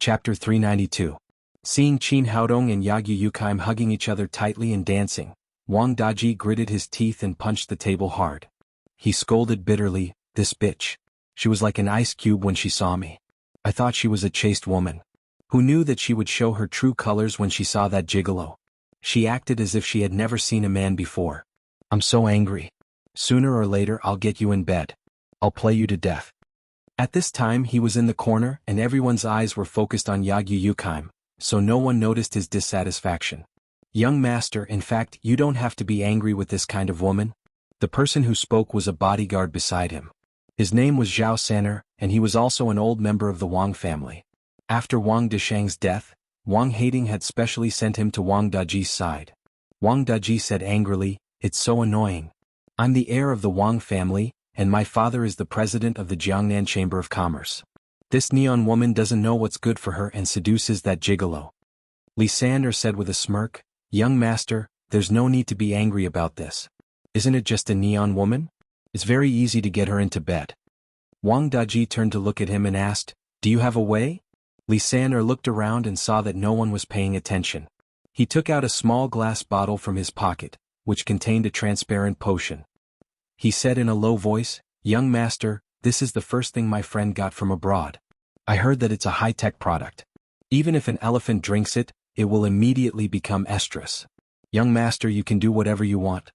Chapter 392. Seeing Qin Haodong and Yagyu Yukaim hugging each other tightly and dancing, Wang Daji gritted his teeth and punched the table hard. He scolded bitterly, "This bitch. She was like an ice cube when she saw me. I thought she was a chaste woman. Who knew that she would show her true colors when she saw that gigolo? She acted as if she had never seen a man before. I'm so angry. Sooner or later I'll get you in bed. I'll play you to death." At this time he was in the corner and everyone's eyes were focused on Yagyu Yukaim, so no one noticed his dissatisfaction. "Young master, in fact, you don't have to be angry with this kind of woman." The person who spoke was a bodyguard beside him. His name was Zhao San'er, and he was also an old member of the Wang family. After Wang Deshang's death, Wang Haiding had specially sent him to Wang Daji's side. Wang Daji said angrily, "It's so annoying. I'm the heir of the Wang family, and my father is the president of the Jiangnan Chamber of Commerce. This neon woman doesn't know what's good for her and seduces that gigolo." Li San'er said with a smirk, "Young master, there's no need to be angry about this. Isn't it just a neon woman? It's very easy to get her into bed." Wang Daji turned to look at him and asked, "Do you have a way?" Li San'er looked around and saw that no one was paying attention. He took out a small glass bottle from his pocket, which contained a transparent potion. He said in a low voice, "Young master, this is the first thing my friend got from abroad. I heard that it's a high-tech product. Even if an elephant drinks it, it will immediately become estrus. Young master, you can do whatever you want."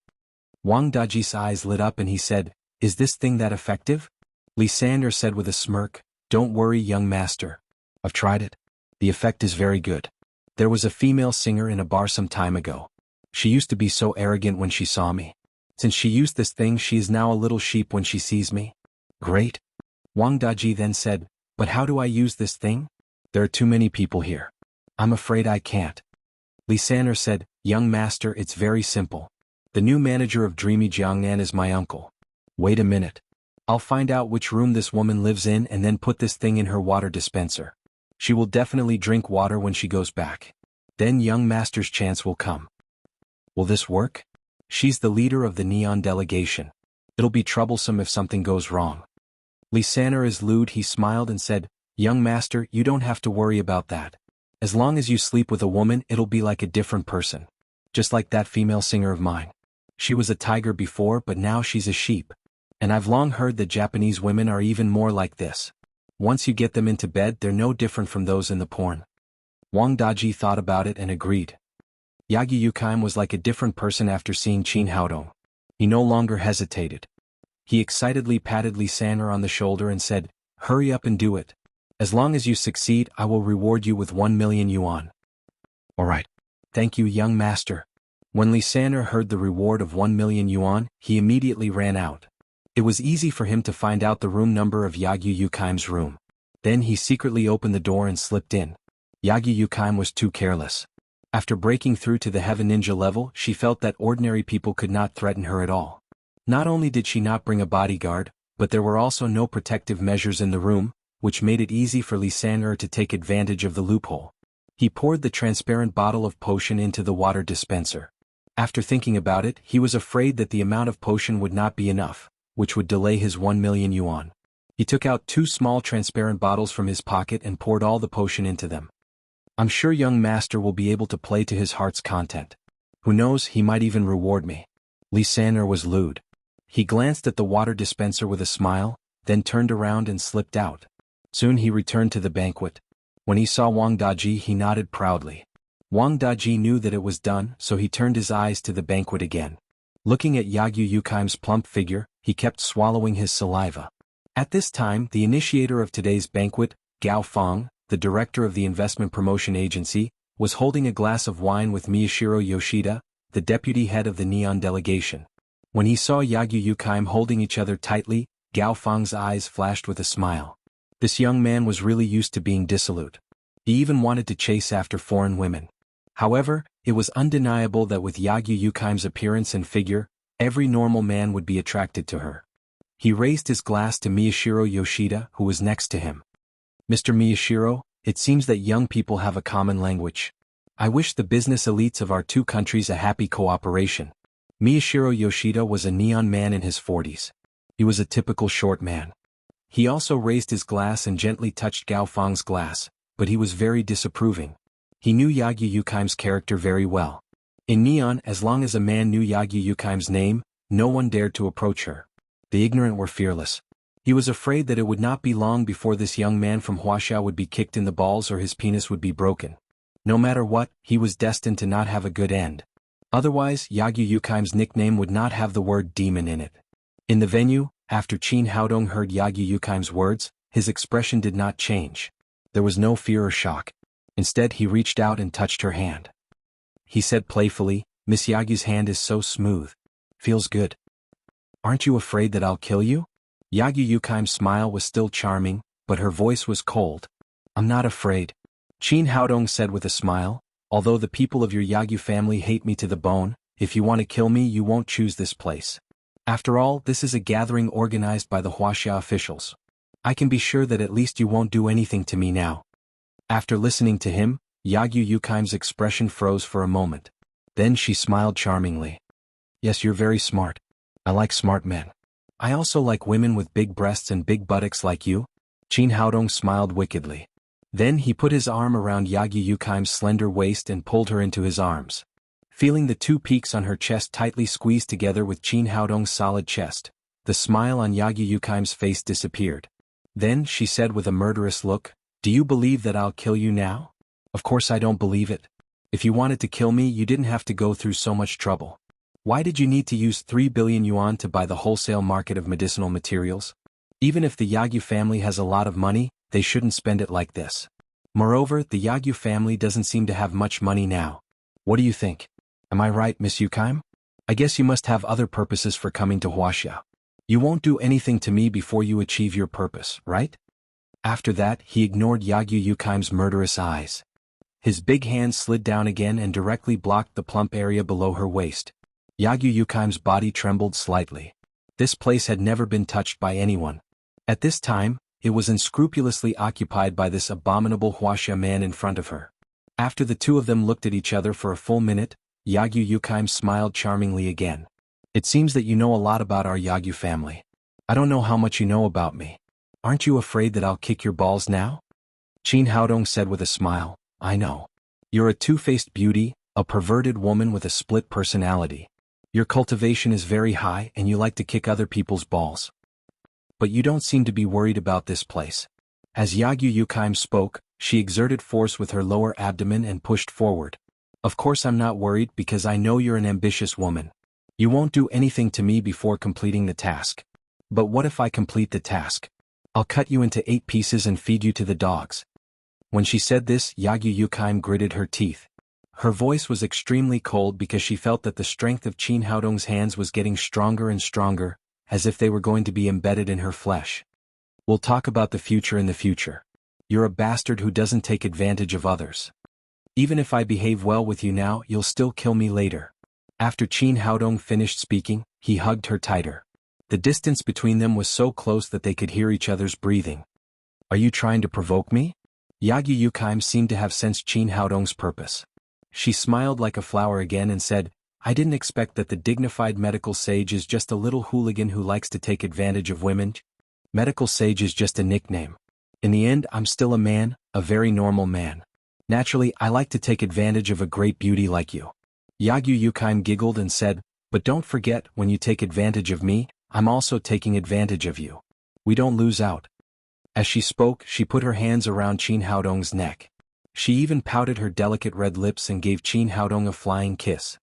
Wang Daji's eyes lit up and he said, "Is this thing that effective?" Li San'er said with a smirk, "Don't worry, young master. I've tried it. The effect is very good. There was a female singer in a bar some time ago. She used to be so arrogant when she saw me. Since she used this thing, she is now a little sheep when she sees me." "Great." Wang Daji then said, "But how do I use this thing? There are too many people here. I'm afraid I can't." Li San'er said, "Young master, it's very simple. The new manager of Dreamy Jiangnan is my uncle. Wait a minute. I'll find out which room this woman lives in and then put this thing in her water dispenser. She will definitely drink water when she goes back. Then young master's chance will come." "Will this work?" "She's the leader of the Neon delegation. It'll be troublesome if something goes wrong." Li San'er is lewd. He smiled and said, "Young master, you don't have to worry about that. As long as you sleep with a woman, it'll be like a different person. Just like that female singer of mine. She was a tiger before, but now she's a sheep. And I've long heard that Japanese women are even more like this. Once you get them into bed, they're no different from those in the porn." Wang Daji thought about it and agreed. Yagyu Yukaim was like a different person after seeing Qin Haodong. He no longer hesitated. He excitedly patted Li San'er on the shoulder and said, "Hurry up and do it. As long as you succeed, I will reward you with 1,000,000 yuan. "All right. Thank you, young master." When Li San'er heard the reward of 1,000,000 yuan, he immediately ran out. It was easy for him to find out the room number of Yagyu Yukaim's room. Then he secretly opened the door and slipped in. Yagyu Yukaim was too careless. After breaking through to the Heaven Ninja level, she felt that ordinary people could not threaten her at all. Not only did she not bring a bodyguard, but there were also no protective measures in the room, which made it easy for Li San'er to take advantage of the loophole. He poured the transparent bottle of potion into the water dispenser. After thinking about it, he was afraid that the amount of potion would not be enough, which would delay his 1,000,000 yuan. He took out 2 small transparent bottles from his pocket and poured all the potion into them. "I'm sure young master will be able to play to his heart's content. Who knows, he might even reward me." Li San'er was lewd. He glanced at the water dispenser with a smile, then turned around and slipped out. Soon he returned to the banquet. When he saw Wang Daji, he nodded proudly. Wang Daji knew that it was done, so he turned his eyes to the banquet again. Looking at Yagyu Yukaim's plump figure, he kept swallowing his saliva. At this time, the initiator of today's banquet, Gao Feng, the director of the investment promotion agency, was holding a glass of wine with Miyashiro Yoshida, the deputy head of the Neon delegation. When he saw Yagyu Yukaim holding each other tightly, Gao Feng's eyes flashed with a smile. This young man was really used to being dissolute. He even wanted to chase after foreign women. However, it was undeniable that with Yagyu Yukaim's appearance and figure, every normal man would be attracted to her. He raised his glass to Miyashiro Yoshida, who was next to him. "Mr. Miyashiro, it seems that young people have a common language. I wish the business elites of our two countries a happy cooperation." Miyashiro Yoshida was a neon man in his 40s. He was a typical short man. He also raised his glass and gently touched Gao Feng's glass, but he was very disapproving. He knew Yagyu Yukaim's character very well. In Neon, as long as a man knew Yagyu Yukaim's name, no one dared to approach her. The ignorant were fearless. He was afraid that it would not be long before this young man from Wuxia would be kicked in the balls or his penis would be broken. No matter what, he was destined to not have a good end. Otherwise, Yagyu Yukaim's nickname would not have the word demon in it. In the venue, after Qin Haodong heard Yagyu Yukaim's words, his expression did not change. There was no fear or shock. Instead, he reached out and touched her hand. He said playfully, "Miss Yagyu's hand is so smooth. Feels good. Aren't you afraid that I'll kill you?" Yagyu Yukaim's smile was still charming, but her voice was cold. "I'm not afraid," Qin Haodong said with a smile. "Although the people of your Yagyu family hate me to the bone, if you want to kill me you won't choose this place. After all, this is a gathering organized by the Wuxia officials. I can be sure that at least you won't do anything to me now." After listening to him, Yagyu Yukaim's expression froze for a moment. Then she smiled charmingly. "Yes, you're very smart. I like smart men. I also like women with big breasts and big buttocks like you." Qin Haodong smiled wickedly. Then he put his arm around Yagyu Yukaim's slender waist and pulled her into his arms. Feeling the two peaks on her chest tightly squeezed together with Qin Haodong's solid chest, the smile on Yagyu Yukaim's face disappeared. Then she said with a murderous look, "Do you believe that I'll kill you now?" "Of course I don't believe it. If you wanted to kill me you didn't have to go through so much trouble. Why did you need to use 3 billion yuan to buy the wholesale market of medicinal materials? Even if the Yagyu family has a lot of money, they shouldn't spend it like this. Moreover, the Yagyu family doesn't seem to have much money now. What do you think? Am I right, Miss Yukaim? I guess you must have other purposes for coming to Wuxia. You won't do anything to me before you achieve your purpose, right?" After that, he ignored Yagyu Yukaim's murderous eyes. His big hand slid down again and directly blocked the plump area below her waist. Yagyu Yukaim's body trembled slightly. This place had never been touched by anyone. At this time, it was unscrupulously occupied by this abominable Wuxia man in front of her. After the two of them looked at each other for a full minute, Yagyu Yukaim smiled charmingly again. "It seems that you know a lot about our Yagyu family. I don't know how much you know about me. Aren't you afraid that I'll kick your balls now?" Qin Haodong said with a smile, "I know. You're a two-faced beauty, a perverted woman with a split personality. Your cultivation is very high and you like to kick other people's balls. But you don't seem to be worried about this place." As Yagyu Yukaim spoke, she exerted force with her lower abdomen and pushed forward. "Of course I'm not worried because I know you're an ambitious woman. You won't do anything to me before completing the task. But what if I complete the task? I'll cut you into 8 pieces and feed you to the dogs." When she said this, Yagyu Yukaim gritted her teeth. Her voice was extremely cold because she felt that the strength of Qin Haodong's hands was getting stronger and stronger, as if they were going to be embedded in her flesh. "We'll talk about the future in the future. You're a bastard who doesn't take advantage of others. Even if I behave well with you now, you'll still kill me later." After Qin Haodong finished speaking, he hugged her tighter. The distance between them was so close that they could hear each other's breathing. "Are you trying to provoke me?" Yagyu Yukaim seemed to have sensed Qin Haodong's purpose. She smiled like a flower again and said, "I didn't expect that the dignified medical sage is just a little hooligan who likes to take advantage of women. Medical sage is just a nickname. In the end, I'm still a man, a very normal man. Naturally, I like to take advantage of a great beauty like you." Yagyu Yukaim giggled and said, "But don't forget, when you take advantage of me, I'm also taking advantage of you. We don't lose out." As she spoke, she put her hands around Qin Haodong's neck. She even pouted her delicate red lips and gave Qin Haodong a flying kiss.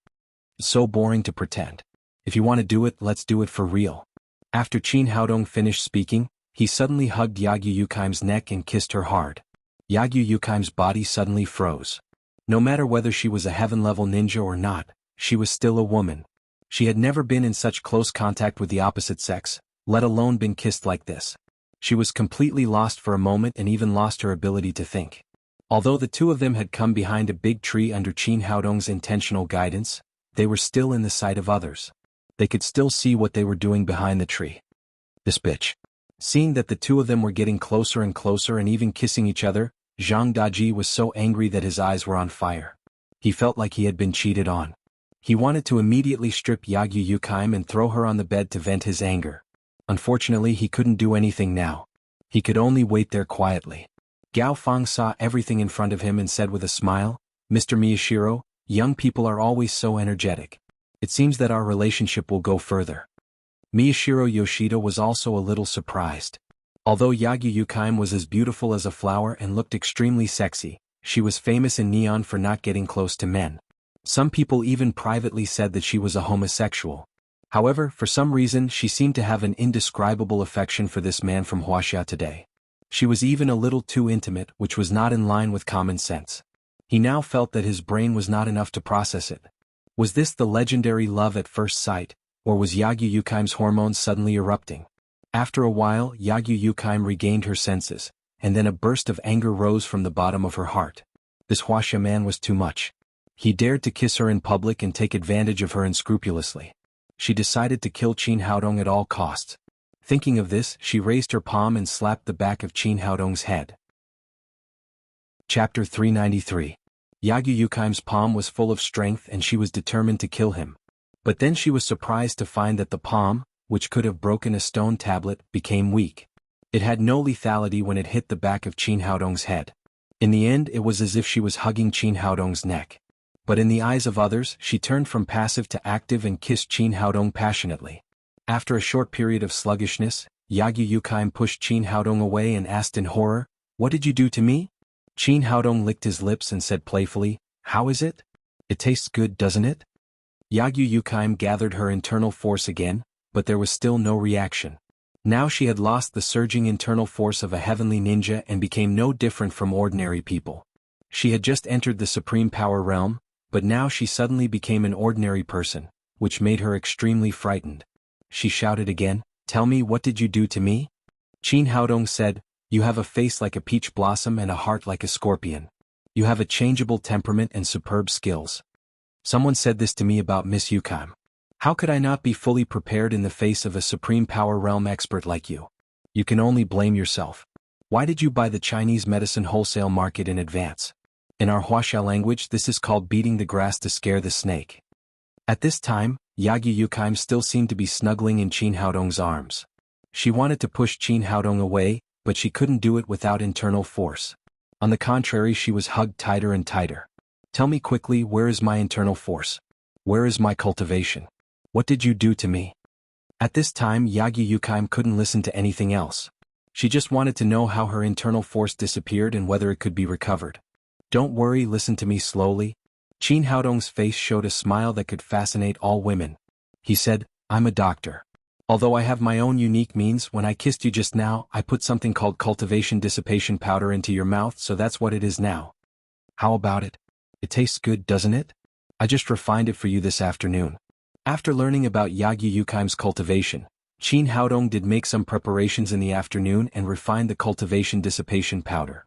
So boring to pretend. If you want to do it, let's do it for real. After Qin Haodong finished speaking, he suddenly hugged Yagyu Yukaim's neck and kissed her hard. Yagyu Yukaim's body suddenly froze. No matter whether she was a heaven-level ninja or not, she was still a woman. She had never been in such close contact with the opposite sex, let alone been kissed like this. She was completely lost for a moment and even lost her ability to think. Although the two of them had come behind a big tree under Qin Haodong's intentional guidance, they were still in the sight of others. They could still see what they were doing behind the tree. "This bitch." Seeing that the two of them were getting closer and closer and even kissing each other, Zhang Daji was so angry that his eyes were on fire. He felt like he had been cheated on. He wanted to immediately strip Yagyu Yukaim and throw her on the bed to vent his anger. Unfortunately, he couldn't do anything now. He could only wait there quietly. Gao Feng saw everything in front of him and said with a smile, Mr. Miyashiro, young people are always so energetic. It seems that our relationship will go further. Miyashiro Yoshida was also a little surprised. Although Yagyu Yukaim was as beautiful as a flower and looked extremely sexy, she was famous in Neon for not getting close to men. Some people even privately said that she was a homosexual. However, for some reason she seemed to have an indescribable affection for this man from Wuxia today. She was even a little too intimate, which was not in line with common sense. He now felt that his brain was not enough to process it. Was this the legendary love at first sight, or was Yagyu Yukaim's hormones suddenly erupting? After a while, Yagyu Yukaim regained her senses, and then a burst of anger rose from the bottom of her heart. This Wuxia man was too much. He dared to kiss her in public and take advantage of her unscrupulously. She decided to kill Qin Haodong at all costs. Thinking of this, she raised her palm and slapped the back of Qin Haodong's head. Chapter 393. Yagyu Yukaim's palm was full of strength and she was determined to kill him. But then she was surprised to find that the palm, which could have broken a stone tablet, became weak. It had no lethality when it hit the back of Qin Haodong's head. In the end, it was as if she was hugging Qin Haodong's neck. But in the eyes of others, she turned from passive to active and kissed Qin Haodong passionately. After a short period of sluggishness, Yagyu Yukaim pushed Qin Haodong away and asked in horror, "What did you do to me?" Qin Haodong licked his lips and said playfully, "How is it? It tastes good, doesn't it?" Yagyu Yukaim gathered her internal force again, but there was still no reaction. Now she had lost the surging internal force of a heavenly ninja and became no different from ordinary people. She had just entered the supreme power realm, but now she suddenly became an ordinary person, which made her extremely frightened. She shouted again, "Tell me, what did you do to me?" Qin Haodong said, "You have a face like a peach blossom and a heart like a scorpion. You have a changeable temperament and superb skills. Someone said this to me about Miss Yukaim. How could I not be fully prepared in the face of a supreme power realm expert like you? You can only blame yourself. Why did you buy the Chinese medicine wholesale market in advance? In our Wuxia language, this is called beating the grass to scare the snake." At this time, Yagyu Yukaim still seemed to be snuggling in Qin Haodong's arms. She wanted to push Qin Haodong away, but she couldn't do it without internal force. On the contrary, she was hugged tighter and tighter. "Tell me quickly, where is my internal force? Where is my cultivation? What did you do to me?" At this time, Yagyu Yukaim couldn't listen to anything else. She just wanted to know how her internal force disappeared and whether it could be recovered. "Don't worry, listen to me slowly." Qin Haodong's face showed a smile that could fascinate all women. He said, "I'm a doctor. Although I have my own unique means, when I kissed you just now, I put something called cultivation dissipation powder into your mouth, so that's what it is now. How about it? It tastes good, doesn't it? I just refined it for you this afternoon." After learning about Yagyu Yukaim's cultivation, Qin Haodong did make some preparations in the afternoon and refined the cultivation dissipation powder.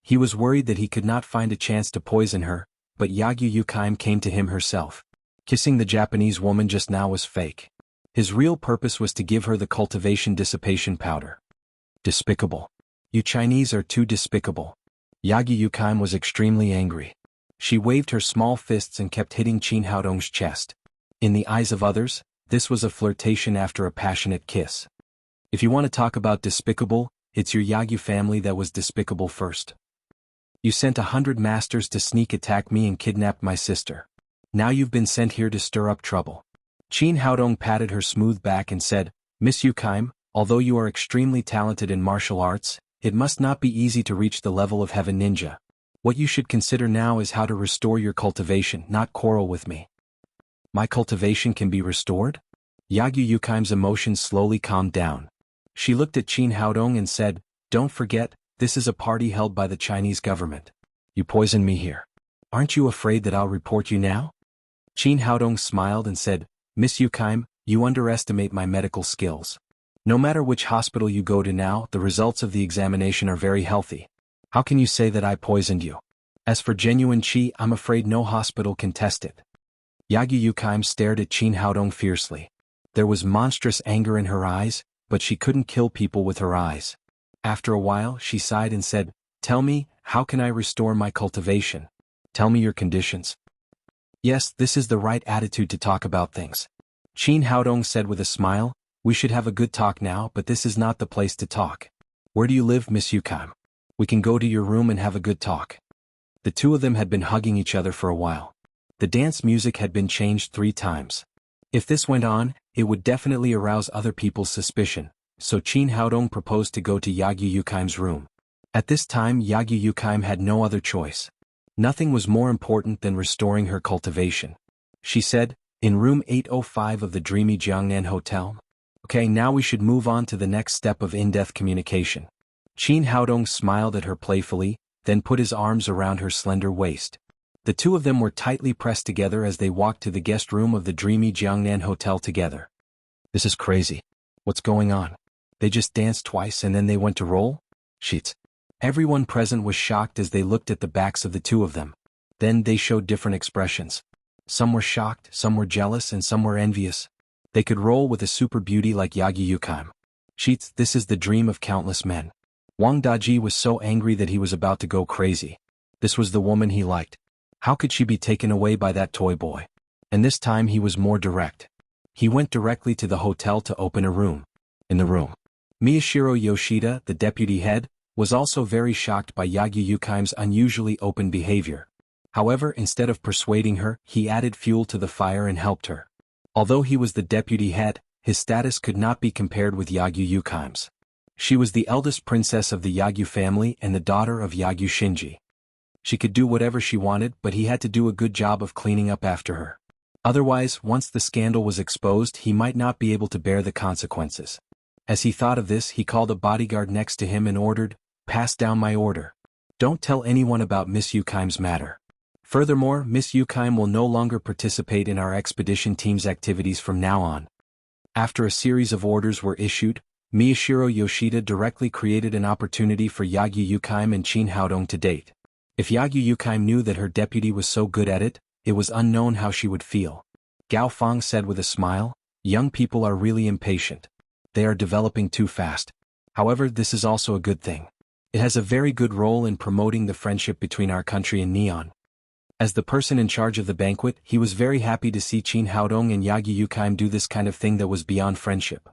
He was worried that he could not find a chance to poison her, but Yagyu Yukaim came to him herself. Kissing the Japanese woman just now was fake. His real purpose was to give her the cultivation dissipation powder. Despicable. You Chinese are too despicable. Yagyu Yukaim was extremely angry. She waved her small fists and kept hitting Qin Haodong's chest. In the eyes of others, this was a flirtation after a passionate kiss. If you want to talk about despicable, it's your Yagyu family that was despicable first. You sent 100 masters to sneak attack me and kidnap my sister. Now you've been sent here to stir up trouble. Qin Haodong patted her smooth back and said, "Miss Yukaim, although you are extremely talented in martial arts, it must not be easy to reach the level of Heaven Ninja. What you should consider now is how to restore your cultivation, not quarrel with me." "My cultivation can be restored?" Yagyu Yukaim's emotions slowly calmed down. She looked at Qin Haodong and said, "Don't forget, this is a party held by the Chinese government. You poisoned me here. Aren't you afraid that I'll report you now?" Qin Haodong smiled and said, "Miss Yukaim, you underestimate my medical skills. No matter which hospital you go to now, the results of the examination are very healthy. How can you say that I poisoned you? As for genuine qi, I'm afraid no hospital can test it." Yagyu Yukaim stared at Qin Haodong fiercely. There was monstrous anger in her eyes, but she couldn't kill people with her eyes. After a while, she sighed and said, "Tell me, how can I restore my cultivation? Tell me your conditions." "Yes, this is the right attitude to talk about things," Qin Haodong said with a smile. "We should have a good talk now, but this is not the place to talk. Where do you live, Miss Yukaim? We can go to your room and have a good talk. The two of them had been hugging each other for a while. The dance music had been changed 3 times. If this went on, it would definitely arouse other people's suspicion, so Qin Haodong proposed to go to Yagyu Yukaim's room. At this time Yagyu Yukaim had no other choice. Nothing was more important than restoring her cultivation. She said, "In room 805 of the dreamy Jiangnan Hotel? Okay, now we should move on to the next step of in-depth communication." Qin Haodong smiled at her playfully, then put his arms around her slender waist. The two of them were tightly pressed together as they walked to the guest room of the dreamy Jiangnan Hotel together. This is crazy. What's going on? They just danced twice and then they went to roll? Shit. Everyone present was shocked as they looked at the backs of the two of them. Then they showed different expressions. Some were shocked, some were jealous, and some were envious. They could roll with a super beauty like Yagyu Yukaim. Shit, this is the dream of countless men. Wang Daji was so angry that he was about to go crazy. This was the woman he liked. How could she be taken away by that toy boy? And this time he was more direct. He went directly to the hotel to open a room. In the room, Miyashiro Yoshida, the deputy head, was also very shocked by Yagyu Yukaim's unusually open behavior. However, instead of persuading her, he added fuel to the fire and helped her. Although he was the deputy head, his status could not be compared with Yagyu Yukaim's. She was the eldest princess of the Yagyu family and the daughter of Yagyu Shinji. She could do whatever she wanted, but he had to do a good job of cleaning up after her. Otherwise, once the scandal was exposed, he might not be able to bear the consequences. As he thought of this, he called a bodyguard next to him and ordered, "Pass down my order. Don't tell anyone about Miss Yukaim's matter. Furthermore, Miss Yukaim will no longer participate in our expedition team's activities from now on." After a series of orders were issued, Miyashiro Yoshida directly created an opportunity for Yagyu Yukaim and Qin Haodong to date. If Yagyu Yukaim knew that her deputy was so good at it, it was unknown how she would feel. Gao Feng said with a smile, "Young people are really impatient. They are developing too fast. However, this is also a good thing. It has a very good role in promoting the friendship between our country and Neon." As the person in charge of the banquet, he was very happy to see Qin Haodong and Yagyu Yukaim do this kind of thing that was beyond friendship.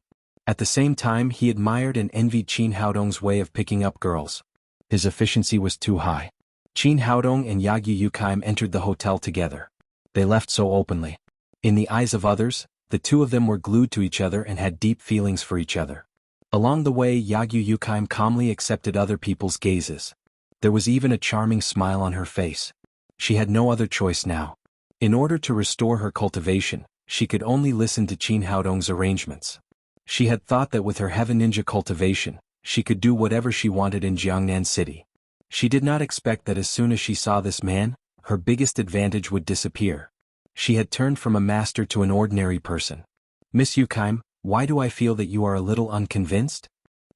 At the same time, he admired and envied Qin Haodong's way of picking up girls. His efficiency was too high. Qin Haodong and Yagyu Yukaim entered the hotel together. They left so openly. In the eyes of others, the two of them were glued to each other and had deep feelings for each other. Along the way, Yagyu Yukaim calmly accepted other people's gazes. There was even a charming smile on her face. She had no other choice now. In order to restore her cultivation, she could only listen to Qin Haodong's arrangements. She had thought that with her Heaven Ninja cultivation, she could do whatever she wanted in Jiangnan City. She did not expect that as soon as she saw this man, her biggest advantage would disappear. She had turned from a master to an ordinary person. "Miss Yukaim, why do I feel that you are a little unconvinced?"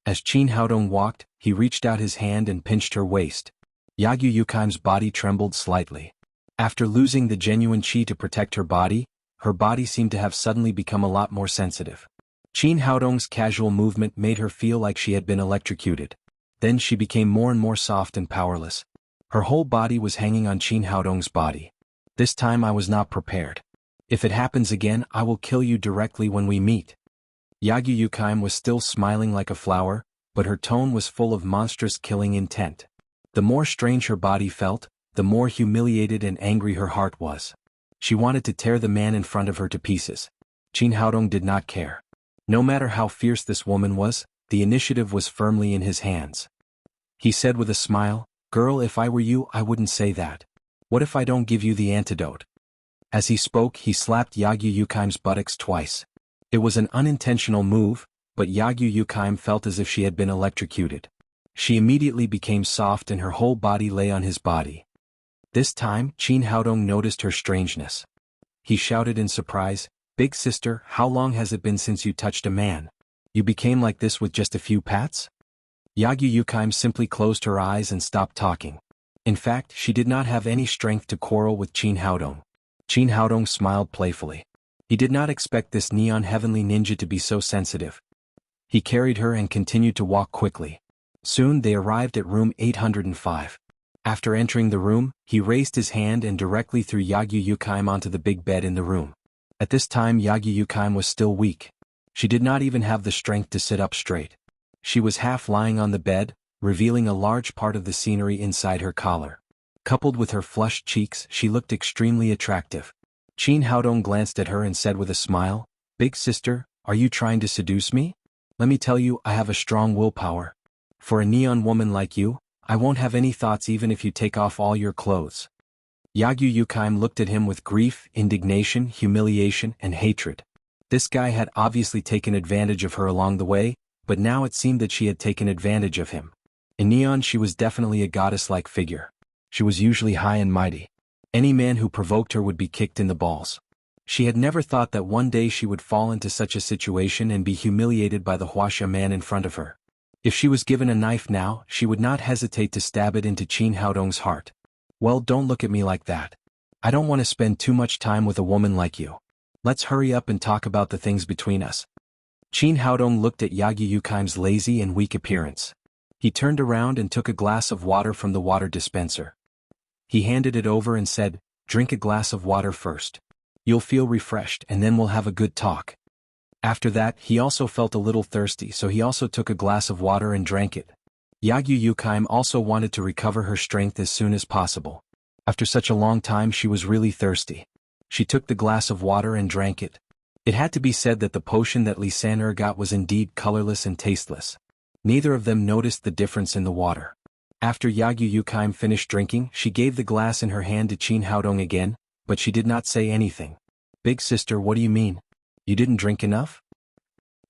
As Qin Haodong walked, he reached out his hand and pinched her waist. Yagyu Yukaim's body trembled slightly. After losing the genuine qi to protect her body seemed to have suddenly become a lot more sensitive. Qin Haodong's casual movement made her feel like she had been electrocuted. Then she became more and more soft and powerless. Her whole body was hanging on Qin Haodong's body. "This time I was not prepared. If it happens again, I will kill you directly when we meet." Yagyu Yukaim was still smiling like a flower, but her tone was full of monstrous killing intent. The more strange her body felt, the more humiliated and angry her heart was. She wanted to tear the man in front of her to pieces. Qin Haodong did not care. No matter how fierce this woman was, the initiative was firmly in his hands. He said with a smile, "Girl, if I were you, I wouldn't say that. What if I don't give you the antidote?" As he spoke, he slapped Yagyu Yukaim's buttocks twice. It was an unintentional move, but Yagyu Yukaim felt as if she had been electrocuted. She immediately became soft and her whole body lay on his body. This time, Qin Haodong noticed her strangeness. He shouted in surprise, "Big sister, how long has it been since you touched a man? You became like this with just a few pats?" Yagyu Yukaim simply closed her eyes and stopped talking. In fact, she did not have any strength to quarrel with Qin Haodong. Qin Haodong smiled playfully. He did not expect this neon heavenly ninja to be so sensitive. He carried her and continued to walk quickly. Soon they arrived at room 805. After entering the room, he raised his hand and directly threw Yagyu Yukaim onto the big bed in the room. At this time Yagyu Yukaim was still weak. She did not even have the strength to sit up straight. She was half lying on the bed, revealing a large part of the scenery inside her collar. Coupled with her flushed cheeks, she looked extremely attractive. Qin Haodong glanced at her and said with a smile, "Big sister, are you trying to seduce me? Let me tell you, I have a strong willpower. For a neon woman like you, I won't have any thoughts even if you take off all your clothes." Yagyu Yukaim looked at him with grief, indignation, humiliation, and hatred. This guy had obviously taken advantage of her along the way, but now it seemed that she had taken advantage of him. In Neon she was definitely a goddess-like figure. She was usually high and mighty. Any man who provoked her would be kicked in the balls. She had never thought that one day she would fall into such a situation and be humiliated by the Wuxia man in front of her. If she was given a knife now, she would not hesitate to stab it into Qin Haodong's heart. "Well, don't look at me like that. I don't want to spend too much time with a woman like you. Let's hurry up and talk about the things between us." Qin Haodong looked at Yagyu Yukaim's lazy and weak appearance. He turned around and took a glass of water from the water dispenser. He handed it over and said, "Drink a glass of water first. You'll feel refreshed and then we'll have a good talk." After that, he also felt a little thirsty, so he also took a glass of water and drank it. Yagyu Yukaim also wanted to recover her strength as soon as possible. After such a long time, she was really thirsty. She took the glass of water and drank it. It had to be said that the potion that Li San'er got was indeed colorless and tasteless. Neither of them noticed the difference in the water. After Yagyu Yukaim finished drinking, she gave the glass in her hand to Qin Haodong again, but she did not say anything. "Big sister, what do you mean? You didn't drink enough?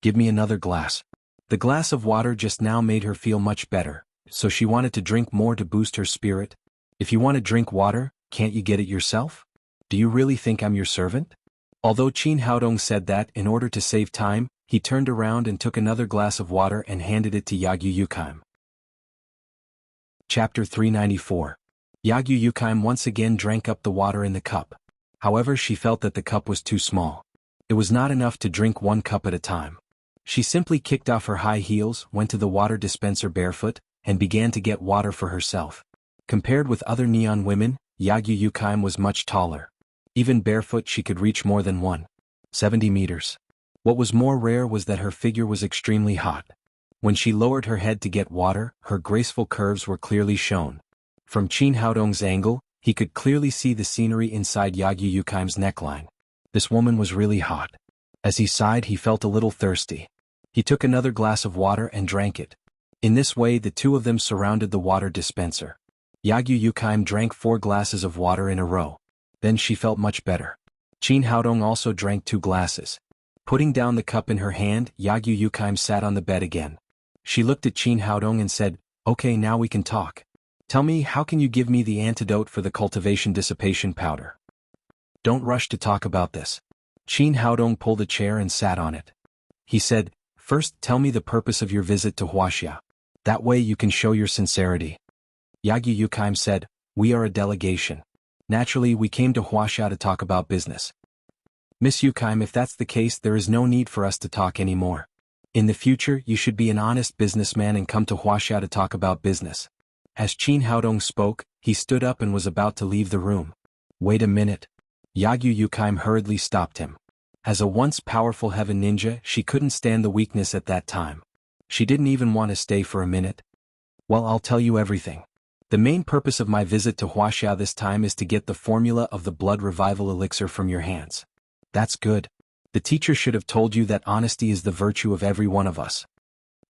Give me another glass." The glass of water just now made her feel much better, so she wanted to drink more to boost her spirit. "If you want to drink water, can't you get it yourself? Do you really think I'm your servant?" Although Qin Haodong said that in order to save time, he turned around and took another glass of water and handed it to Yagyu Yukaim. Chapter 394. Yagyu Yukaim once again drank up the water in the cup. However, she felt that the cup was too small. It was not enough to drink one cup at a time. She simply kicked off her high heels, went to the water dispenser barefoot, and began to get water for herself. Compared with other neon women, Yagyu Yukaim was much taller. Even barefoot she could reach more than 170 meters. What was more rare was that her figure was extremely hot. When she lowered her head to get water, her graceful curves were clearly shown. From Qin Haodong's angle, he could clearly see the scenery inside Yagyu Yukaim's neckline. This woman was really hot. As he sighed, he felt a little thirsty. He took another glass of water and drank it. In this way, the two of them surrounded the water dispenser. Yagyu Yukaim drank 4 glasses of water in a row. Then she felt much better. Qin Haodong also drank 2 glasses. Putting down the cup in her hand, Yagyu Yukaim sat on the bed again. She looked at Qin Haodong and said, "Okay, now we can talk. Tell me, how can you give me the antidote for the cultivation dissipation powder?" "Don't rush to talk about this." Qin Haodong pulled a chair and sat on it. He said, "First, tell me the purpose of your visit to Wuxia. That way you can show your sincerity." Yagyu Yukaim said, "We are a delegation. Naturally, we came to Wuxia to talk about business." "Miss Yukaim, if that's the case, there is no need for us to talk anymore. In the future, you should be an honest businessman and come to Wuxia to talk about business." As Qin Haodong spoke, he stood up and was about to leave the room. "Wait a minute." Yagyu Yukaim hurriedly stopped him. As a once powerful heaven ninja, she couldn't stand the weakness at that time. She didn't even want to stay for a minute. "Well, I'll tell you everything. The main purpose of my visit to Wuxia this time is to get the formula of the blood revival elixir from your hands." "That's good. The teacher should have told you that honesty is the virtue of every one of us."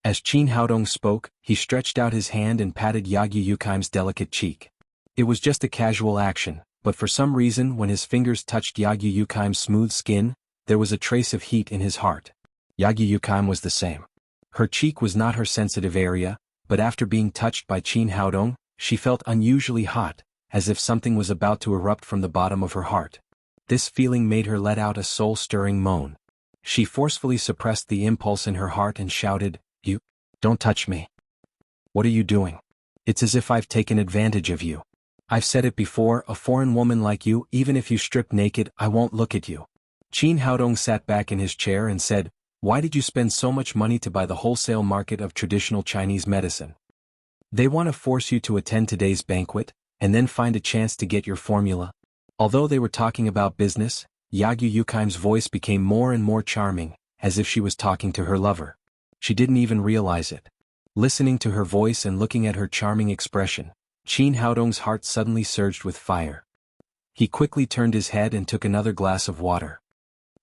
As Qin Haodong spoke, he stretched out his hand and patted Yagyu Yukaim's delicate cheek. It was just a casual action, but for some reason when his fingers touched Yagyu Yukaim's smooth skin, there was a trace of heat in his heart. Yagyu Yukaim was the same. Her cheek was not her sensitive area, but after being touched by Qin Haodong, she felt unusually hot, as if something was about to erupt from the bottom of her heart. This feeling made her let out a soul-stirring moan. She forcefully suppressed the impulse in her heart and shouted, "You, don't touch me. What are you doing? It's as if I've taken advantage of you. I've said it before, a foreign woman like you, even if you strip naked, I won't look at you." Qin Haodong sat back in his chair and said, "Why did you spend so much money to buy the wholesale market of traditional Chinese medicine? They want to force you to attend today's banquet, and then find a chance to get your formula." Although they were talking about business, Yagyu Yukaim's voice became more and more charming, as if she was talking to her lover. She didn't even realize it. Listening to her voice and looking at her charming expression, Qin Haodong's heart suddenly surged with fire. He quickly turned his head and took another glass of water.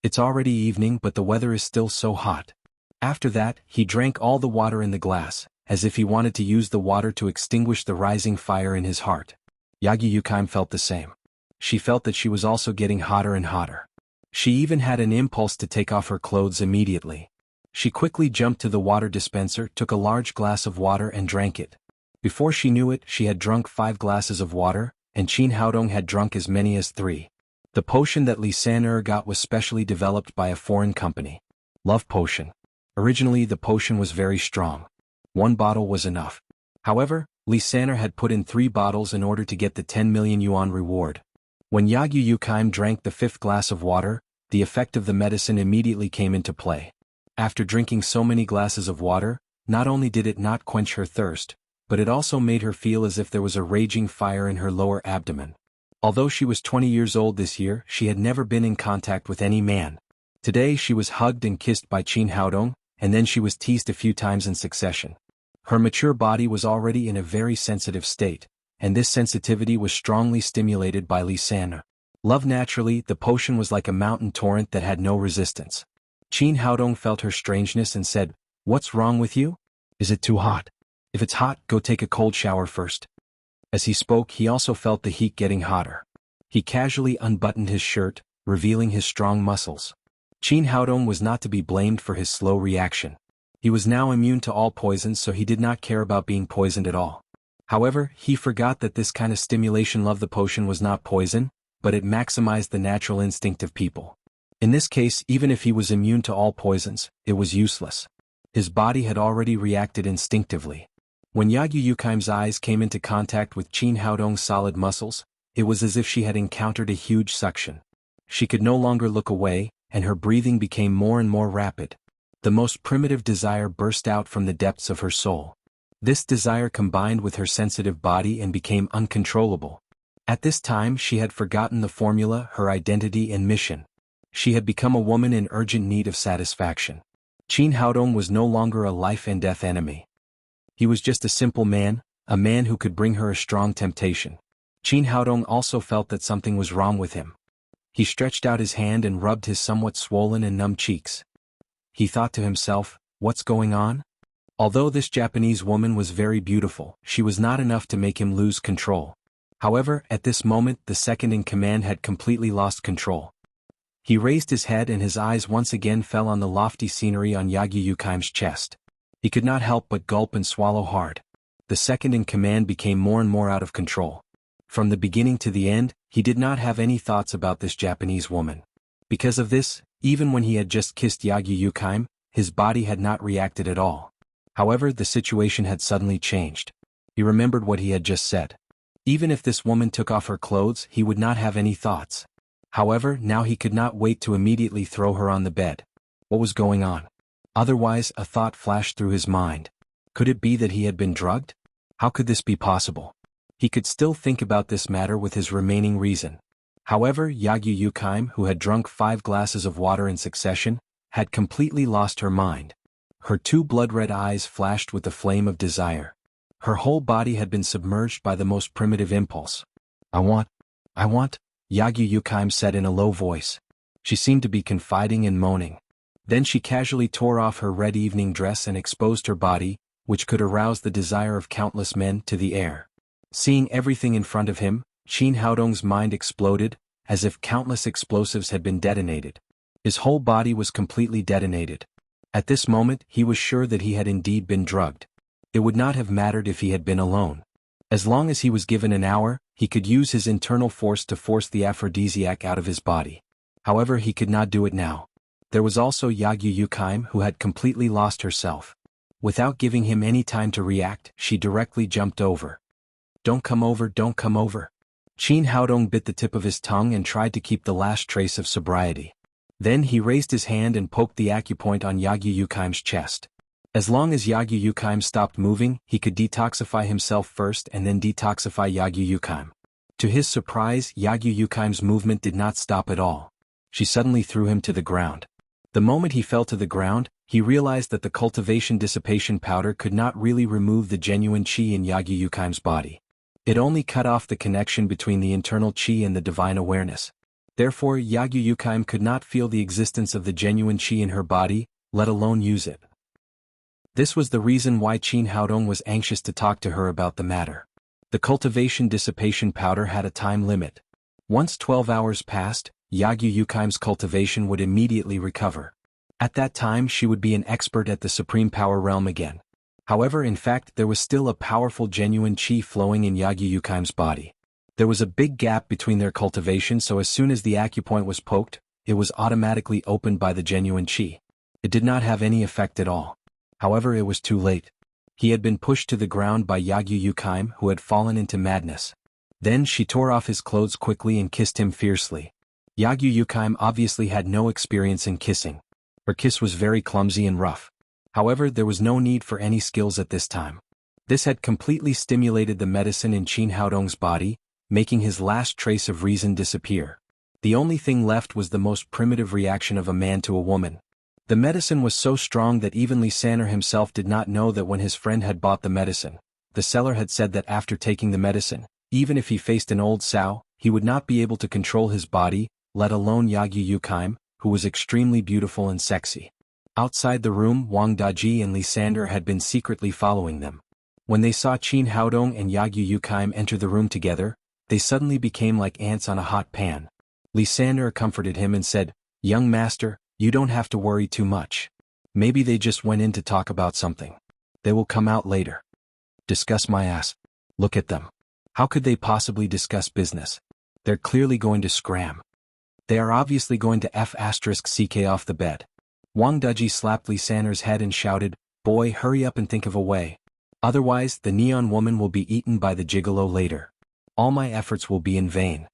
It's already evening, but the weather is still so hot. After that, he drank all the water in the glass, as if he wanted to use the water to extinguish the rising fire in his heart. Yagi Yukaim felt the same. She felt that she was also getting hotter and hotter. She even had an impulse to take off her clothes immediately. She quickly jumped to the water dispenser, took a large glass of water and drank it. Before she knew it, she had drunk 5 glasses of water, and Qin Haodong had drunk as many as 3. The potion that Li San'er got was specially developed by a foreign company. Love potion. Originally the potion was very strong. 1 bottle was enough. However, Li San'er had put in 3 bottles in order to get the 10 million yuan reward. When Yagyu Yukaim drank the 5th glass of water, the effect of the medicine immediately came into play. After drinking so many glasses of water, not only did it not quench her thirst, but it also made her feel as if there was a raging fire in her lower abdomen. Although she was 20 years old this year, she had never been in contact with any man. Today she was hugged and kissed by Qin Haodong, and then she was teased a few times in succession. Her mature body was already in a very sensitive state, and this sensitivity was strongly stimulated by Li San'er. Love naturally, the potion was like a mountain torrent that had no resistance. Qin Haodong felt her strangeness and said, "What's wrong with you? Is it too hot? If it's hot, go take a cold shower first." As he spoke, he also felt the heat getting hotter. He casually unbuttoned his shirt, revealing his strong muscles. Qin Haodong was not to be blamed for his slow reaction. He was now immune to all poisons, so he did not care about being poisoned at all. However, he forgot that this kind of stimulation of the potion was not poison, but it maximized the natural instinct of people. In this case, even if he was immune to all poisons, it was useless. His body had already reacted instinctively. When Yagyu Yukaim's eyes came into contact with Qin Haodong's solid muscles, it was as if she had encountered a huge suction. She could no longer look away, and her breathing became more and more rapid. The most primitive desire burst out from the depths of her soul. This desire combined with her sensitive body and became uncontrollable. At this time she had forgotten the formula, her identity and mission. She had become a woman in urgent need of satisfaction. Qin Haodong was no longer a life and death enemy. He was just a simple man, a man who could bring her a strong temptation. Qin Haodong also felt that something was wrong with him. He stretched out his hand and rubbed his somewhat swollen and numb cheeks. He thought to himself, "What's going on?" Although this Japanese woman was very beautiful, she was not enough to make him lose control. However, at this moment the second in command had completely lost control. He raised his head and his eyes once again fell on the lofty scenery on Yagyu Yukaim's chest. He could not help but gulp and swallow hard. The second in command became more and more out of control. From the beginning to the end, he did not have any thoughts about this Japanese woman. Because of this, even when he had just kissed Yagyu Yukaim, his body had not reacted at all. However, the situation had suddenly changed. He remembered what he had just said. Even if this woman took off her clothes, he would not have any thoughts. However, now he could not wait to immediately throw her on the bed. What was going on? Otherwise, a thought flashed through his mind. Could it be that he had been drugged? How could this be possible? He could still think about this matter with his remaining reason. However, Yagyu Yukaim, who had drunk 5 glasses of water in succession, had completely lost her mind. Her 2 blood-red eyes flashed with the flame of desire. Her whole body had been submerged by the most primitive impulse. I want, Yagyu Yukaim said in a low voice. She seemed to be confiding and moaning. Then she casually tore off her red evening dress and exposed her body, which could arouse the desire of countless men, to the air. Seeing everything in front of him, Qin Haodong's mind exploded, as if countless explosives had been detonated. His whole body was completely detonated. At this moment, he was sure that he had indeed been drugged. It would not have mattered if he had been alone. As long as he was given an hour, he could use his internal force to force the aphrodisiac out of his body. However, he could not do it now. There was also Yagyu Yukaim, who had completely lost herself. Without giving him any time to react, she directly jumped over. Don't come over, don't come over. Qin Haodong bit the tip of his tongue and tried to keep the last trace of sobriety. Then he raised his hand and poked the acupoint on Yagyu Yukaim's chest. As long as Yagyu Yukaim stopped moving, he could detoxify himself first and then detoxify Yagyu Yukaim. To his surprise, Yagyu Yukaim's movement did not stop at all. She suddenly threw him to the ground. The moment he fell to the ground, He realized that the cultivation dissipation powder could not really remove the genuine qi in Yagyu Yukaim's body. It only cut off the connection between the internal qi and the divine awareness. Therefore, Yagyu Yukaim could not feel the existence of the genuine qi in her body, let alone use it. This was the reason why Qin Haodong was anxious to talk to her about the matter. The cultivation dissipation powder had a time limit. Once 12 hours passed, Yagyu Yukaim's cultivation would immediately recover. At that time she would be an expert at the supreme power realm again. However, in fact, there was still a powerful genuine qi flowing in Yagyu Yukaim's body. There was a big gap between their cultivation, so as soon as the acupoint was poked, it was automatically opened by the genuine qi. It did not have any effect at all. However, it was too late. He had been pushed to the ground by Yagyu Yukaim, who had fallen into madness. Then she tore off his clothes quickly and kissed him fiercely. Yagyu Yukaim obviously had no experience in kissing. Her kiss was very clumsy and rough. However, there was no need for any skills at this time. This had completely stimulated the medicine in Qin Haodong's body, making his last trace of reason disappear. The only thing left was the most primitive reaction of a man to a woman. The medicine was so strong that even Lysander himself did not know that when his friend had bought the medicine. The seller had said that after taking the medicine, even if he faced an old sow, he would not be able to control his body, let alone Yagyu Yukaim, who was extremely beautiful and sexy. Outside the room, Wang Daji and Lysander had been secretly following them. When they saw Qin Haodong and Yagyu Yukaim enter the room together, they suddenly became like ants on a hot pan. Lysander comforted him and said, "Young master, you don't have to worry too much. Maybe they just went in to talk about something. They will come out later." "Discuss my ass. Look at them. How could they possibly discuss business? They're clearly going to scram. They are obviously going to F***ck off the bed." Wang Daji slapped Lysander's head and shouted, "Boy, hurry up and think of a way. Otherwise, the neon woman will be eaten by the gigolo later. All my efforts will be in vain."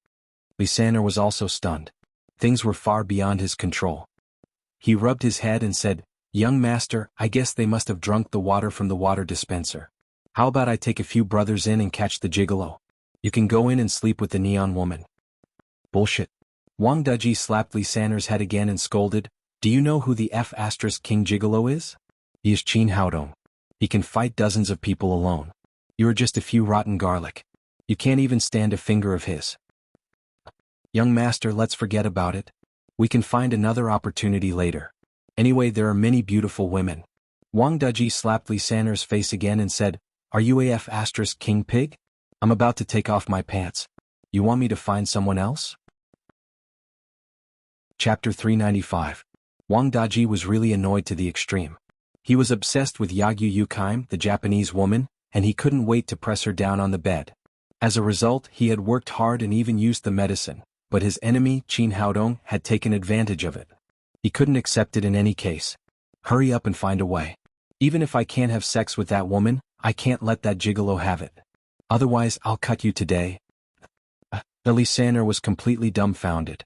Lysander was also stunned. Things were far beyond his control. He rubbed his head and said, "Young master, I guess they must have drunk the water from the water dispenser. How about I take a few brothers in and catch the gigolo? You can go in and sleep with the neon woman." "Bullshit." Wang Daji slapped Lysander's head again and scolded, "Do you know who the King Gigolo is? He is Qin Haodong. He can fight dozens of people alone. You are just a few rotten garlic. You can't even stand a finger of his." "Young master, let's forget about it. We can find another opportunity later. Anyway, there are many beautiful women." Wang Daji slapped Lysander's face again and said, "Are you King Pig? I'm about to take off my pants. You want me to find someone else?" Chapter 395. Wang Daji was really annoyed to the extreme. He was obsessed with Yagyu Yukaim, the Japanese woman, and he couldn't wait to press her down on the bed. As a result, he had worked hard and even used the medicine, but his enemy, Qin Haodong, had taken advantage of it. He couldn't accept it in any case. "Hurry up and find a way. Even if I can't have sex with that woman, I can't let that gigolo have it. Otherwise, I'll cut you today." Lysander was completely dumbfounded.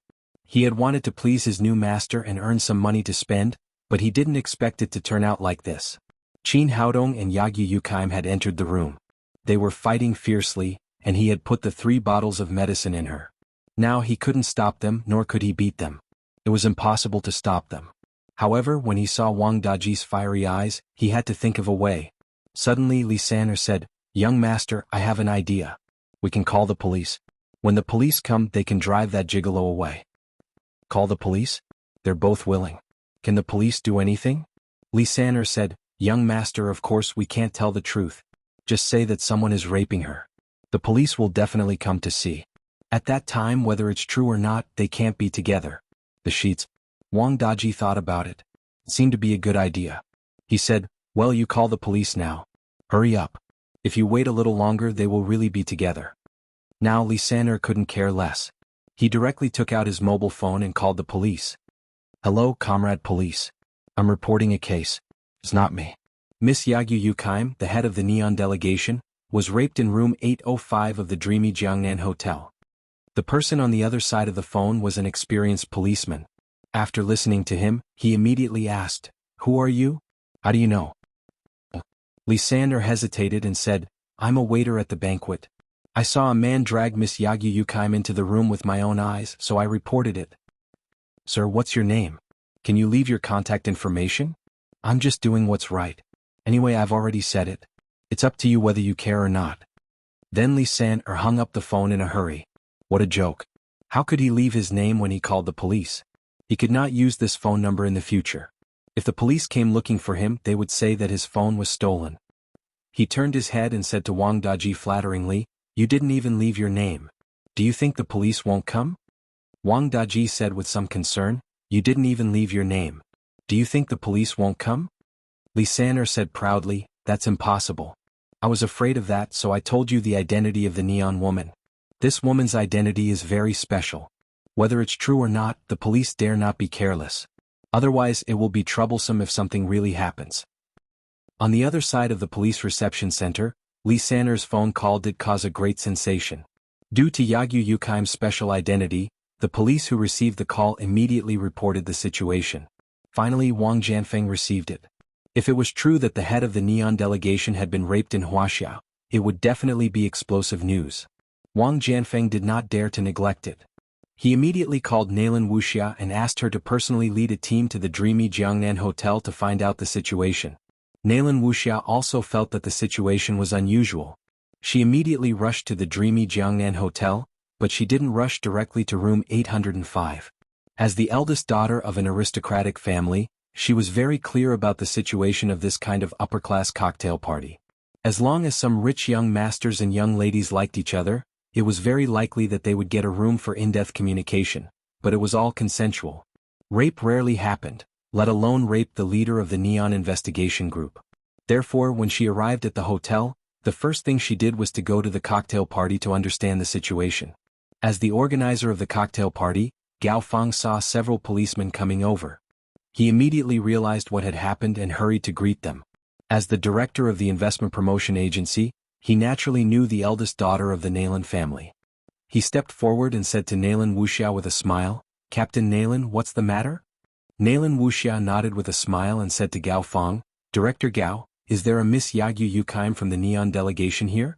He had wanted to please his new master and earn some money to spend, but he didn't expect it to turn out like this. Qin Haodong and Yagyu Yukaim had entered the room. They were fighting fiercely, and he had put the 3 bottles of medicine in her. Now he couldn't stop them, nor could he beat them. It was impossible to stop them. However, when he saw Wang Daji's fiery eyes, he had to think of a way. Suddenly Lysander said, "Young master, I have an idea. We can call the police. When the police come, they can drive that gigolo away." "Call the police? They're both willing. Can the police do anything?" Lysander said, "Young master, of course we can't tell the truth. Just say that someone is raping her. The police will definitely come to see. At that time, whether it's true or not, they can't be together." The sheets. Wang Daji thought about it. It seemed to be a good idea. He said, "Well, you call the police now. Hurry up. If you wait a little longer, they will really be together." Now Lysander couldn't care less. He directly took out his mobile phone and called the police. "Hello, comrade police. I'm reporting a case. It's not me. Miss Yagyu Yukaim, the head of the Neon delegation, was raped in room 805 of the dreamy Jiangnan Hotel." The person on the other side of the phone was an experienced policeman. After listening to him, he immediately asked, "Who are you? How do you know?" Lysander hesitated and said, "I'm a waiter at the banquet. I saw a man drag Miss Yagyu Yukaim into the room with my own eyes, so I reported it." "Sir, what's your name? Can you leave your contact information?" I'm just doing what's right. Anyway, I've already said it. It's up to you whether you care or not. Then Li San-er hung up the phone in a hurry. What a joke. How could he leave his name when he called the police? He could not use this phone number in the future. If the police came looking for him, they would say that his phone was stolen. He turned his head and said to Wang Daji flatteringly, "You didn't even leave your name. Do you think the police won't come?" Wang Daji said with some concern, "You didn't even leave your name. Do you think the police won't come?" Li San-er said proudly, "That's impossible. I was afraid of that, so I told you the identity of the neon woman. This woman's identity is very special. Whether it's true or not, the police dare not be careless. Otherwise it will be troublesome if something really happens." On the other side of the police reception center, Li San-er's phone call did cause a great sensation. Due to Yagyu Yukaim's special identity, the police who received the call immediately reported the situation. Finally, Wang Jianfeng received it. If it was true that the head of the Neon delegation had been raped in Wuxia, it would definitely be explosive news. Wang Jianfeng did not dare to neglect it. He immediately called Nalan Wuxia and asked her to personally lead a team to the dreamy Jiangnan hotel to find out the situation. Nalan Wuxia also felt that the situation was unusual. She immediately rushed to the dreamy Jiangnan hotel, but she didn't rush directly to room 805. As the eldest daughter of an aristocratic family, she was very clear about the situation of this kind of upper-class cocktail party. As long as some rich young masters and young ladies liked each other, it was very likely that they would get a room for in-depth communication, but it was all consensual. Rape rarely happened, let alone rape the leader of the Neon investigation group. Therefore, when she arrived at the hotel, the first thing she did was to go to the cocktail party to understand the situation. As the organizer of the cocktail party, Gao Feng saw several policemen coming over. He immediately realized what had happened and hurried to greet them. As the director of the investment promotion agency, he naturally knew the eldest daughter of the Nalan family. He stepped forward and said to Nalan Wuxia with a smile, "Captain Nalan, what's the matter?" Nalan Wuxia nodded with a smile and said to Gao Feng, "Director Gao, is there a Miss Yagyu Yukaim from the Neon delegation here?"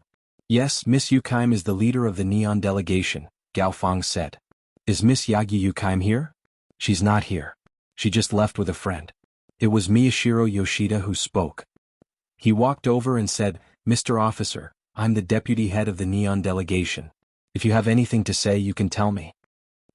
"Yes, Miss Yukaim is the leader of the Neon delegation," Gao Feng said. "Is Miss Yagyu Yukaim here?" "She's not here. She just left with a friend." It was Miyashiro Yoshida who spoke. He walked over and said, "Mr. Officer, I'm the deputy head of the Neon delegation. If you have anything to say, you can tell me."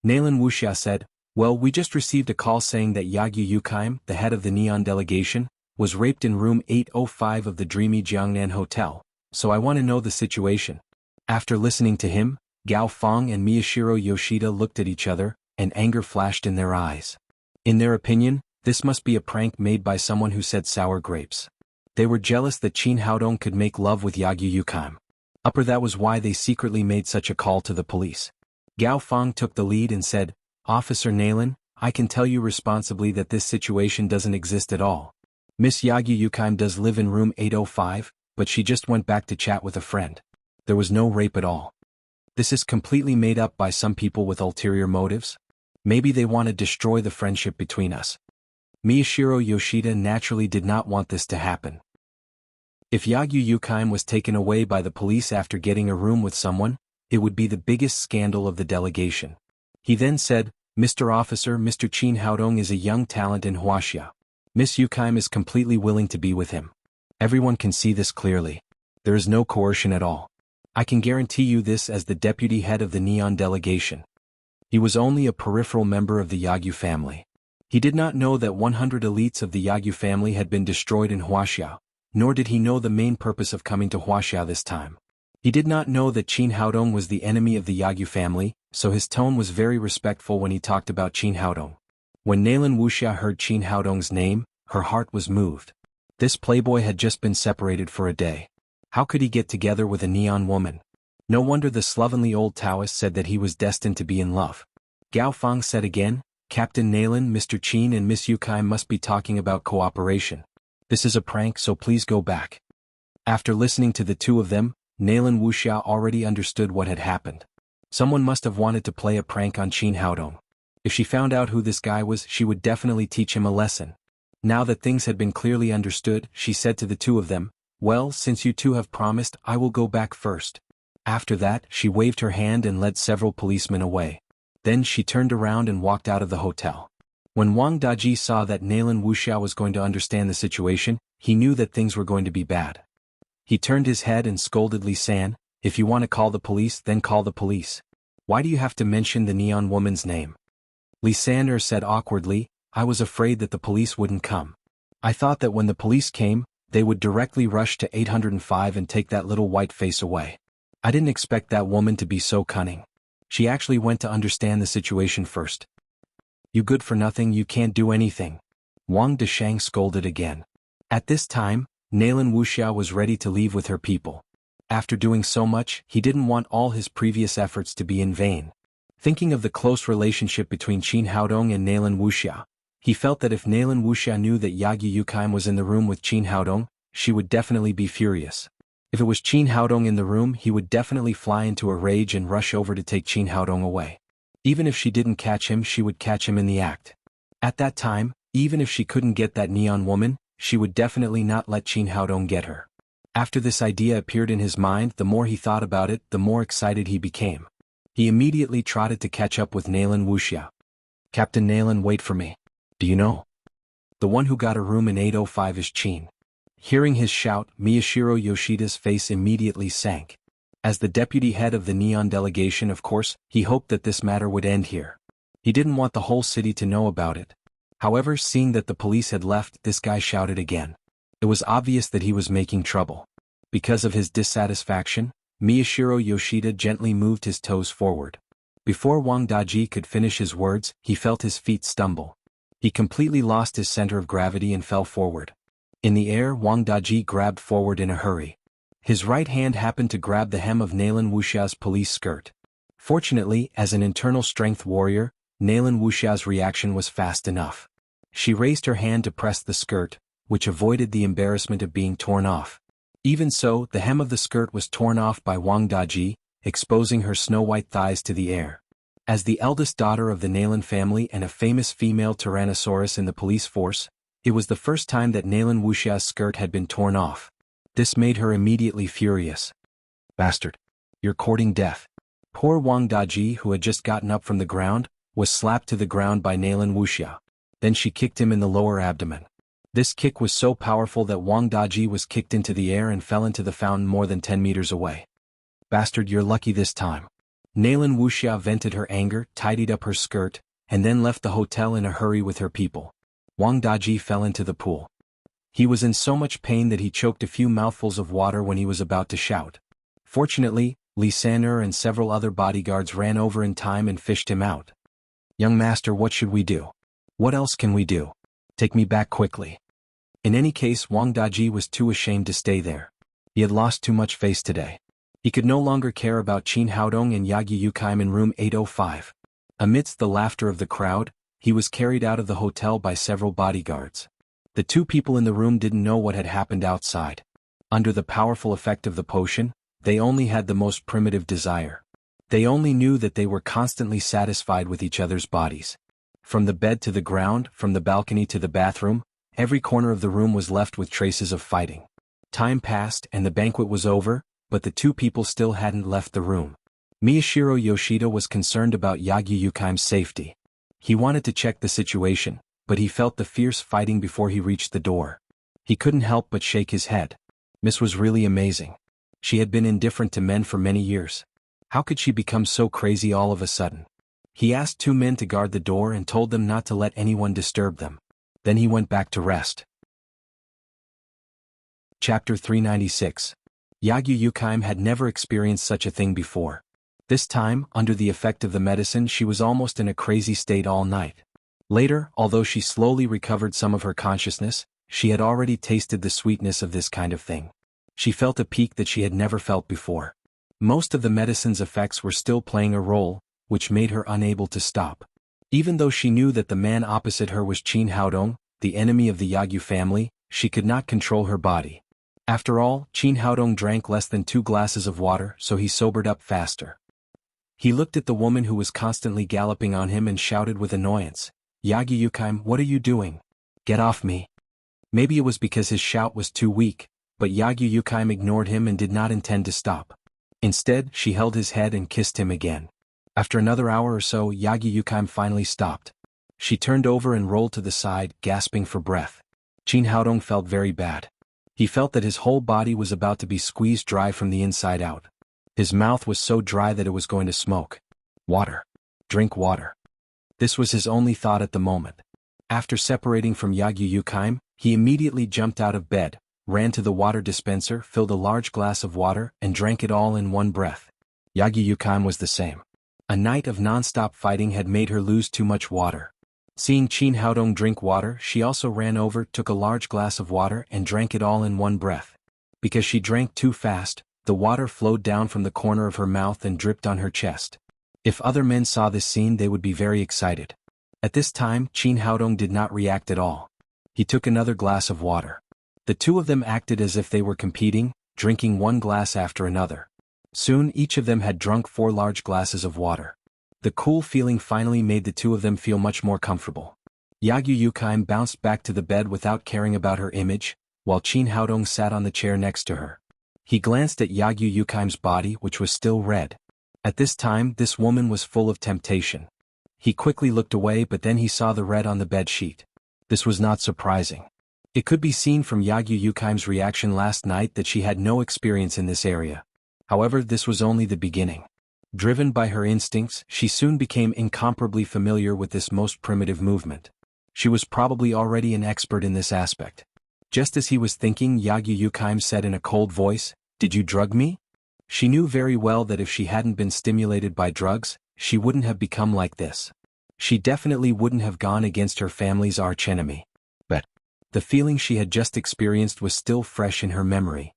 Nalan Wuxia said, "Well, we just received a call saying that Yagyu Yukaim, the head of the Neon delegation, was raped in room 805 of the dreamy Jiangnan hotel, so I want to know the situation." After listening to him, Gao Feng and Miyashiro Yoshida looked at each other, and anger flashed in their eyes. In their opinion, this must be a prank made by someone who said sour grapes. They were jealous that Qin Haodong could make love with Yagyu Yukaim. That was why they secretly made such a call to the police. Gao Feng took the lead and said, "Officer Nalan, I can tell you responsibly that this situation doesn't exist at all. Miss Yagyu Yukaim does live in room 805, but she just went back to chat with a friend. There was no rape at all. This is completely made up by some people with ulterior motives. Maybe they want to destroy the friendship between us." Miyashiro Yoshida naturally did not want this to happen. If Yagyu Yukaim was taken away by the police after getting a room with someone, it would be the biggest scandal of the delegation. He then said, "Mr. Officer, Mr. Qin Haodong is a young talent in Wuxia. Miss Yukaim is completely willing to be with him. Everyone can see this clearly. There is no coercion at all. I can guarantee you this as the deputy head of the Neon delegation." He was only a peripheral member of the Yagyu family. He did not know that 100 elites of the Yagyu family had been destroyed in Wuxia, nor did he know the main purpose of coming to Wuxia this time. He did not know that Qin Haodong was the enemy of the Yagyu family, so his tone was very respectful when he talked about Qin Haodong. When Nalan Wuxia heard Qin Haodong's name, her heart was moved. This playboy had just been separated for a day. How could he get together with a neon woman? No wonder the slovenly old Taoist said that he was destined to be in love. Gao Feng said again, "Captain Nalan, Mr. Qin and Miss Yukaim must be talking about cooperation. This is a prank, so please go back." After listening to the two of them, Nalan Wuxia already understood what had happened. Someone must have wanted to play a prank on Qin Haodong. If she found out who this guy was, she would definitely teach him a lesson. Now that things had been clearly understood, she said to the two of them, "Well, since you two have promised, I will go back first." After that, she waved her hand and led several policemen away. Then she turned around and walked out of the hotel. When Wang Daji saw that Nalan Wuxia was going to understand the situation, he knew that things were going to be bad. He turned his head and scolded Li San, "If you want to call the police, then call the police. Why do you have to mention the neon woman's name?" Li San said awkwardly, "I was afraid that the police wouldn't come. I thought that when the police came, they would directly rush to 805 and take that little white face away. I didn't expect that woman to be so cunning. She actually went to understand the situation first." "You good for nothing, you can't do anything," Wang Dashang scolded again. At this time, Nalan Wuxia was ready to leave with her people. After doing so much, he didn't want all his previous efforts to be in vain. Thinking of the close relationship between Qin Haodong and Nalan Wuxia, he felt that if Nalan Wuxia knew that Yagyu Yukaim was in the room with Qin Haodong, she would definitely be furious. If it was Qin Haodong in the room, he would definitely fly into a rage and rush over to take Qin Haodong away. Even if she didn't catch him, she would catch him in the act. At that time, even if she couldn't get that neon woman, she would definitely not let Qin Haodong get her. After this idea appeared in his mind, the more he thought about it, the more excited he became. He immediately trotted to catch up with Nalan Wuxia. "Captain Nalan, wait for me. Do you know? The one who got a room in 805 is Qin." Hearing his shout, Miyashiro Yoshida's face immediately sank. As the deputy head of the Neon delegation, of course, he hoped that this matter would end here. He didn't want the whole city to know about it. However, seeing that the police had left, this guy shouted again. It was obvious that he was making trouble. Because of his dissatisfaction, Miyashiro Yoshida gently moved his toes forward. Before Wang Daji could finish his words, he felt his feet stumble. He completely lost his center of gravity and fell forward. In the air, Wang Daji grabbed forward in a hurry. His right hand happened to grab the hem of Nalan Wuxia's police skirt. Fortunately, as an internal strength warrior, Nalan Wuxia's reaction was fast enough. She raised her hand to press the skirt, which avoided the embarrassment of being torn off. Even so, the hem of the skirt was torn off by Wang Daji, exposing her snow-white thighs to the air. As the eldest daughter of the Nalan family and a famous female Tyrannosaurus in the police force, it was the first time that Nalan Wuxia's skirt had been torn off. This made her immediately furious. "Bastard! You're courting death." Poor Wang Daji, who had just gotten up from the ground, was slapped to the ground by Nalan Wuxia. Then she kicked him in the lower abdomen. This kick was so powerful that Wang Daji was kicked into the air and fell into the fountain more than 10 meters away. "Bastard, you're lucky this time." Nalan Wuxia vented her anger, tidied up her skirt, and then left the hotel in a hurry with her people. Wang Daji fell into the pool. He was in so much pain that he choked a few mouthfuls of water when he was about to shout. Fortunately, Li San'er and several other bodyguards ran over in time and fished him out. "Young master, what should we do? What else can we do? Take me back quickly." In any case, Wang Daji was too ashamed to stay there. He had lost too much face today. He could no longer care about Qin Haodong and Yagyu Yukaim in room 805. Amidst the laughter of the crowd, he was carried out of the hotel by several bodyguards. The two people in the room didn't know what had happened outside. Under the powerful effect of the potion, they only had the most primitive desire. They only knew that they were constantly satisfied with each other's bodies. From the bed to the ground, from the balcony to the bathroom, every corner of the room was left with traces of fighting. Time passed and the banquet was over, but the two people still hadn't left the room. Miyashiro Yoshida was concerned about Yagyu Yukaim's safety. He wanted to check the situation, but he felt the fierce fighting before he reached the door. He couldn't help but shake his head. Miss was really amazing. She had been indifferent to men for many years. How could she become so crazy all of a sudden? He asked 2 men to guard the door and told them not to let anyone disturb them. Then he went back to rest. Chapter 396. Yagyu Yukaim had never experienced such a thing before. This time, under the effect of the medicine, she was almost in a crazy state all night. Later, although she slowly recovered some of her consciousness, she had already tasted the sweetness of this kind of thing. She felt a peak that she had never felt before. Most of the medicine's effects were still playing a role, which made her unable to stop. Even though she knew that the man opposite her was Qin Haodong, the enemy of the Yagyu family, she could not control her body. After all, Qin Haodong drank less than 2 glasses of water, so he sobered up faster. He looked at the woman who was constantly galloping on him and shouted with annoyance, "Yagyu Yukaim, what are you doing? Get off me." Maybe it was because his shout was too weak, but Yagyu Yukaim ignored him and did not intend to stop. Instead, she held his head and kissed him again. After another hour or so, Yagyu Yukaim finally stopped. She turned over and rolled to the side, gasping for breath. Qin Haodong felt very bad. He felt that his whole body was about to be squeezed dry from the inside out. His mouth was so dry that it was going to smoke. Water. Drink water. This was his only thought at the moment. After separating from Yagyu Yukaim, he immediately jumped out of bed, ran to the water dispenser, filled a large glass of water, and drank it all in one breath. Yagyu Yukaim was the same. A night of non-stop fighting had made her lose too much water. Seeing Qin Haodong drink water, she also ran over, took a large glass of water, and drank it all in one breath. Because she drank too fast, the water flowed down from the corner of her mouth and dripped on her chest. If other men saw this scene, they would be very excited. At this time, Qin Haodong did not react at all. He took another glass of water. The two of them acted as if they were competing, drinking one glass after another. Soon each of them had drunk 4 large glasses of water. The cool feeling finally made the two of them feel much more comfortable. Yagyu Yukaim bounced back to the bed without caring about her image, while Qin Haodong sat on the chair next to her. He glanced at Yagyu Yukaim's body, which was still red. At this time, this woman was full of temptation. He quickly looked away, but then he saw the red on the bed sheet. This was not surprising. It could be seen from Yagyu Yukaim's reaction last night that she had no experience in this area. However, this was only the beginning. Driven by her instincts, she soon became incomparably familiar with this most primitive movement. She was probably already an expert in this aspect. Just as he was thinking, Yagyu Yukaim said in a cold voice, "Did you drug me?" She knew very well that if she hadn't been stimulated by drugs, she wouldn't have become like this. She definitely wouldn't have gone against her family's archenemy. But the feeling she had just experienced was still fresh in her memory.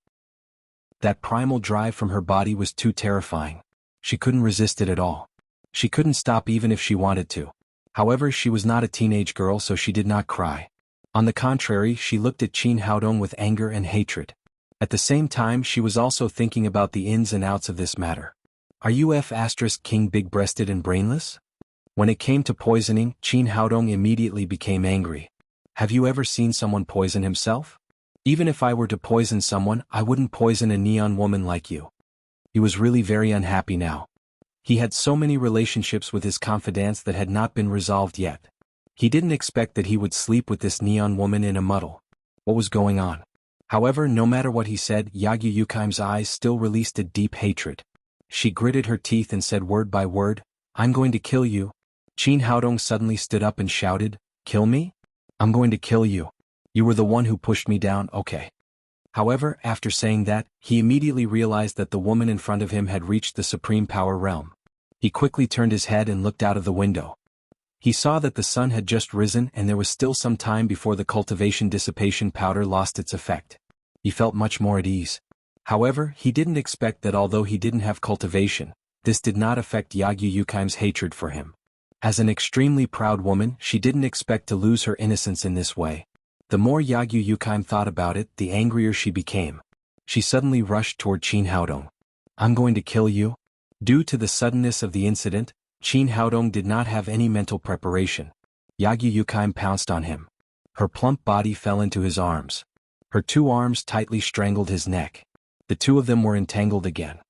That primal drive from her body was too terrifying. She couldn't resist it at all. She couldn't stop even if she wanted to. However, she was not a teenage girl, so she did not cry. On the contrary, she looked at Qin Haodong with anger and hatred. At the same time, she was also thinking about the ins and outs of this matter. Are you King big-breasted and brainless? When it came to poisoning, Qin Haodong immediately became angry. Have you ever seen someone poison himself? Even if I were to poison someone, I wouldn't poison a neon woman like you. He was really very unhappy now. He had so many relationships with his confidants that had not been resolved yet. He didn't expect that he would sleep with this neon woman in a muddle. What was going on? However, no matter what he said, Yagyu Yukaim's eyes still released a deep hatred. She gritted her teeth and said word by word, "I'm going to kill you." Qin Haodong suddenly stood up and shouted, "Kill me? I'm going to kill you. You were the one who pushed me down, okay." However, after saying that, he immediately realized that the woman in front of him had reached the supreme power realm. He quickly turned his head and looked out of the window. He saw that the sun had just risen and there was still some time before the cultivation dissipation powder lost its effect. He felt much more at ease. However, he didn't expect that although he didn't have cultivation, this did not affect Yagyu Yukaim's hatred for him. As an extremely proud woman, she didn't expect to lose her innocence in this way. The more Yagyu Yukaim thought about it, the angrier she became. She suddenly rushed toward Qin Haodong. "I'm going to kill you?" Due to the suddenness of the incident, Qin Haodong did not have any mental preparation. Yagyu Yukaim pounced on him. Her plump body fell into his arms. Her 2 arms tightly strangled his neck. The two of them were entangled again.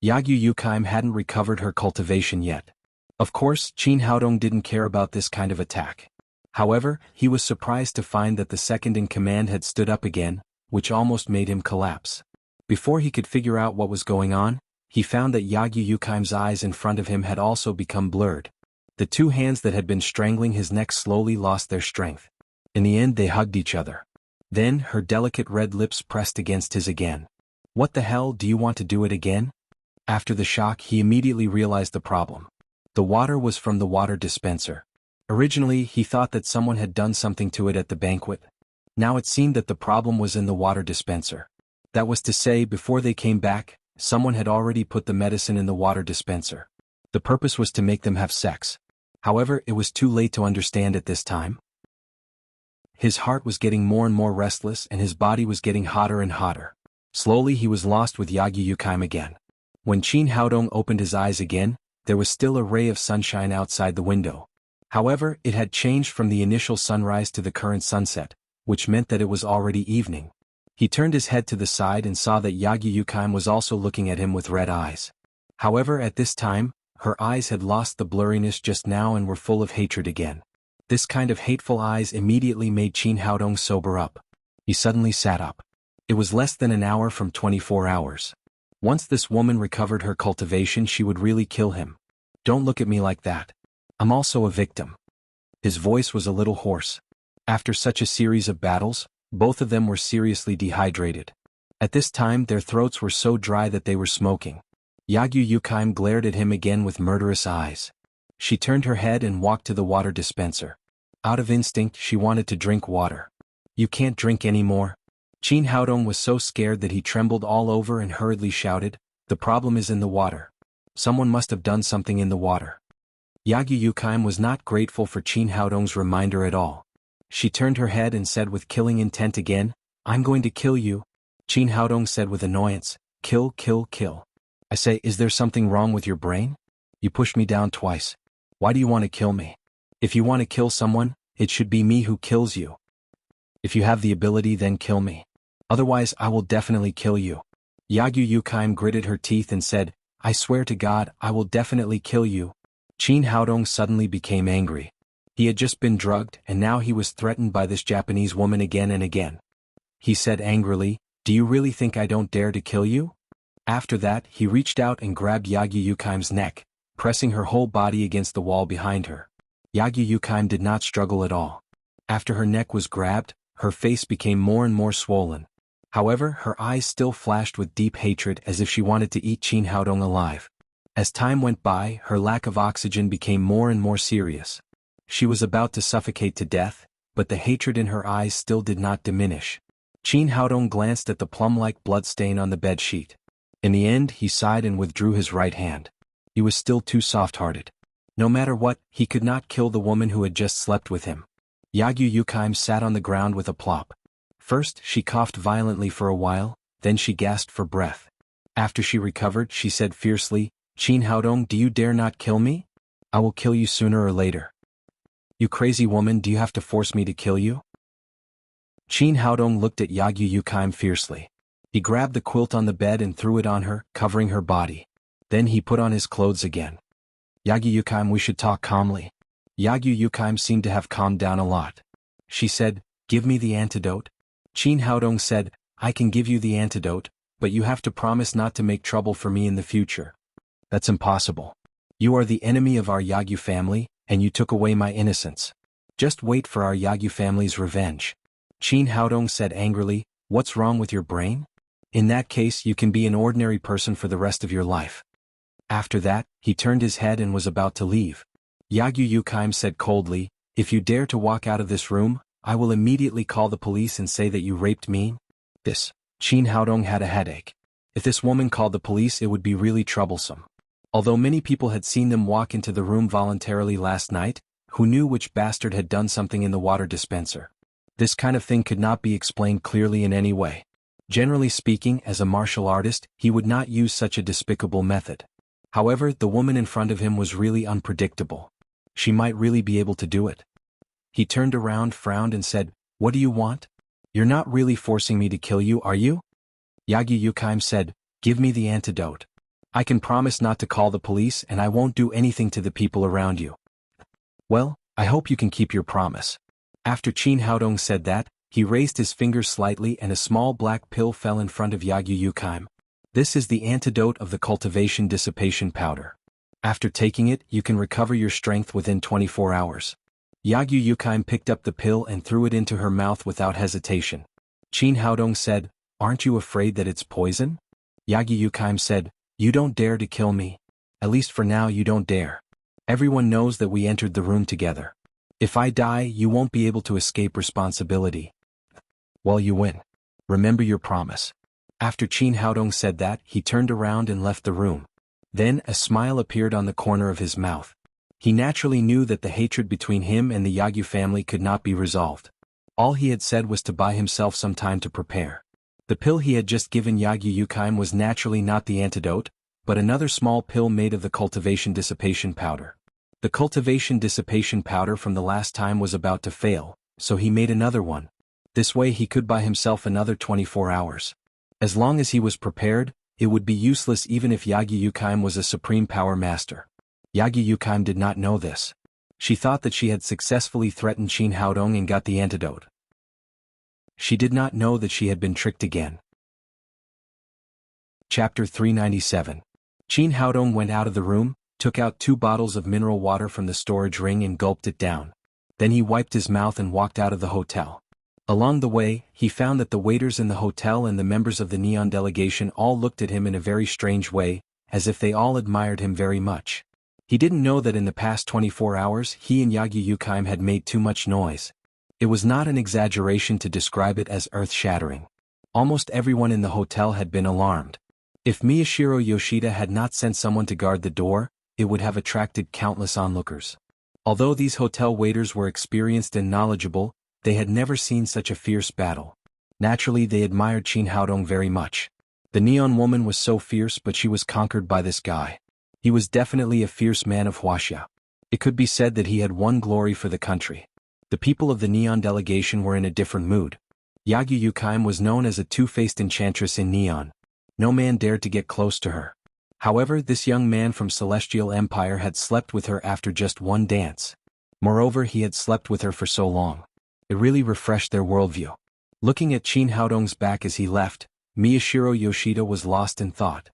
Yagyu Yukaim hadn't recovered her cultivation yet. Of course, Qin Haodong didn't care about this kind of attack. However, he was surprised to find that the second-in-command had stood up again, which almost made him collapse. Before he could figure out what was going on, he found that Yagyu Yukaim's eyes in front of him had also become blurred. The 2 hands that had been strangling his neck slowly lost their strength. In the end, they hugged each other. Then, her delicate red lips pressed against his again. "What the hell, do you want to do it again?" After the shock, he immediately realized the problem. The water was from the water dispenser. Originally, he thought that someone had done something to it at the banquet. Now it seemed that the problem was in the water dispenser. That was to say, before they came back, someone had already put the medicine in the water dispenser. The purpose was to make them have sex. However, it was too late to understand at this time. His heart was getting more and more restless and his body was getting hotter and hotter. Slowly he was lost with Yagyu Yukaim again. When Qin Haodong opened his eyes again, there was still a ray of sunshine outside the window. However, it had changed from the initial sunrise to the current sunset, which meant that it was already evening. He turned his head to the side and saw that Yagyu Yukaim was also looking at him with red eyes. However, at this time, her eyes had lost the blurriness just now and were full of hatred again. This kind of hateful eyes immediately made Qin Haodong sober up. He suddenly sat up. It was less than an hour from 24 hours. Once this woman recovered her cultivation, she would really kill him. Don't look at me like that. I'm also a victim. His voice was a little hoarse. After such a series of battles, both of them were seriously dehydrated. At this time their throats were so dry that they were smoking. Yagyu Yukaim glared at him again with murderous eyes. She turned her head and walked to the water dispenser. Out of instinct she wanted to drink water. You can't drink anymore. Qin Haodong was so scared that he trembled all over and hurriedly shouted, the problem is in the water. Someone must have done something in the water. Yagyu Yukaim was not grateful for Qin Haodong's reminder at all. She turned her head and said with killing intent again, I'm going to kill you. Qin Haodong said with annoyance, kill, kill, kill. I say, is there something wrong with your brain? You pushed me down twice. Why do you want to kill me? If you want to kill someone, it should be me who kills you. If you have the ability, then kill me. Otherwise I will definitely kill you. Yagyu Yukaim gritted her teeth and said, I swear to God, I will definitely kill you. Qin Haodong suddenly became angry. He had just been drugged and now he was threatened by this Japanese woman again and again. He said angrily, do you really think I don't dare to kill you? After that he reached out and grabbed Yagyu Yukaim's neck, pressing her whole body against the wall behind her. Yagyu Yukaim did not struggle at all. After her neck was grabbed, her face became more and more swollen. However, her eyes still flashed with deep hatred as if she wanted to eat Qin Haodong alive. As time went by, her lack of oxygen became more and more serious. She was about to suffocate to death, but the hatred in her eyes still did not diminish. Qin Haodong glanced at the plum-like bloodstain on the bed sheet. In the end, he sighed and withdrew his right hand. He was still too soft-hearted. No matter what, he could not kill the woman who had just slept with him. Yagyu Yukaim sat on the ground with a plop. First, she coughed violently for a while, then she gasped for breath. After she recovered, she said fiercely, Qin Haodong, do you dare not kill me? I will kill you sooner or later. You crazy woman, do you have to force me to kill you? Qin Haodong looked at Yagyu Yukaim fiercely. He grabbed the quilt on the bed and threw it on her, covering her body. Then he put on his clothes again. Yagyu Yukaim, we should talk calmly. Yagyu Yukaim seemed to have calmed down a lot. She said, give me the antidote. Qin Haodong said, I can give you the antidote, but you have to promise not to make trouble for me in the future. That's impossible. You are the enemy of our Yagyu family, and you took away my innocence. Just wait for our Yagyu family's revenge. Qin Haodong said angrily, what's wrong with your brain? In that case you can be an ordinary person for the rest of your life. After that, he turned his head and was about to leave. Yagyu Yukaim said coldly, if you dare to walk out of this room, I will immediately call the police and say that you raped me. Qin Haodong had a headache. If this woman called the police, it would be really troublesome. Although many people had seen them walk into the room voluntarily last night, who knew which bastard had done something in the water dispenser? This kind of thing could not be explained clearly in any way. Generally speaking, as a martial artist, he would not use such a despicable method. However, the woman in front of him was really unpredictable. She might really be able to do it. He turned around, frowned and said, what do you want? You're not really forcing me to kill you, are you? Yagyu Yukaim said, give me the antidote. I can promise not to call the police and I won't do anything to the people around you. Well, I hope you can keep your promise. After Qin Haodong said that, he raised his finger slightly and a small black pill fell in front of Yagyu Yukaim. This is the antidote of the cultivation dissipation powder. After taking it, you can recover your strength within 24 hours. Yagyu Yukaim picked up the pill and threw it into her mouth without hesitation. Qin Haodong said, aren't you afraid that it's poison? Yagyu Yukaim said, you don't dare to kill me. At least for now you don't dare. Everyone knows that we entered the room together. If I die, you won't be able to escape responsibility. Well, you win. Remember your promise. After Qin Haodong said that, he turned around and left the room. Then a smile appeared on the corner of his mouth. He naturally knew that the hatred between him and the Yagyu family could not be resolved. All he had said was to buy himself some time to prepare. The pill he had just given Yagyu Yukaim was naturally not the antidote, but another small pill made of the cultivation dissipation powder. The cultivation dissipation powder from the last time was about to fail, so he made another one. This way he could buy himself another 24 hours. As long as he was prepared, it would be useless even if Yagyu Yukaim was a supreme power master. Yagyu Yukaim did not know this. She thought that she had successfully threatened Qin Haodong and got the antidote. She did not know that she had been tricked again. Chapter 397. Qin Haodong went out of the room, took out 2 bottles of mineral water from the storage ring and gulped it down. Then he wiped his mouth and walked out of the hotel. Along the way, he found that the waiters in the hotel and the members of the Neon delegation all looked at him in a very strange way, as if they all admired him very much. He didn't know that in the past 24 hours he and Yagyu Yukaim had made too much noise. It was not an exaggeration to describe it as earth-shattering. Almost everyone in the hotel had been alarmed. If Miyashiro Yoshida had not sent someone to guard the door, it would have attracted countless onlookers. Although these hotel waiters were experienced and knowledgeable, they had never seen such a fierce battle. Naturally, they admired Qin Haodong very much. The Neon woman was so fierce, but she was conquered by this guy. He was definitely a fierce man of Wuxia. It could be said that he had won glory for the country. The people of the Neon delegation were in a different mood. Yagyu Yukaim was known as a two-faced enchantress in Neon. No man dared to get close to her. However, this young man from Celestial Empire had slept with her after just one dance. Moreover, he had slept with her for so long. It really refreshed their worldview. Looking at Qin Haodong's back as he left, Miyashiro Yoshida was lost in thought.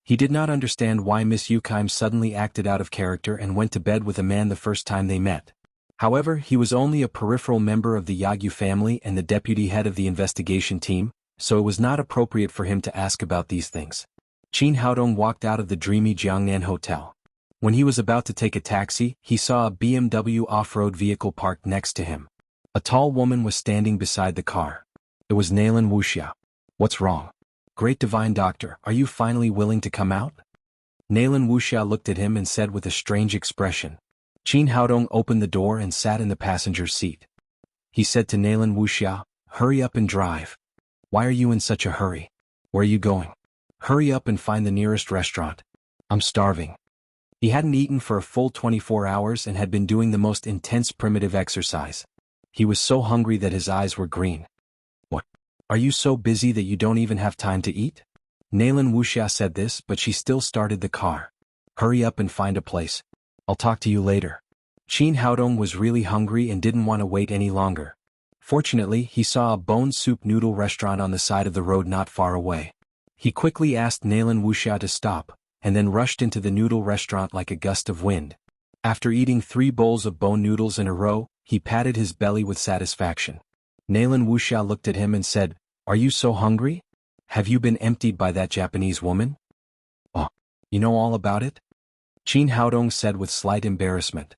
He did not understand why Miss Yukaim suddenly acted out of character and went to bed with a man the first time they met. However, he was only a peripheral member of the Yagyu family and the deputy head of the investigation team, so it was not appropriate for him to ask about these things. Qin Haodong walked out of the dreamy Jiangnan hotel. When he was about to take a taxi, he saw a BMW off-road vehicle parked next to him. A tall woman was standing beside the car. It was Nalan Wuxia. "What's wrong? Great divine doctor, are you finally willing to come out?" Nalan Wuxia looked at him and said with a strange expression. Qin Haodong opened the door and sat in the passenger seat. He said to Nalan Wuxia, "Hurry up and drive. Why are you in such a hurry? Where are you going? Hurry up and find the nearest restaurant. I'm starving." He hadn't eaten for a full 24 hours and had been doing the most intense primitive exercise. He was so hungry that his eyes were green. "What? Are you so busy that you don't even have time to eat?" Nalan Wuxia said this, but she still started the car. "Hurry up and find a place. I'll talk to you later." Qin Haodong was really hungry and didn't want to wait any longer. Fortunately, he saw a bone soup noodle restaurant on the side of the road not far away. He quickly asked Nalan Wuxia to stop, and then rushed into the noodle restaurant like a gust of wind. After eating 3 bowls of bone noodles in a row, he patted his belly with satisfaction. Nalan Wuxia looked at him and said, "Are you so hungry? Have you been emptied by that Japanese woman?" "Oh, you know all about it?" Qin Haodong said with slight embarrassment.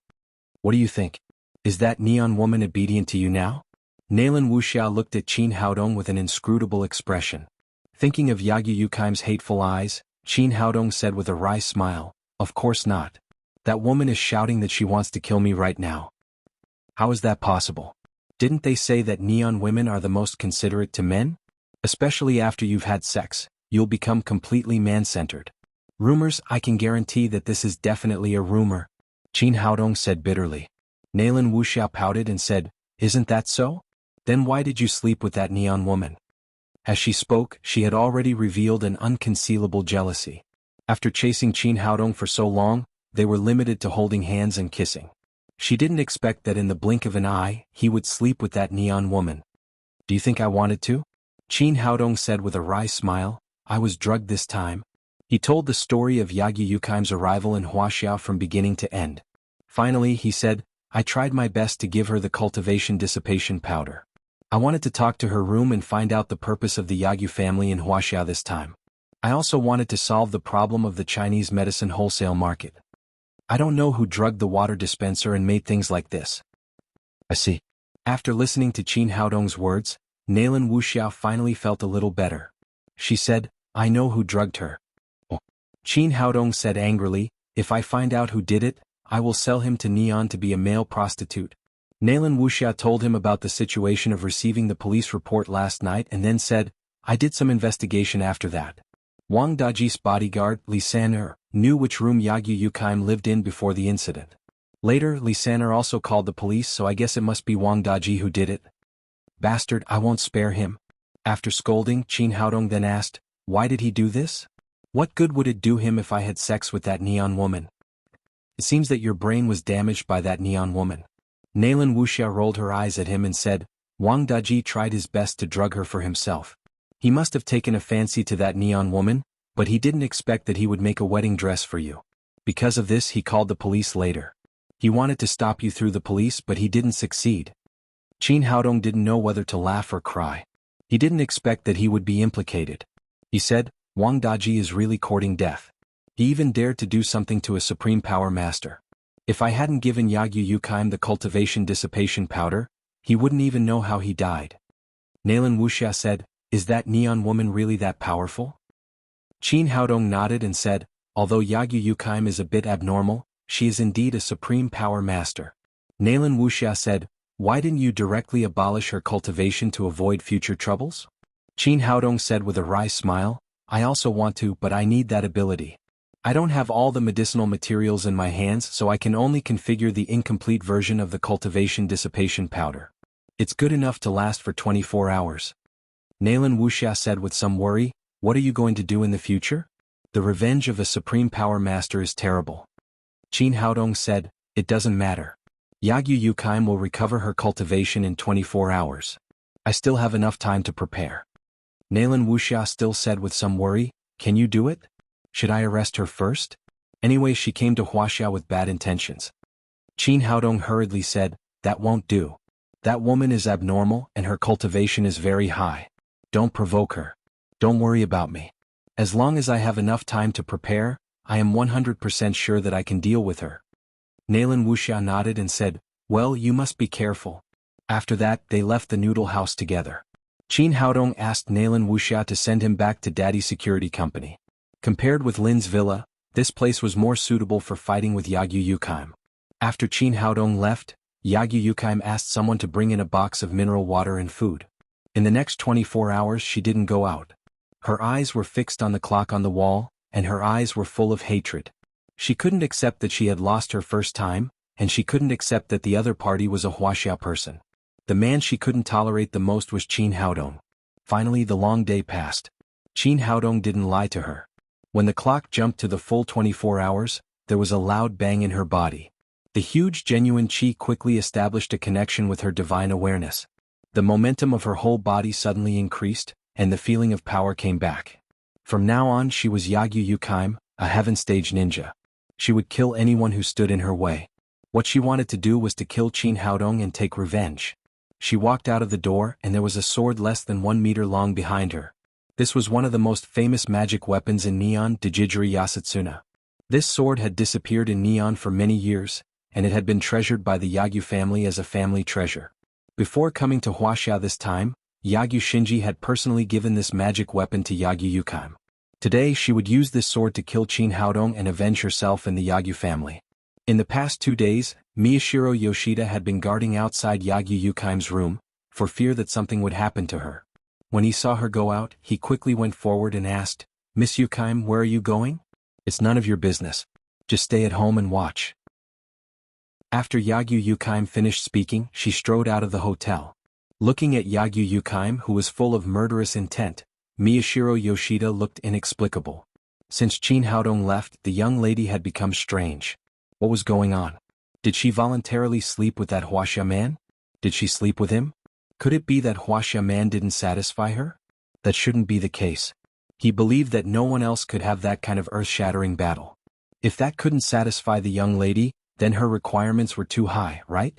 "What do you think? Is that Neon woman obedient to you now?" Nalan Wuxia looked at Qin Haodong with an inscrutable expression. Thinking of Yagyu Yukaim's hateful eyes, Qin Haodong said with a wry smile, "Of course not. That woman is shouting that she wants to kill me right now." "How is that possible? Didn't they say that Neon women are the most considerate to men? Especially after you've had sex, you'll become completely man-centered." "Rumors, I can guarantee that this is definitely a rumor," Qin Haodong said bitterly. Nalan Wuxia pouted and said, "Isn't that so? Then why did you sleep with that Neon woman?" As she spoke, she had already revealed an unconcealable jealousy. After chasing Qin Haodong for so long, they were limited to holding hands and kissing. She didn't expect that in the blink of an eye, he would sleep with that Neon woman. "Do you think I wanted to?" Qin Haodong said with a wry smile, "I was drugged this time." He told the story of Yagyu Yukaim's arrival in Huaxia from beginning to end. Finally, he said, "I tried my best to give her the cultivation dissipation powder. I wanted to talk to her room and find out the purpose of the Yagyu family in Huaxia this time. I also wanted to solve the problem of the Chinese medicine wholesale market. I don't know who drugged the water dispenser and made things like this." "I see." After listening to Qin Haodong's words, Nalan Wuxia finally felt a little better. She said, "I know who drugged her." "Oh." Qin Haodong said angrily, "If I find out who did it, I will sell him to Neon to be a male prostitute." Nalan Wuxia told him about the situation of receiving the police report last night and then said, "I did some investigation after that. Wang Daji's bodyguard, Li Saner, knew which room Yagyu Yukaim lived in before the incident. Later, Li Saner also called the police, so I guess it must be Wang Daji who did it. Bastard, I won't spare him." After scolding, Qin Haodong then asked, "Why did he do this? What good would it do him if I had sex with that Neon woman?" It seems that your brain was damaged by that neon woman. Nalan Wuxia rolled her eyes at him and said, Wang Daji tried his best to drug her for himself. He must have taken a fancy to that neon woman, but he didn't expect that he would make a wedding dress for you. Because of this he called the police later. He wanted to stop you through the police but he didn't succeed. Qin Haodong didn't know whether to laugh or cry. He didn't expect that he would be implicated. He said, Wang Daji is really courting death. He even dared to do something to a supreme power master. If I hadn't given Yagyu Yukaim the cultivation dissipation powder, he wouldn't even know how he died. Nalan Wuxia said, Is that neon woman really that powerful? Qin Haodong nodded and said, Although Yagyu Yukaim is a bit abnormal, she is indeed a supreme power master. Nalan Wuxia said, Why didn't you directly abolish her cultivation to avoid future troubles? Qin Haodong said with a wry smile, I also want to, but I need that ability. I don't have all the medicinal materials in my hands, so I can only configure the incomplete version of the cultivation dissipation powder. It's good enough to last for 24 hours. Nalan Wuxia said with some worry, What are you going to do in the future? The revenge of a supreme power master is terrible. Qin Haodong said, It doesn't matter. Yagyu Yukaim will recover her cultivation in 24 hours. I still have enough time to prepare. Nalan Wuxia still said with some worry, Can you do it? Should I arrest her first? Anyway, she came to Huaxia with bad intentions. Qin Haodong hurriedly said, That won't do. That woman is abnormal and her cultivation is very high. Don't provoke her. Don't worry about me. As long as I have enough time to prepare, I am 100% sure that I can deal with her. Nalan Wuxia nodded and said, Well, you must be careful. After that, they left the noodle house together. Qin Haodong asked Nalan Wuxia to send him back to Daddy's security company. Compared with Lin's villa, this place was more suitable for fighting with Yagyu Yukaim. After Qin Haodong left, Yagyu Yukaim asked someone to bring in a box of mineral water and food. In the next 24 hours she didn't go out. Her eyes were fixed on the clock on the wall, and her eyes were full of hatred. She couldn't accept that she had lost her first time, and she couldn't accept that the other party was a Huaxia person. The man she couldn't tolerate the most was Qin Haodong. Finally the long day passed. Qin Haodong didn't lie to her. When the clock jumped to the full 24 hours, there was a loud bang in her body. The huge genuine qi quickly established a connection with her divine awareness. The momentum of her whole body suddenly increased, and the feeling of power came back. From now on she was Yagyu Yukaim, a heaven-stage ninja. She would kill anyone who stood in her way. What she wanted to do was to kill Qin Haodong and take revenge. She walked out of the door and there was a sword less than 1 meter long behind her. This was one of the most famous magic weapons in Neon, Dijijiri Yasutsuna. This sword had disappeared in Neon for many years, and it had been treasured by the Yagyu family as a family treasure. Before coming to Huaxia this time, Yagyu Shinji had personally given this magic weapon to Yagyu Yukaim. Today she would use this sword to kill Qin Haodong and avenge herself and the Yagyu family. In the past 2 days, Miyashiro Yoshida had been guarding outside Yagyu Yukaim's room, for fear that something would happen to her. When he saw her go out, he quickly went forward and asked, Miss Yukaim, where are you going? It's none of your business. Just stay at home and watch. After Yagyu Yukaim finished speaking, she strode out of the hotel. Looking at Yagyu Yukaim, who was full of murderous intent, Miyashiro Yoshida looked inexplicable. Since Qin Haodong left, the young lady had become strange. What was going on? Did she voluntarily sleep with that Huaxia man? Did she sleep with him? Could it be that Huaxia man didn't satisfy her? That shouldn't be the case. He believed that no one else could have that kind of earth-shattering battle. If that couldn't satisfy the young lady, then her requirements were too high, right?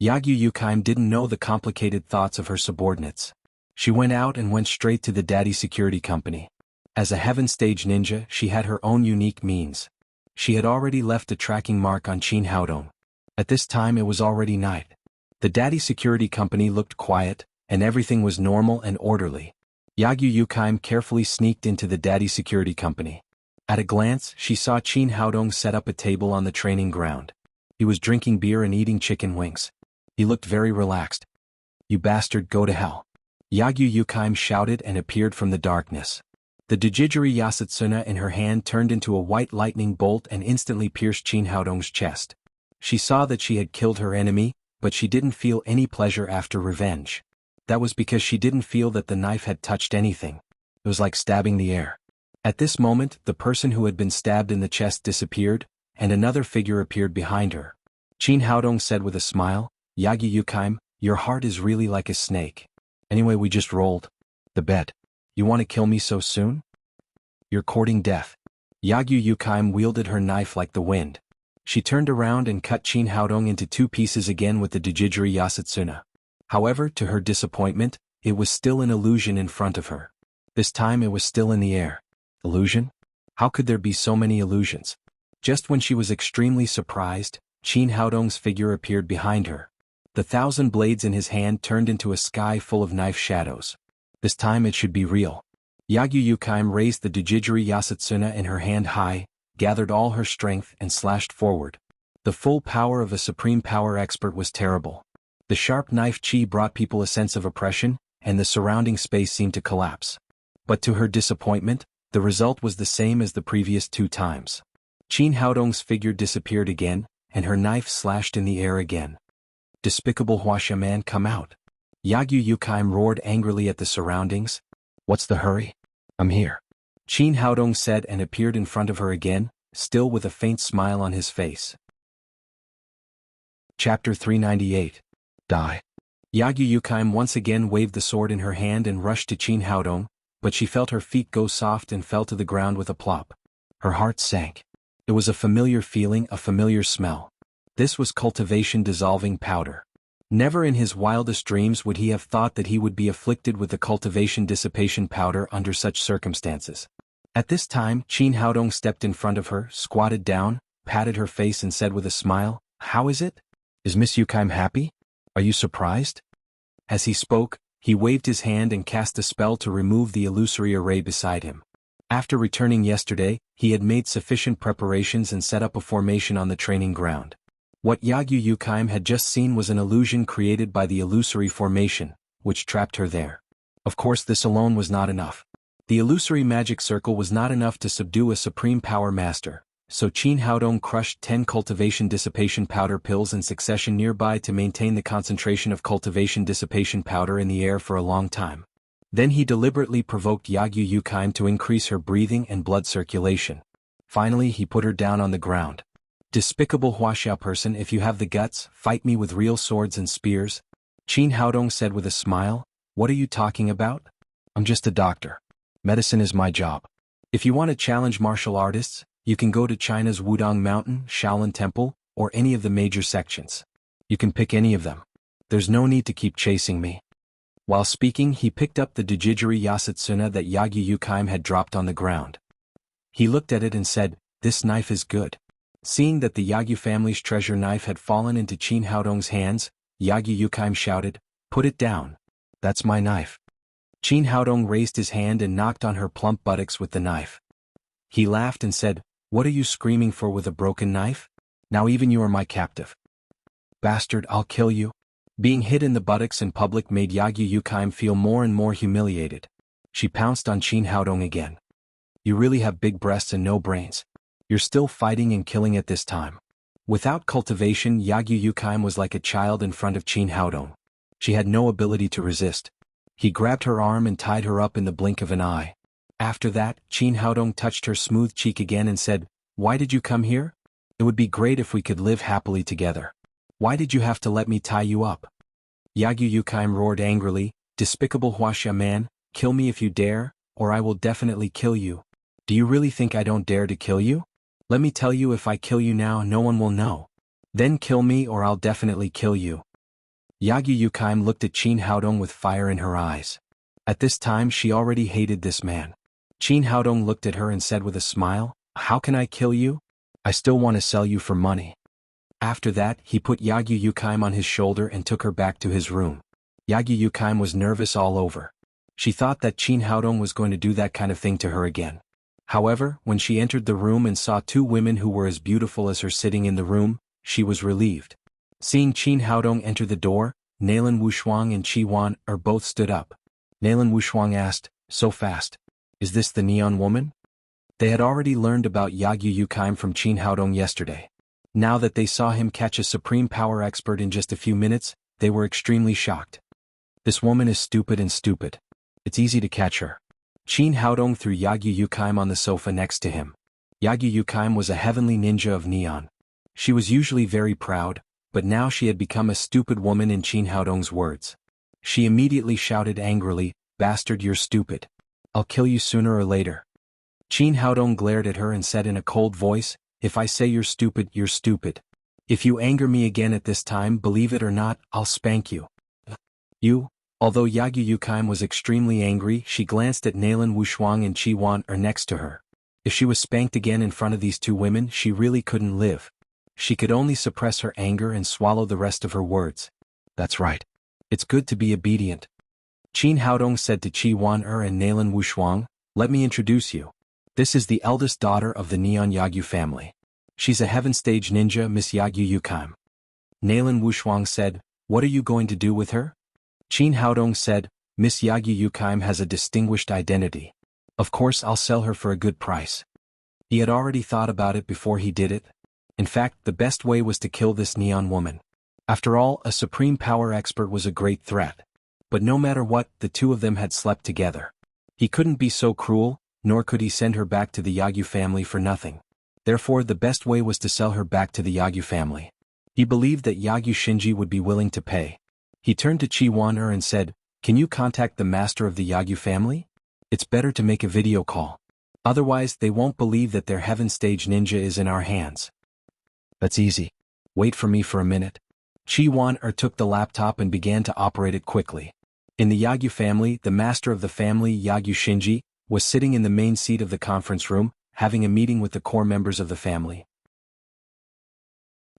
Yagyu Yukaim didn't know the complicated thoughts of her subordinates. She went out and went straight to the Daddy security company. As a heaven-stage ninja, she had her own unique means. She had already left a tracking mark on Qin Haodong. At this time it was already night. The Daddy security company looked quiet, and everything was normal and orderly. Yagyu Yukaim carefully sneaked into the Daddy security company. At a glance, she saw Qin Haodong set up a table on the training ground. He was drinking beer and eating chicken wings. He looked very relaxed. You bastard, go to hell. Yagyu Yukaim shouted and appeared from the darkness. The Dijijiri Yasutsuna in her hand turned into a white lightning bolt and instantly pierced Qin Haodong's chest. She saw that she had killed her enemy, but she didn't feel any pleasure after revenge. That was because she didn't feel that the knife had touched anything. It was like stabbing the air. At this moment, the person who had been stabbed in the chest disappeared, and another figure appeared behind her. Qin Haodong said with a smile, Yagyu Yukaim, your heart is really like a snake. Anyway, we just rolled the bet. You want to kill me so soon? You're courting death. Yagyu Yukaim wielded her knife like the wind. She turned around and cut Qin Haodong into 2 pieces again with the Dujijiri Yasutsuna. However, to her disappointment, it was still an illusion in front of her. This time it was still in the air. Illusion? How could there be so many illusions? Just when she was extremely surprised, Qin Haodong's figure appeared behind her. The 1,000 blades in his hand turned into a sky full of knife shadows. This time it should be real. Yagyu Yukaim raised the Dujijiri Yasutsuna in her hand high, gathered all her strength and slashed forward. The full power of a supreme power expert was terrible. The sharp knife chi brought people a sense of oppression, and the surrounding space seemed to collapse. But to her disappointment, the result was the same as the previous 2 times. Qin Haodong's figure disappeared again, and her knife slashed in the air again. Despicable Wuxia man, come out. Yagyu Yukaim roared angrily at the surroundings. What's the hurry? I'm here. Qin Haodong said and appeared in front of her again, still with a faint smile on his face. Chapter 398. Die. Yagyu Yukaim once again waved the sword in her hand and rushed to Qin Haodong, but she felt her feet go soft and fell to the ground with a plop. Her heart sank. It was a familiar feeling, a familiar smell. This was cultivation dissolving powder. Never in his wildest dreams would he have thought that he would be afflicted with the cultivation dissipation powder under such circumstances. At this time, Qin Haodong stepped in front of her, squatted down, patted her face and said with a smile, How is it? Is Miss Yukaim happy? Are you surprised? As he spoke, he waved his hand and cast a spell to remove the illusory array beside him. After returning yesterday, he had made sufficient preparations and set up a formation on the training ground. What Yagyu Yukaim had just seen was an illusion created by the illusory formation, which trapped her there. Of course, this alone was not enough. The illusory magic circle was not enough to subdue a supreme power master, so Qin Haodong crushed 10 cultivation dissipation powder pills in succession nearby to maintain the concentration of cultivation dissipation powder in the air for a long time. Then he deliberately provoked Yagyu Yukaim to increase her breathing and blood circulation. Finally, he put her down on the ground. Despicable Wuxia person, if you have the guts, fight me with real swords and spears. Qin Haodong said with a smile, What are you talking about? I'm just a doctor. Medicine is my job. If you want to challenge martial artists, you can go to China's Wudong Mountain, Shaolin Temple, or any of the major sections. You can pick any of them. There's no need to keep chasing me. While speaking, he picked up the Dujijiri Yasutsuna that Yagyu Yukaim had dropped on the ground. He looked at it and said, This knife is good. Seeing that the Yagyu family's treasure knife had fallen into Qin Haodong's hands, Yagyu Yukaim shouted, Put it down. That's my knife. Qin Haodong raised his hand and knocked on her plump buttocks with the knife. He laughed and said, What are you screaming for with a broken knife? Now even you are my captive. Bastard, I'll kill you. Being hit in the buttocks in public made Yagyu Yukaim feel more and more humiliated. She pounced on Qin Haodong again. You really have big breasts and no brains. You're still fighting and killing at this time. Without cultivation, Yagyu Yukaim was like a child in front of Qin Haodong. She had no ability to resist. He grabbed her arm and tied her up in the blink of an eye. After that, Qin Haodong touched her smooth cheek again and said, Why did you come here? It would be great if we could live happily together. Why did you have to let me tie you up? Yagyu Yukaim roared angrily, Despicable Wuxia man, kill me if you dare, or I will definitely kill you. Do you really think I don't dare to kill you? Let me tell you, if I kill you now, no one will know. Then kill me or I'll definitely kill you. Yagyu Yukaim looked at Qin Haodong with fire in her eyes. At this time she already hated this man. Qin Haodong looked at her and said with a smile, How can I kill you? I still want to sell you for money. After that, he put Yagyu Yukaim on his shoulder and took her back to his room. Yagyu Yukaim was nervous all over. She thought that Qin Haodong was going to do that kind of thing to her again. However, when she entered the room and saw 2 women who were as beautiful as her sitting in the room, she was relieved. Seeing Qin Haodong enter the door, Nalan Wushuang and Qi Wan both stood up. Nalan Wushuang asked, So fast. Is this the neon woman? They had already learned about Yagyu Yukaim from Qin Haodong yesterday. Now that they saw him catch a supreme power expert in just a few minutes, they were extremely shocked. This woman is stupid and stupid. It's easy to catch her. Qin Haodong threw Yagyu Yukaim on the sofa next to him. Yagyu Yukaim was a heavenly ninja of neon. She was usually very proud, but now she had become a stupid woman in Qin Haodong's words. She immediately shouted angrily, "Bastard, you're stupid. I'll kill you sooner or later." Qin Haodong glared at her and said in a cold voice, "If I say you're stupid, you're stupid. If you anger me again at this time, believe it or not, I'll spank you." You? Although Yagyu Yukaim was extremely angry, she glanced at Nalan Wushuang and Qi Wan next to her. If she was spanked again in front of these two women, she really couldn't live. She could only suppress her anger and swallow the rest of her words. "That's right. It's good to be obedient." Qin Haodong said to Qi Wan and Nalan Wushuang, "Let me introduce you. This is the eldest daughter of the Neon Yagyu family. She's a heaven stage ninja, Miss Yagyu Yukaim." Nalan Wushuang said, "What are you going to do with her?" Qin Haodong said, "Miss Yagyu Yukaim has a distinguished identity. Of course I'll sell her for a good price." He had already thought about it before he did it. In fact, the best way was to kill this neon woman. After all, a supreme power expert was a great threat. But no matter what, the two of them had slept together. He couldn't be so cruel, nor could he send her back to the Yagyu family for nothing. Therefore, the best way was to sell her back to the Yagyu family. He believed that Yagyu Shinji would be willing to pay. He turned to Qi Wan and said, "Can you contact the master of the Yagyu family? It's better to make a video call. Otherwise, they won't believe that their heaven stage ninja is in our hands." "That's easy. Wait for me for a minute." Qi Wan took the laptop and began to operate it quickly. In the Yagyu family, the master of the family, Yagyu Shinji, was sitting in the main seat of the conference room, having a meeting with the core members of the family.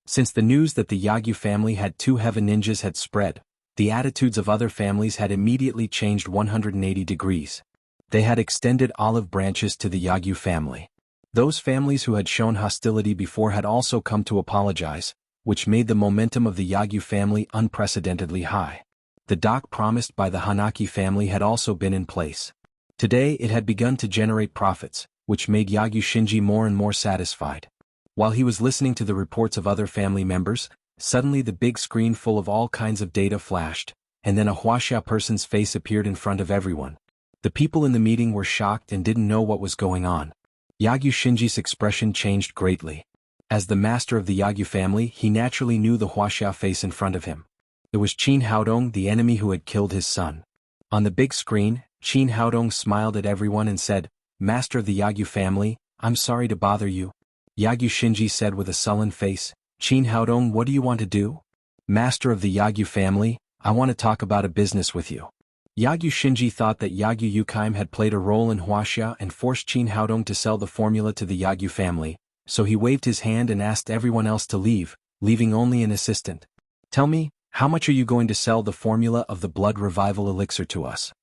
Since the news that the Yagyu family had two heaven ninjas had spread, the attitudes of other families had immediately changed 180 degrees. They had extended olive branches to the Yagyu family. Those families who had shown hostility before had also come to apologize, which made the momentum of the Yagyu family unprecedentedly high. The dock promised by the Hanaki family had also been in place. Today it had begun to generate profits, which made Yagyu Shinji more and more satisfied. While he was listening to the reports of other family members, suddenly the big screen full of all kinds of data flashed, and then a Wuxia person's face appeared in front of everyone. The people in the meeting were shocked and didn't know what was going on. Yagyu Shinji's expression changed greatly. As the master of the Yagyu family, he naturally knew the Wuxia face in front of him. It was Qin Haodong, the enemy who had killed his son. On the big screen, Qin Haodong smiled at everyone and said, "Master of the Yagyu family, I'm sorry to bother you." Yagyu Shinji said with a sullen face, "Qin Haodong, what do you want to do?" "Master of the Yagyu family, I want to talk about a business with you." Yagyu Shinji thought that Yagyu Yukaim had played a role in Wuxia and forced Qin Haodong to sell the formula to the Yagyu family, so he waved his hand and asked everyone else to leave, leaving only an assistant. "Tell me, how much are you going to sell the formula of the blood revival elixir to us?"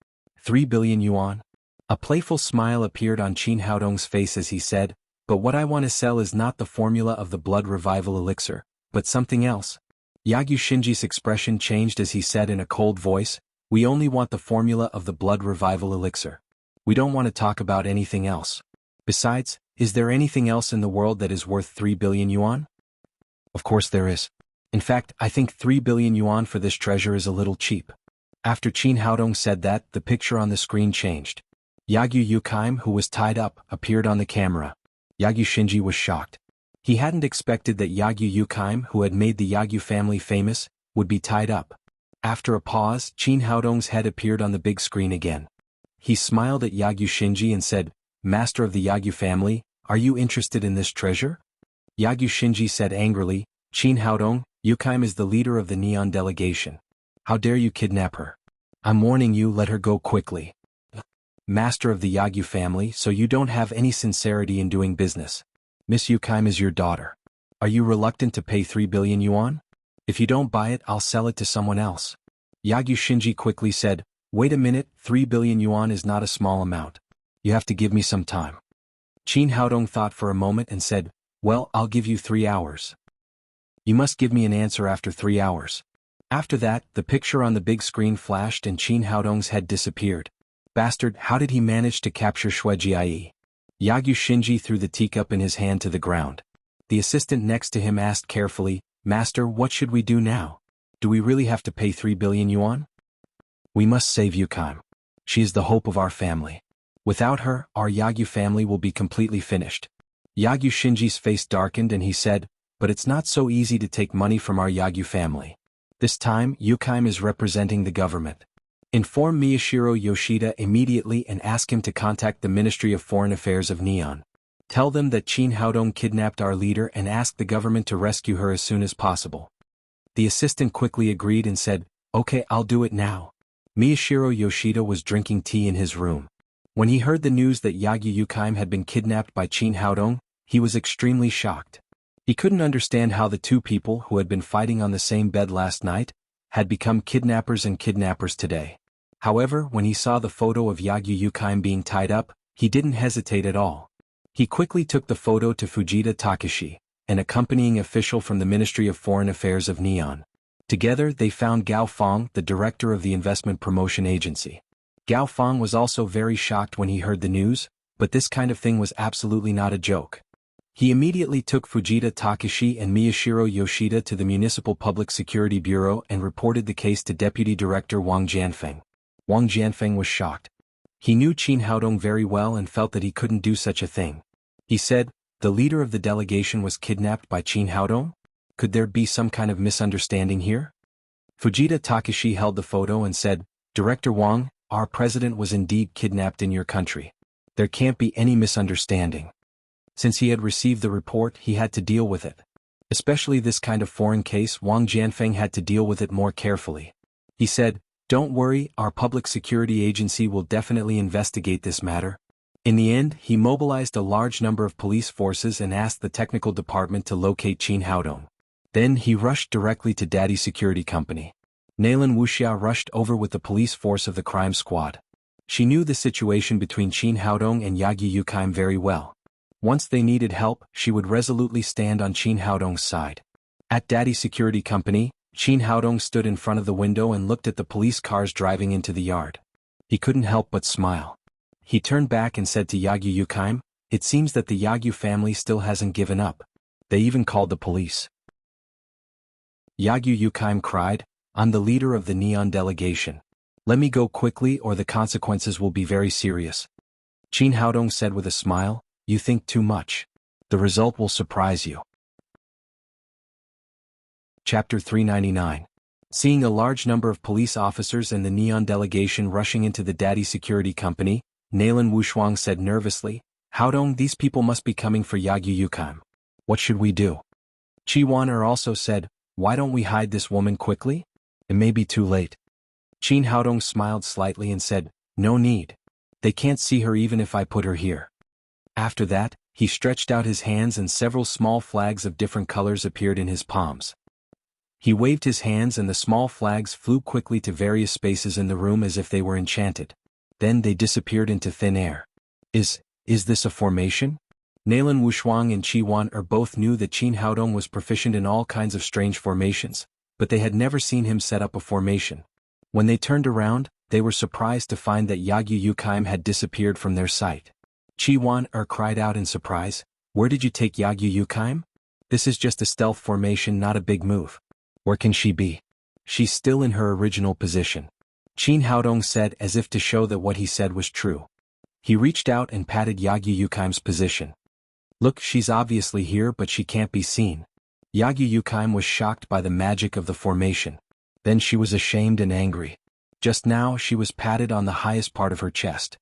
3 billion yuan. A playful smile appeared on Qin Haodong's face as he said, "But what I want to sell is not the formula of the blood revival elixir, but something else." Yagyu Shinji's expression changed as he said in a cold voice, "We only want the formula of the blood revival elixir. We don't want to talk about anything else. Besides, is there anything else in the world that is worth 3 billion yuan? Of course there is. In fact, I think 3 billion yuan for this treasure is a little cheap." After Qin Haodong said that, the picture on the screen changed. Yagyu Yukaim, who was tied up, appeared on the camera. Yagyu Shinji was shocked. He hadn't expected that Yagyu Yukaim, who had made the Yagyu family famous, would be tied up. After a pause, Qin Haodong's head appeared on the big screen again. He smiled at Yagyu Shinji and said, "Master of the Yagyu family, are you interested in this treasure?" Yagyu Shinji said angrily, "Qin Haodong, Yukaim is the leader of the Neon delegation. How dare you kidnap her? I'm warning you, let her go quickly." "Master of the Yagyu family, so you don't have any sincerity in doing business. Miss Yukaim is your daughter. Are you reluctant to pay 3 billion yuan? If you don't buy it, I'll sell it to someone else." Yagyu Shinji quickly said, "Wait a minute, 3 billion yuan is not a small amount. You have to give me some time." Qin Haodong thought for a moment and said, "Well, I'll give you 3 hours. You must give me an answer after 3 hours." After that, the picture on the big screen flashed and Qin Haodong's head disappeared. Bastard, how did he manage to capture Shuejiai? Yagyu Shinji threw the teacup in his hand to the ground. The assistant next to him asked carefully, "Master, what should we do now? Do we really have to pay 3 billion yuan? We must save Yukaim. She is the hope of our family. Without her, our Yagyu family will be completely finished." Yagyu Shinji's face darkened and he said, "But it's not so easy to take money from our Yagyu family. This time, Yukaim is representing the government. Inform Miyashiro Yoshida immediately and ask him to contact the Ministry of Foreign Affairs of Neon. Tell them that Qin Haodong kidnapped our leader and ask the government to rescue her as soon as possible." The assistant quickly agreed and said, "Okay, I'll do it now." Miyashiro Yoshida was drinking tea in his room. When he heard the news that Yagyu Yukaim had been kidnapped by Qin Haodong, he was extremely shocked. He couldn't understand how the two people who had been fighting on the same bed last night had become kidnappers and kidnappers today. However, when he saw the photo of Yagyu Yukaim being tied up, he didn't hesitate at all. He quickly took the photo to Fujita Takashi, an accompanying official from the Ministry of Foreign Affairs of Neon. Together they found Gao Fong, the director of the investment promotion agency. Gao Fong was also very shocked when he heard the news, but this kind of thing was absolutely not a joke. He immediately took Fujita Takashi and Miyashiro Yoshida to the Municipal Public Security Bureau and reported the case to Deputy Director Wang Jianfeng. Wang Jianfeng was shocked. He knew Qin Haodong very well and felt that he couldn't do such a thing. He said, "The leader of the delegation was kidnapped by Qin Haodong? Could there be some kind of misunderstanding here?" Fujita Takashi held the photo and said, "Director Wang, our president was indeed kidnapped in your country. There can't be any misunderstanding." Since he had received the report, he had to deal with it. Especially this kind of foreign case, Wang Jianfeng had to deal with it more carefully. He said, "Don't worry, our public security agency will definitely investigate this matter." In the end, he mobilized a large number of police forces and asked the technical department to locate Qin Haodong. Then he rushed directly to Daddy Security Company. Nalan Wuxia rushed over with the police force of the crime squad. She knew the situation between Qin Haodong and Yagyu Yukaim very well. Once they needed help, she would resolutely stand on Qin Haodong's side. At Daddy Security Company, Qin Haodong stood in front of the window and looked at the police cars driving into the yard. He couldn't help but smile. He turned back and said to Yagyu Yukaim, "It seems that the Yagyu family still hasn't given up. They even called the police." Yagyu Yukaim cried, "I'm the leader of the Neon delegation. Let me go quickly or the consequences will be very serious." Qin Haodong said with a smile, "You think too much. The result will surprise you." Chapter 399. Seeing a large number of police officers and the Neon delegation rushing into the Daddy Security Company, Nalan Wushuang said nervously, "Haodong, these people must be coming for Yagyu Yukaim. What should we do?" Chi Wan-er also said, "Why don't we hide this woman quickly? It may be too late." Qin Haodong smiled slightly and said, "No need. They can't see her even if I put her here." After that, he stretched out his hands and several small flags of different colors appeared in his palms. He waved his hands and the small flags flew quickly to various spaces in the room as if they were enchanted. Then they disappeared into thin air. Is this a formation? Nalan Wushuang and Chi Wan-er both knew that Qin Haodong was proficient in all kinds of strange formations, but they had never seen him set up a formation. When they turned around, they were surprised to find that Yagyu Yukaim had disappeared from their sight. Chi Wan-er cried out in surprise, "Where did you take Yagyu Yukaim? This is just a stealth formation, not a big move. Where can she be?" "She's still in her original position," Qin Haodong said as if to show that what he said was true. He reached out and patted Yagyu Yukaim's position. "Look, she's obviously here but she can't be seen." Yagyu Yukaim was shocked by the magic of the formation. Then she was ashamed and angry. Just now she was patted on the highest part of her chest.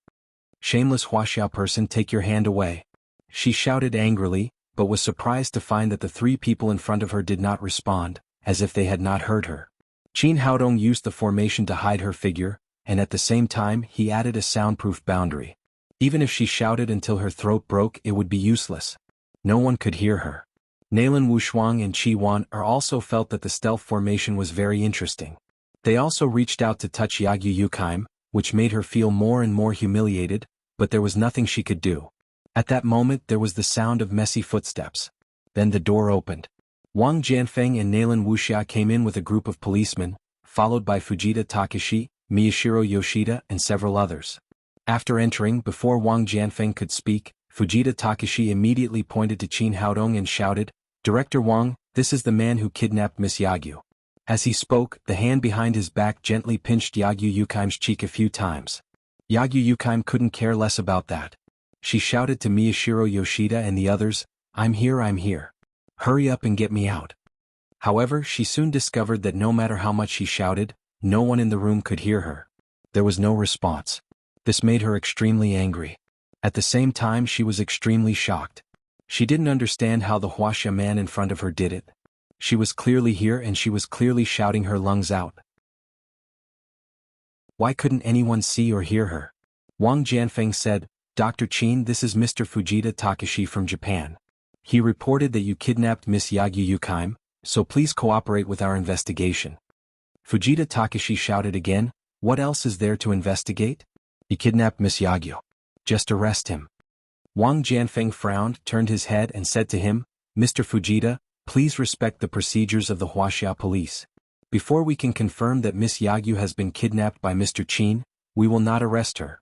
"Shameless Huaxiao person, take your hand away." She shouted angrily, but was surprised to find that the three people in front of her did not respond, as if they had not heard her. Qin Haodong used the formation to hide her figure, and at the same time he added a soundproof boundary. Even if she shouted until her throat broke, it would be useless. No one could hear her. Nalan Wushuang and Chi Wan-er also felt that the stealth formation was very interesting. They also reached out to touch Yagyu Yukaim, which made her feel more and more humiliated, but there was nothing she could do. At that moment there was the sound of messy footsteps. Then the door opened. Wang Jianfeng and Nalan Wuxia came in with a group of policemen, followed by Fujita Takashi, Miyashiro Yoshida and several others. After entering, before Wang Jianfeng could speak, Fujita Takashi immediately pointed to Qin Haodong and shouted, "Director Wang, this is the man who kidnapped Miss Yagyu." As he spoke, the hand behind his back gently pinched Yagyu Yukaim's cheek a few times. Yagyu Yukaim couldn't care less about that. She shouted to Miyashiro Yoshida and the others, I'm here, I'm here. Hurry up and get me out. However, she soon discovered that no matter how much she shouted, no one in the room could hear her. There was no response. This made her extremely angry. At the same time, she was extremely shocked. She didn't understand how the Wuxia man in front of her did it. She was clearly here and she was clearly shouting her lungs out. Why couldn't anyone see or hear her? Wang Jianfeng said, Dr. Qin, this is Mr. Fujita Takashi from Japan. He reported that you kidnapped Miss Yagyu Yukaim, so please cooperate with our investigation. Fujita Takashi shouted again, what else is there to investigate? He kidnapped Miss Yagyu. Just arrest him. Wang Jianfeng frowned, turned his head and said to him, Mr. Fujita, please respect the procedures of the Wuxia police. Before we can confirm that Miss Yagyu has been kidnapped by Mr. Qin, we will not arrest her.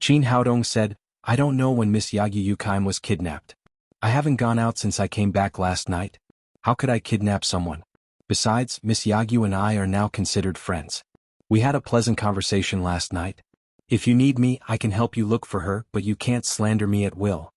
Qin Haodong said, I don't know when Miss Yagyu Yukaim was kidnapped. I haven't gone out since I came back last night. How could I kidnap someone? Besides, Miss Yagyu and I are now considered friends. We had a pleasant conversation last night. If you need me, I can help you look for her, but you can't slander me at will.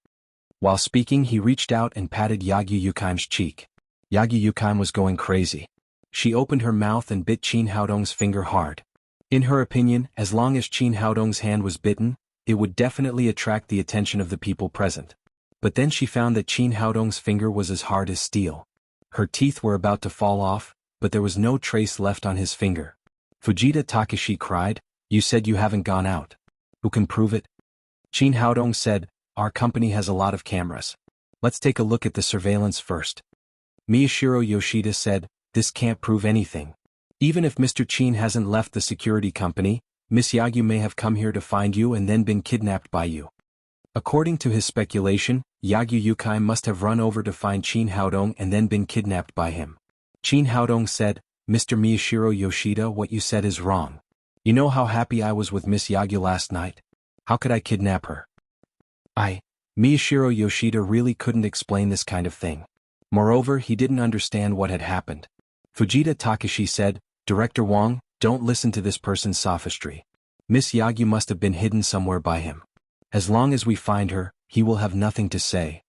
While speaking, he reached out and patted Yagyu Yukaim's cheek. Yagyu Yukaim was going crazy. She opened her mouth and bit Qin Haodong's finger hard. In her opinion, as long as Qin Haodong's hand was bitten, it would definitely attract the attention of the people present. But then she found that Qin Haodong's finger was as hard as steel. Her teeth were about to fall off, but there was no trace left on his finger. Fujita Takashi cried, you said you haven't gone out. Who can prove it? Qin Haodong said, our company has a lot of cameras. Let's take a look at the surveillance first. Miyashiro Yoshida said, this can't prove anything. Even if Mr. Qin hasn't left the security company, Miss Yagyu may have come here to find you and then been kidnapped by you. According to his speculation, Yagyu Yukaim must have run over to find Qin Haodong and then been kidnapped by him. Qin Haodong said, Mr. Miyashiro Yoshida, what you said is wrong. You know how happy I was with Miss Yagyu last night? How could I kidnap her? Miyashiro Yoshida really couldn't explain this kind of thing. Moreover, he didn't understand what had happened. Fujita Takashi said, Director Wang, don't listen to this person's sophistry. Miss Yagyu must have been hidden somewhere by him. As long as we find her, he will have nothing to say.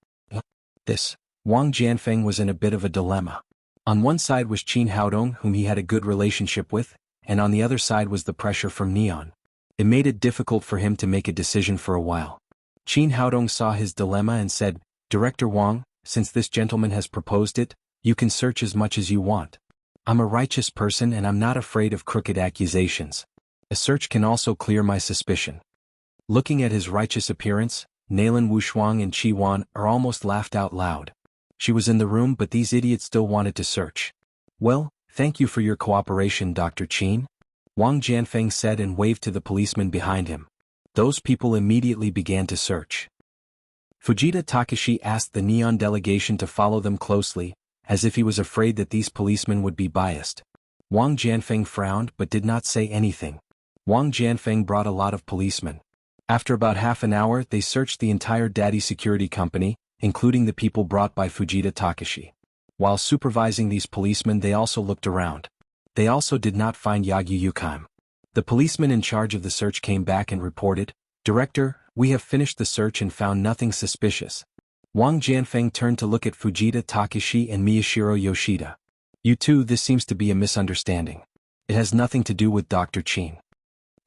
Wang Jianfeng was in a bit of a dilemma. On one side was Qin Haodong, whom he had a good relationship with, and on the other side was the pressure from Neon. It made it difficult for him to make a decision for a while. Qin Haodong saw his dilemma and said, Director Wang, since this gentleman has proposed it, you can search as much as you want. I'm a righteous person and I'm not afraid of crooked accusations. A search can also clear my suspicion. Looking at his righteous appearance, Nalan Wushuang and Qi Wan are almost laughed out loud. She was in the room but these idiots still wanted to search. Well, thank you for your cooperation, Dr. Qin. Wang Jianfeng said and waved to the policeman behind him. Those people immediately began to search. Fujita Takashi asked the Neon delegation to follow them closely, as if he was afraid that these policemen would be biased. Wang Jianfeng frowned but did not say anything. Wang Jianfeng brought a lot of policemen. After about half an hour, they searched the entire Daddy Security Company, including the people brought by Fujita Takashi. While supervising these policemen, they also looked around. They also did not find Yagyu Yukaim. The policeman in charge of the search came back and reported, Director, we have finished the search and found nothing suspicious. Wang Jianfeng turned to look at Fujita Takashi and Miyashiro Yoshida. You two, this seems to be a misunderstanding. It has nothing to do with Dr. Qin.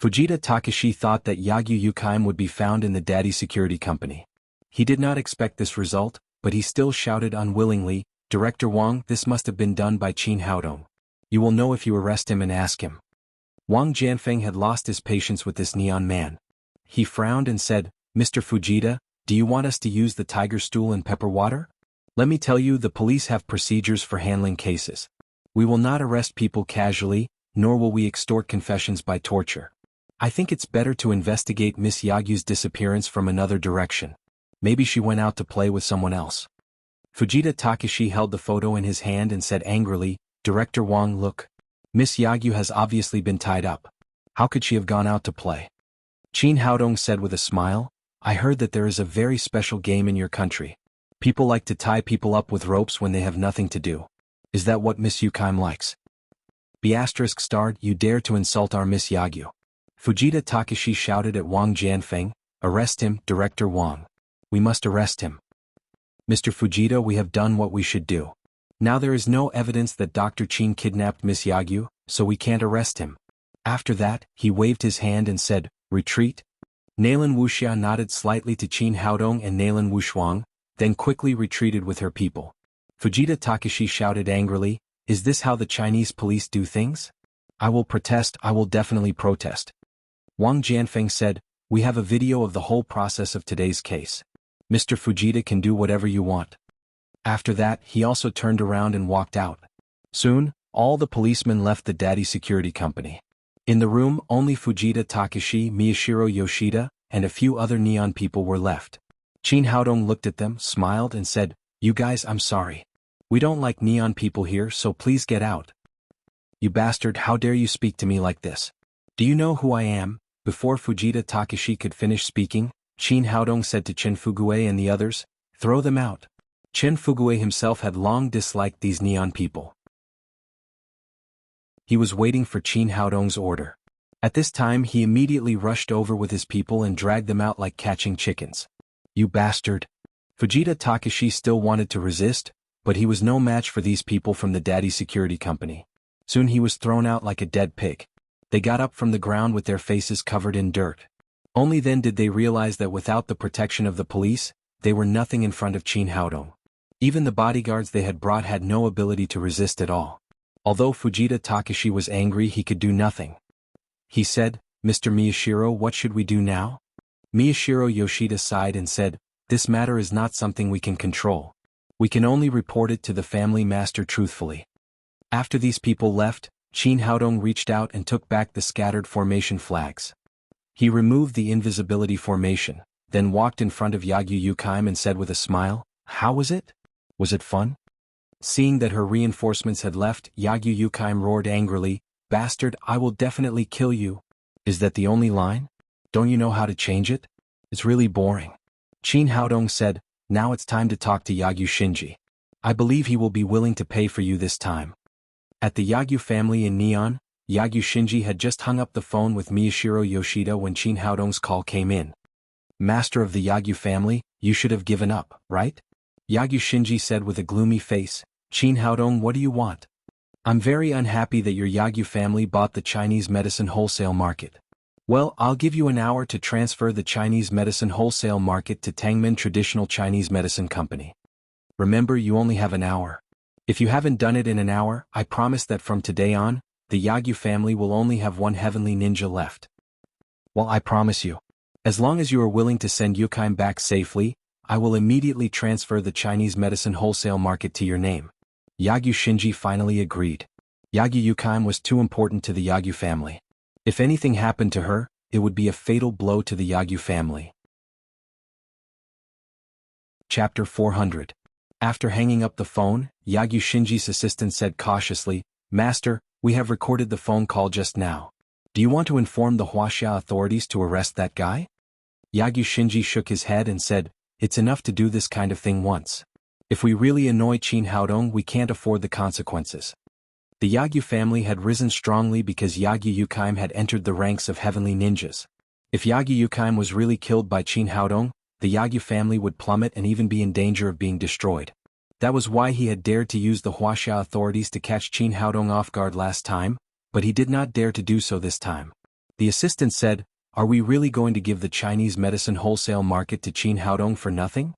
Fujita Takashi thought that Yagyu Yukaim would be found in the Daddy Security Company. He did not expect this result, but he still shouted unwillingly, Director Wang, this must have been done by Qin Haodong. You will know if you arrest him and ask him. Wang Jianfeng had lost his patience with this Neon man. He frowned and said, Mr. Fujita, do you want us to use the tiger stool and pepper water? Let me tell you, the police have procedures for handling cases. We will not arrest people casually, nor will we extort confessions by torture. I think it's better to investigate Miss Yagyu's disappearance from another direction. Maybe she went out to play with someone else. Fujita Takashi held the photo in his hand and said angrily, Director Wang, look. Miss Yagyu has obviously been tied up. How could she have gone out to play? Qin Haodong said with a smile, I heard that there is a very special game in your country. People like to tie people up with ropes when they have nothing to do. Is that what Miss Yukaim likes? ***, you dare to insult our Miss Yagyu. Fujita Takashi shouted at Wang Jianfeng, arrest him, Director Wang. We must arrest him. Mr. Fujita, we have done what we should do. Now there is no evidence that Dr. Qin kidnapped Miss Yagyu, so we can't arrest him. After that, he waved his hand and said, retreat. Nalan Wuxia nodded slightly to Qin Haodong and Nalan Wushuang, then quickly retreated with her people. Fujita Takashi shouted angrily, is this how the Chinese police do things? I will protest, I will definitely protest. Wang Jianfeng said, we have a video of the whole process of today's case. Mr. Fujita can do whatever you want. After that, he also turned around and walked out. Soon, all the policemen left the Daddy Security Company. In the room, only Fujita Takashi, Miyashiro Yoshida, and a few other neon people were left. Qin Haodong looked at them, smiled and said, you guys, I'm sorry. We don't like neon people here, so please get out. You bastard, how dare you speak to me like this? Do you know who I am? Before Fujita Takashi could finish speaking, Qin Haodong said to Chen Fugue and the others, throw them out. Chen Fugue himself had long disliked these neon people. He was waiting for Qin Haodong's order. At this time he immediately rushed over with his people and dragged them out like catching chickens. You bastard! Fujita Takashi still wanted to resist, but he was no match for these people from the Daddy Security Company. Soon he was thrown out like a dead pig. They got up from the ground with their faces covered in dirt. Only then did they realize that without the protection of the police, they were nothing in front of Qin Haodong. Even the bodyguards they had brought had no ability to resist at all. Although Fujita Takashi was angry, he could do nothing. He said, Mr. Miyashiro, what should we do now? Miyashiro Yoshida sighed and said, this matter is not something we can control. We can only report it to the family master truthfully. After these people left, Qin Haodong reached out and took back the scattered formation flags. He removed the invisibility formation, then walked in front of Yagyu Yukaim and said with a smile, how was it? Was it fun? Seeing that her reinforcements had left, Yagyu Yukaim roared angrily, bastard, I will definitely kill you. Is that the only line? Don't you know how to change it? It's really boring. Qin Haodong said, now it's time to talk to Yagyu Shinji. I believe he will be willing to pay for you this time. At the Yagyu family in Neon, Yagyu Shinji had just hung up the phone with Miyashiro Yoshida when Qin Haodong's call came in. Master of the Yagyu family, you should have given up, right? Yagyu Shinji said with a gloomy face, Qin Haodong, what do you want? I'm very unhappy that your Yagyu family bought the Chinese medicine wholesale market. Well, I'll give you an hour to transfer the Chinese medicine wholesale market to Tangmen Traditional Chinese Medicine Company. Remember, you only have an hour. If you haven't done it in an hour, I promise that from today on, the Yagyu family will only have one heavenly ninja left. Well, I promise you. As long as you are willing to send Yukaim back safely, I will immediately transfer the Chinese medicine wholesale market to your name. Yagyu Shinji finally agreed. Yagyu Yukaim was too important to the Yagyu family. If anything happened to her, it would be a fatal blow to the Yagyu family. Chapter 400. After hanging up the phone, Yagyu Shinji's assistant said cautiously, Master, we have recorded the phone call just now. Do you want to inform the Wuxia authorities to arrest that guy? Yagyu Shinji shook his head and said, it's enough to do this kind of thing once. If we really annoy Qin Haodong, we can't afford the consequences. The Yagyu family had risen strongly because Yagyu Yukaim had entered the ranks of heavenly ninjas. If Yagyu Yukaim was really killed by Qin Haodong, the Yagyu family would plummet and even be in danger of being destroyed. That was why he had dared to use the Wuxia authorities to catch Qin Haodong off guard last time, but he did not dare to do so this time. The assistant said, are we really going to give the Chinese medicine wholesale market to Qin Haodong for nothing?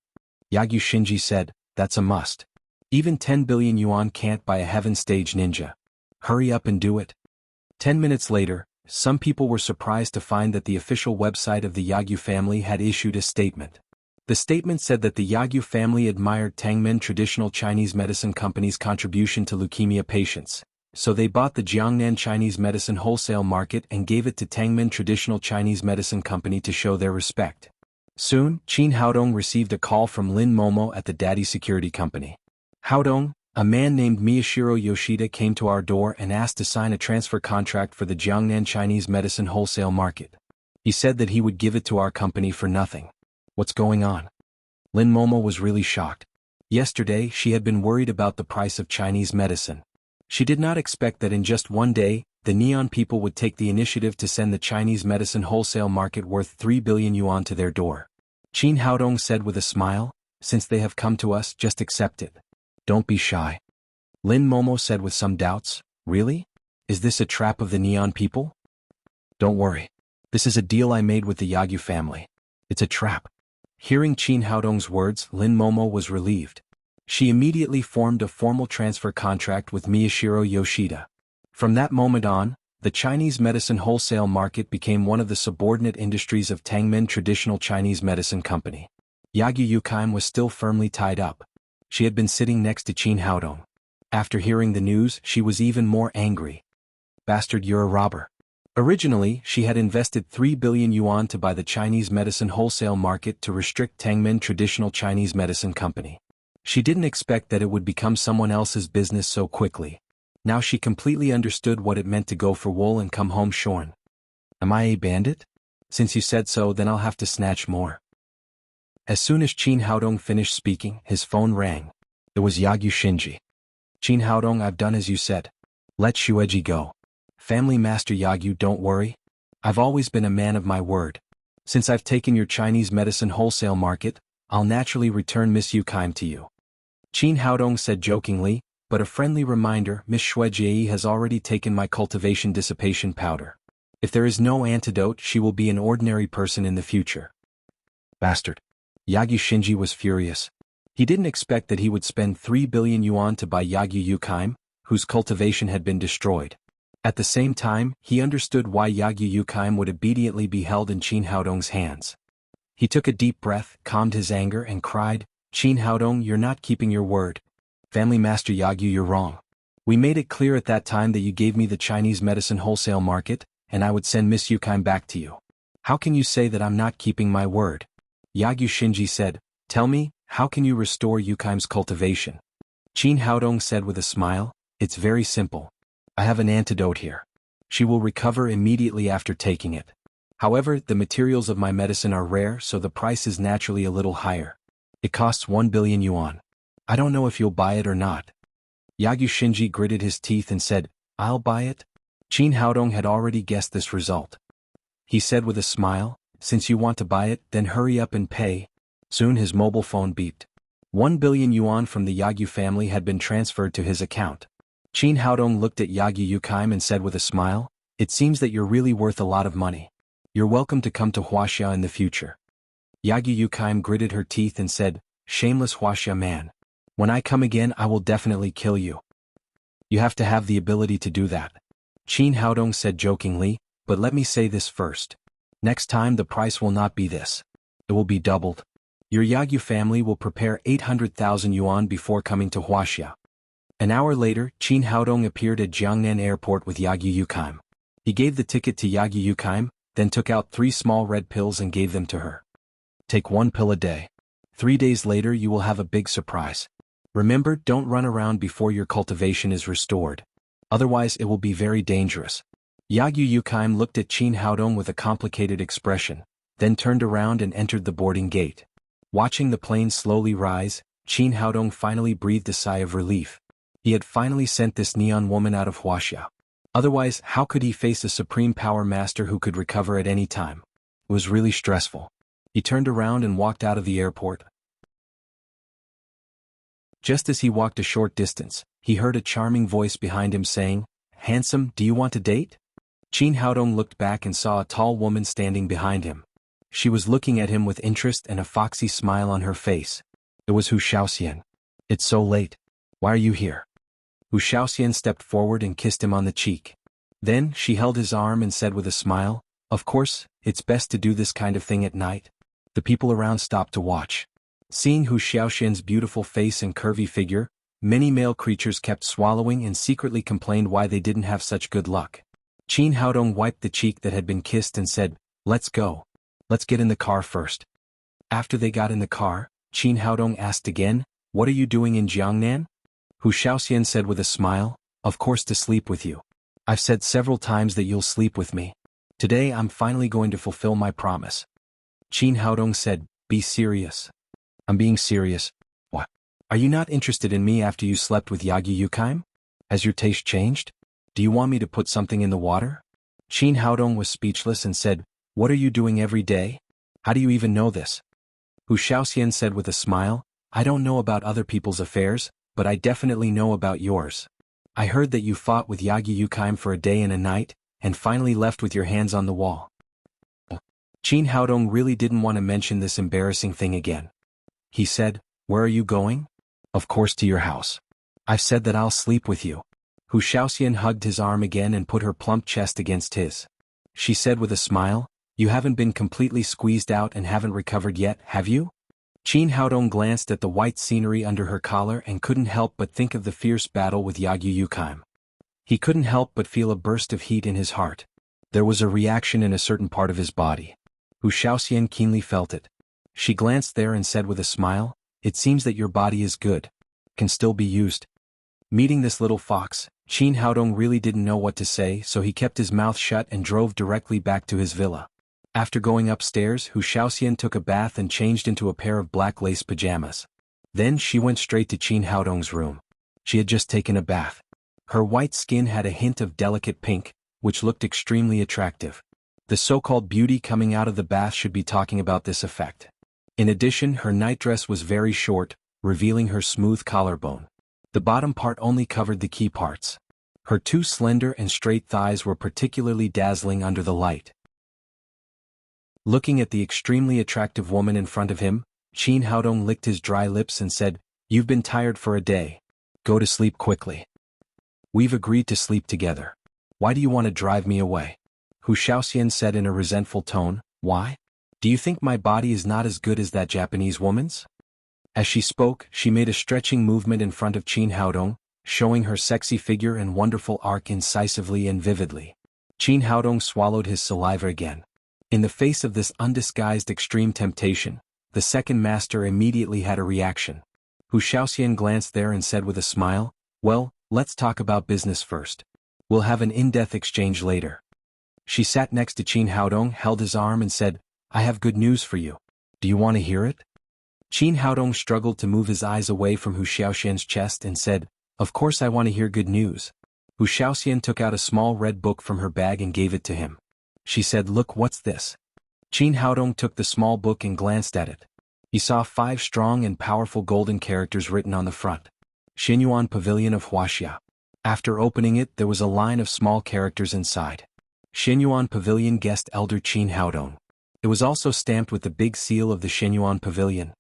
Yagyu Shinji said, that's a must. Even 10 billion yuan can't buy a heaven stage ninja. Hurry up and do it. 10 minutes later, some people were surprised to find that the official website of the Yagyu family had issued a statement. The statement said that the Yagyu family admired Tangmen Traditional Chinese Medicine Company's contribution to leukemia patients, so they bought the Jiangnan Chinese Medicine wholesale market and gave it to Tangmen Traditional Chinese Medicine Company to show their respect. Soon, Qin Haodong received a call from Lin Momo at the Daddy Security Company. Haodong, a man named Miyashiro Yoshida came to our door and asked to sign a transfer contract for the Jiangnan Chinese medicine wholesale market. He said that he would give it to our company for nothing. What's going on? Lin Momo was really shocked. Yesterday, she had been worried about the price of Chinese medicine. She did not expect that in just one day, the Neon people would take the initiative to send the Chinese medicine wholesale market worth 3 billion yuan to their door. Qin Haodong said with a smile, since they have come to us, just accept it. Don't be shy. Lin Momo said with some doubts, really? Is this a trap of the Neon people? Don't worry. This is a deal I made with the Yagyu family. It's a trap. Hearing Qin Haodong's words, Lin Momo was relieved. She immediately formed a formal transfer contract with Miyashiro Yoshida. From that moment on, the Chinese medicine wholesale market became one of the subordinate industries of Tangmen Traditional Chinese Medicine Company. Yagyu Yukaim was still firmly tied up. She had been sitting next to Qin Haodong. After hearing the news, she was even more angry. Bastard, you're a robber. Originally, she had invested 3 billion yuan to buy the Chinese medicine wholesale market to restrict Tangmen Traditional Chinese Medicine Company. She didn't expect that it would become someone else's business so quickly. Now she completely understood what it meant to go for wool and come home shorn. Am I a bandit? Since you said so, then I'll have to snatch more. As soon as Qin Haodong finished speaking, his phone rang. It was Yagyu Shinji. Qin Haodong, I've done as you said. Let Shueji go. Family Master Yagyu, don't worry. I've always been a man of my word. Since I've taken your Chinese medicine wholesale market, I'll naturally return Miss Yukaim to you. Qin Haodong said jokingly, but a friendly reminder, Miss Shueji has already taken my cultivation dissipation powder. If there is no antidote, she will be an ordinary person in the future. Bastard. Yagyu Shinji was furious. He didn't expect that he would spend 3 billion yuan to buy Yagyu Yukaim, whose cultivation had been destroyed. At the same time, he understood why Yagyu Yukaim would immediately be held in Qin Haodong's hands. He took a deep breath, calmed his anger, and cried, Qin Haodong, you're not keeping your word. Family Master Yagyu, you're wrong. We made it clear at that time that you gave me the Chinese medicine wholesale market, and I would send Miss Yukaim back to you. How can you say that I'm not keeping my word? Yagyu Shinji said, tell me, how can you restore Yukaim's cultivation? Qin Haodong said with a smile, it's very simple. I have an antidote here. She will recover immediately after taking it. However, the materials of my medicine are rare, so the price is naturally a little higher. It costs 1 billion yuan. I don't know if you'll buy it or not. Yagyu Shinji gritted his teeth and said, I'll buy it. Qin Haodong had already guessed this result. He said with a smile, since you want to buy it, then hurry up and pay. Soon his mobile phone beeped. 1 billion yuan from the Yagyu family had been transferred to his account. Qin Haodong looked at Yagyu Yukaim and said with a smile, it seems that you're really worth a lot of money. You're welcome to come to Wuxia in the future. Yagyu Yukaim gritted her teeth and said, shameless Wuxia man. When I come again, I will definitely kill you. You have to have the ability to do that. Qin Haodong said jokingly, but let me say this first. Next time the price will not be this. It will be doubled. Your Yagyu family will prepare 800,000 yuan before coming to Wuxia. An hour later, Qin Haodong appeared at Jiangnan Airport with Yagyu Yukaim. He gave the ticket to Yagyu Yukaim, then took out 3 small red pills and gave them to her. Take 1 pill a day. 3 days later you will have a big surprise. Remember, don't run around before your cultivation is restored. Otherwise it will be very dangerous. Yagyu Yukaim looked at Qin Haodong with a complicated expression, then turned around and entered the boarding gate. Watching the plane slowly rise, Qin Haodong finally breathed a sigh of relief. He had finally sent this neon woman out of Wuxia. Otherwise, how could he face a supreme power master who could recover at any time? It was really stressful. He turned around and walked out of the airport. Just as he walked a short distance, he heard a charming voice behind him saying, handsome, do you want to date? Qin Haodong looked back and saw a tall woman standing behind him. She was looking at him with interest and a foxy smile on her face. It was Hu Shaoxian. It's so late. Why are you here? Hu Shaoxian stepped forward and kissed him on the cheek. Then, she held his arm and said with a smile, of course, it's best to do this kind of thing at night. The people around stopped to watch. Seeing Hu Shaoxian's beautiful face and curvy figure, many male creatures kept swallowing and secretly complained why they didn't have such good luck. Qin Haodong wiped the cheek that had been kissed and said, let's go. Let's get in the car first. After they got in the car, Qin Haodong asked again, what are you doing in Jiangnan? Hu Shaoxian said with a smile, of course to sleep with you. I've said several times that you'll sleep with me. Today I'm finally going to fulfill my promise. Qin Haodong said, be serious. I'm being serious. What? Are you not interested in me after you slept with Yagyu Yukaim? Has your taste changed? Do you want me to put something in the water? Qin Haodong was speechless and said, what are you doing every day? How do you even know this? Hu Shaoxian said with a smile, I don't know about other people's affairs, but I definitely know about yours. I heard that you fought with Yagyu Yukaim for a day and a night, and finally left with your hands on the wall. Qin Haodong really didn't want to mention this embarrassing thing again. He said, Where are you going? Of course to your house. I've said that I'll sleep with you. Hu Shaoxian hugged his arm again and put her plump chest against his. She said with a smile, You haven't been completely squeezed out and haven't recovered yet, have you? Qin Haodong glanced at the white scenery under her collar and couldn't help but think of the fierce battle with Yagyu Yukaim. He couldn't help but feel a burst of heat in his heart. There was a reaction in a certain part of his body. Hu Shaoxian keenly felt it. She glanced there and said with a smile, It seems that your body is good. Can still be used. Meeting this little fox, Qin Haodong really didn't know what to say, so he kept his mouth shut and drove directly back to his villa. After going upstairs, Hu Shaoxian took a bath and changed into a pair of black lace pajamas. Then she went straight to Qin Haodong's room. She had just taken a bath. Her white skin had a hint of delicate pink, which looked extremely attractive. The so-called beauty coming out of the bath should be talking about this effect. In addition, her nightdress was very short, revealing her smooth collarbone. The bottom part only covered the key parts. Her two slender and straight thighs were particularly dazzling under the light. Looking at the extremely attractive woman in front of him, Qin Haodong licked his dry lips and said, You've been tired for a day. Go to sleep quickly. We've agreed to sleep together. Why do you want to drive me away? Hu Shaoxian said in a resentful tone, Why? Do you think my body is not as good as that Japanese woman's? As she spoke, she made a stretching movement in front of Qin Haodong, showing her sexy figure and wonderful arc incisively and vividly. Qin Haodong swallowed his saliva again. In the face of this undisguised extreme temptation, the second master immediately had a reaction. Hu Shaoxian glanced there and said with a smile, Well, let's talk about business first. We'll have an in-depth exchange later. She sat next to Qin Haodong, held his arm and said, I have good news for you. Do you want to hear it? Qin Haodong struggled to move his eyes away from Hu Shaoxian's chest and said, Of course I want to hear good news. Hu Shaoxian took out a small red book from her bag and gave it to him. She said, Look, what's this? Qin Haodong took the small book and glanced at it. He saw 5 strong and powerful golden characters written on the front. Xinyuan Pavilion of Wuxia. After opening it, there was a line of small characters inside. Xinyuan Pavilion Guest Elder Qin Haodong. It was also stamped with the big seal of the Xinyuan Pavilion.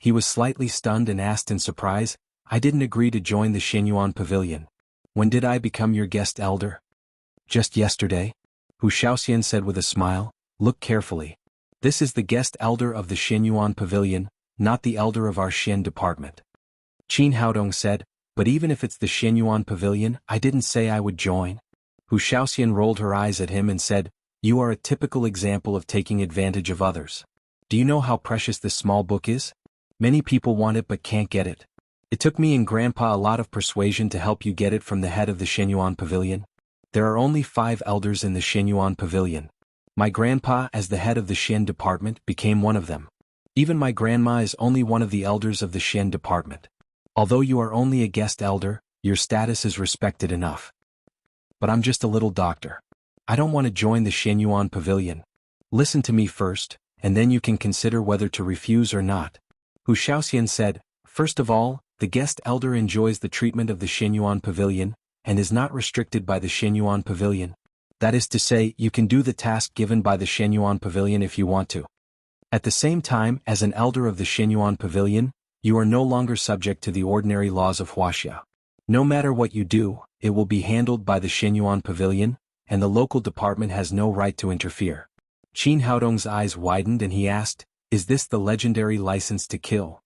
He was slightly stunned and asked in surprise, I didn't agree to join the Xinyuan Pavilion. When did I become your guest elder? Just yesterday? Hu Shaoxian said with a smile, Look carefully. This is the guest elder of the Xinyuan Pavilion, not the elder of our Xin department. Qin Haodong said, But even if it's the Xinyuan Pavilion, I didn't say I would join. Hu Shaoxian rolled her eyes at him and said, You are a typical example of taking advantage of others. Do you know how precious this small book is? Many people want it but can't get it. It took me and Grandpa a lot of persuasion to help you get it from the head of the Xinyuan Pavilion. There are only 5 elders in the Xinyuan Pavilion. My grandpa, as the head of the Xin department, became one of them. Even my grandma is only one of the elders of the Xin department. Although you are only a guest elder, your status is respected enough. But I'm just a little doctor. I don't want to join the Xinyuan Pavilion. Listen to me first, and then you can consider whether to refuse or not. Hu Shaoxian said, First of all, the guest elder enjoys the treatment of the Xinyuan Pavilion, and is not restricted by the Xinyuan Pavilion. That is to say, you can do the task given by the Xinyuan Pavilion if you want to. At the same time, as an elder of the Xinyuan Pavilion, you are no longer subject to the ordinary laws of Wuxia. No matter what you do, it will be handled by the Xinyuan Pavilion, and the local department has no right to interfere. Qin Haodong's eyes widened and he asked, Is this the legendary license to kill?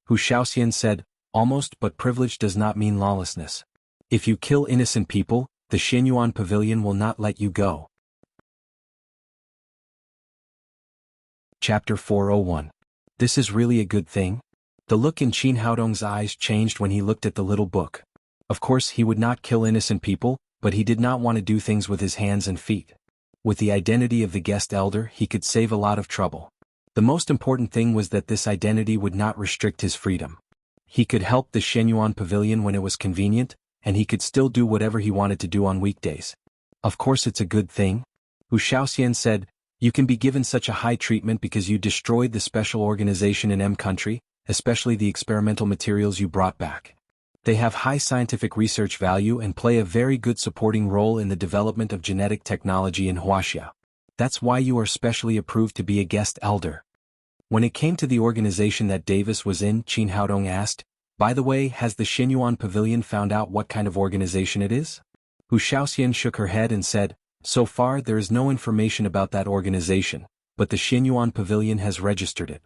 Hu Shaoxian said, Almost, but privilege does not mean lawlessness. If you kill innocent people, the Xinyuan Pavilion will not let you go. Chapter 401. This is really a good thing? The look in Qin Haodong's eyes changed when he looked at the little book. Of course he would not kill innocent people, but he did not want to do things with his hands and feet. With the identity of the guest elder, he could save a lot of trouble. The most important thing was that this identity would not restrict his freedom. He could help the Xinyuan Pavilion when it was convenient, and he could still do whatever he wanted to do on weekdays. Of course it's a good thing. Hu Shaoxian said, You can be given such a high treatment because you destroyed the special organization in M country, especially the experimental materials you brought back. They have high scientific research value and play a very good supporting role in the development of genetic technology in Wuxia. That's why you are specially approved to be a guest elder. When it came to the organization that Davis was in, Qin Haodong asked, "By the way, has the Xinyuan Pavilion found out what kind of organization it is?" Hu Shaoxian shook her head and said, "So far there is no information about that organization, but the Xinyuan Pavilion has registered it.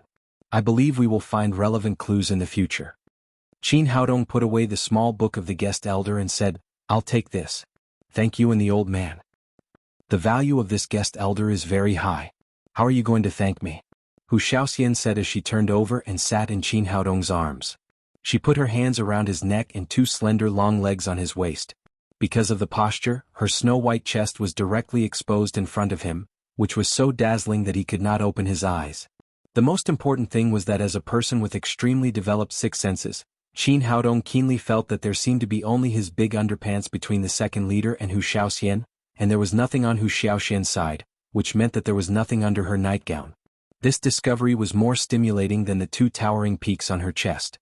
I believe we will find relevant clues in the future." Qin Haodong put away the small book of the guest elder and said, "I'll take this. Thank you," and the old man. "The value of this guest elder is very high. How are you going to thank me?" Hu Shaoxian said as she turned over and sat in Qin Haodong's arms. She put her hands around his neck and two slender long legs on his waist. Because of the posture, her snow-white chest was directly exposed in front of him, which was so dazzling that he could not open his eyes. The most important thing was that as a person with extremely developed six senses, Qin Haodong keenly felt that there seemed to be only his big underpants between the second leader and Hu Shaoxian, and there was nothing on Hu Shaoxian's side, which meant that there was nothing under her nightgown. This discovery was more stimulating than the two towering peaks on her chest.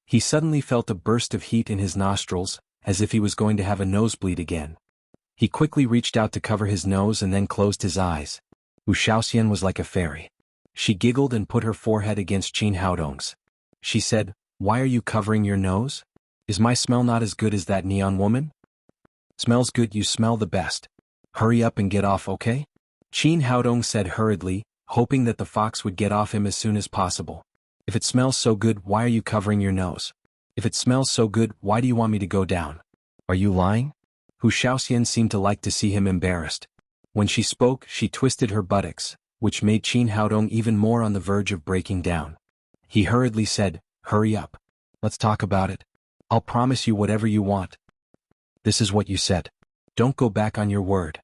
He suddenly felt a burst of heat in his nostrils, as if he was going to have a nosebleed again. He quickly reached out to cover his nose and then closed his eyes. Hu Shaoxian was like a fairy. She giggled and put her forehead against Qin Haodong's. She said, "Why are you covering your nose? Is my smell not as good as that neon woman?" "Smells good, you smell the best. Hurry up and get off, okay?" Qin Haodong said hurriedly, hoping that the fox would get off him as soon as possible. "If it smells so good, why are you covering your nose? If it smells so good, why do you want me to go down? Are you lying?" Hu Shaoxian seemed to like to see him embarrassed. When she spoke, she twisted her buttocks, which made Qin Haodong even more on the verge of breaking down. He hurriedly said, "Hurry up. Let's talk about it. I'll promise you whatever you want." "This is what you said. Don't go back on your word."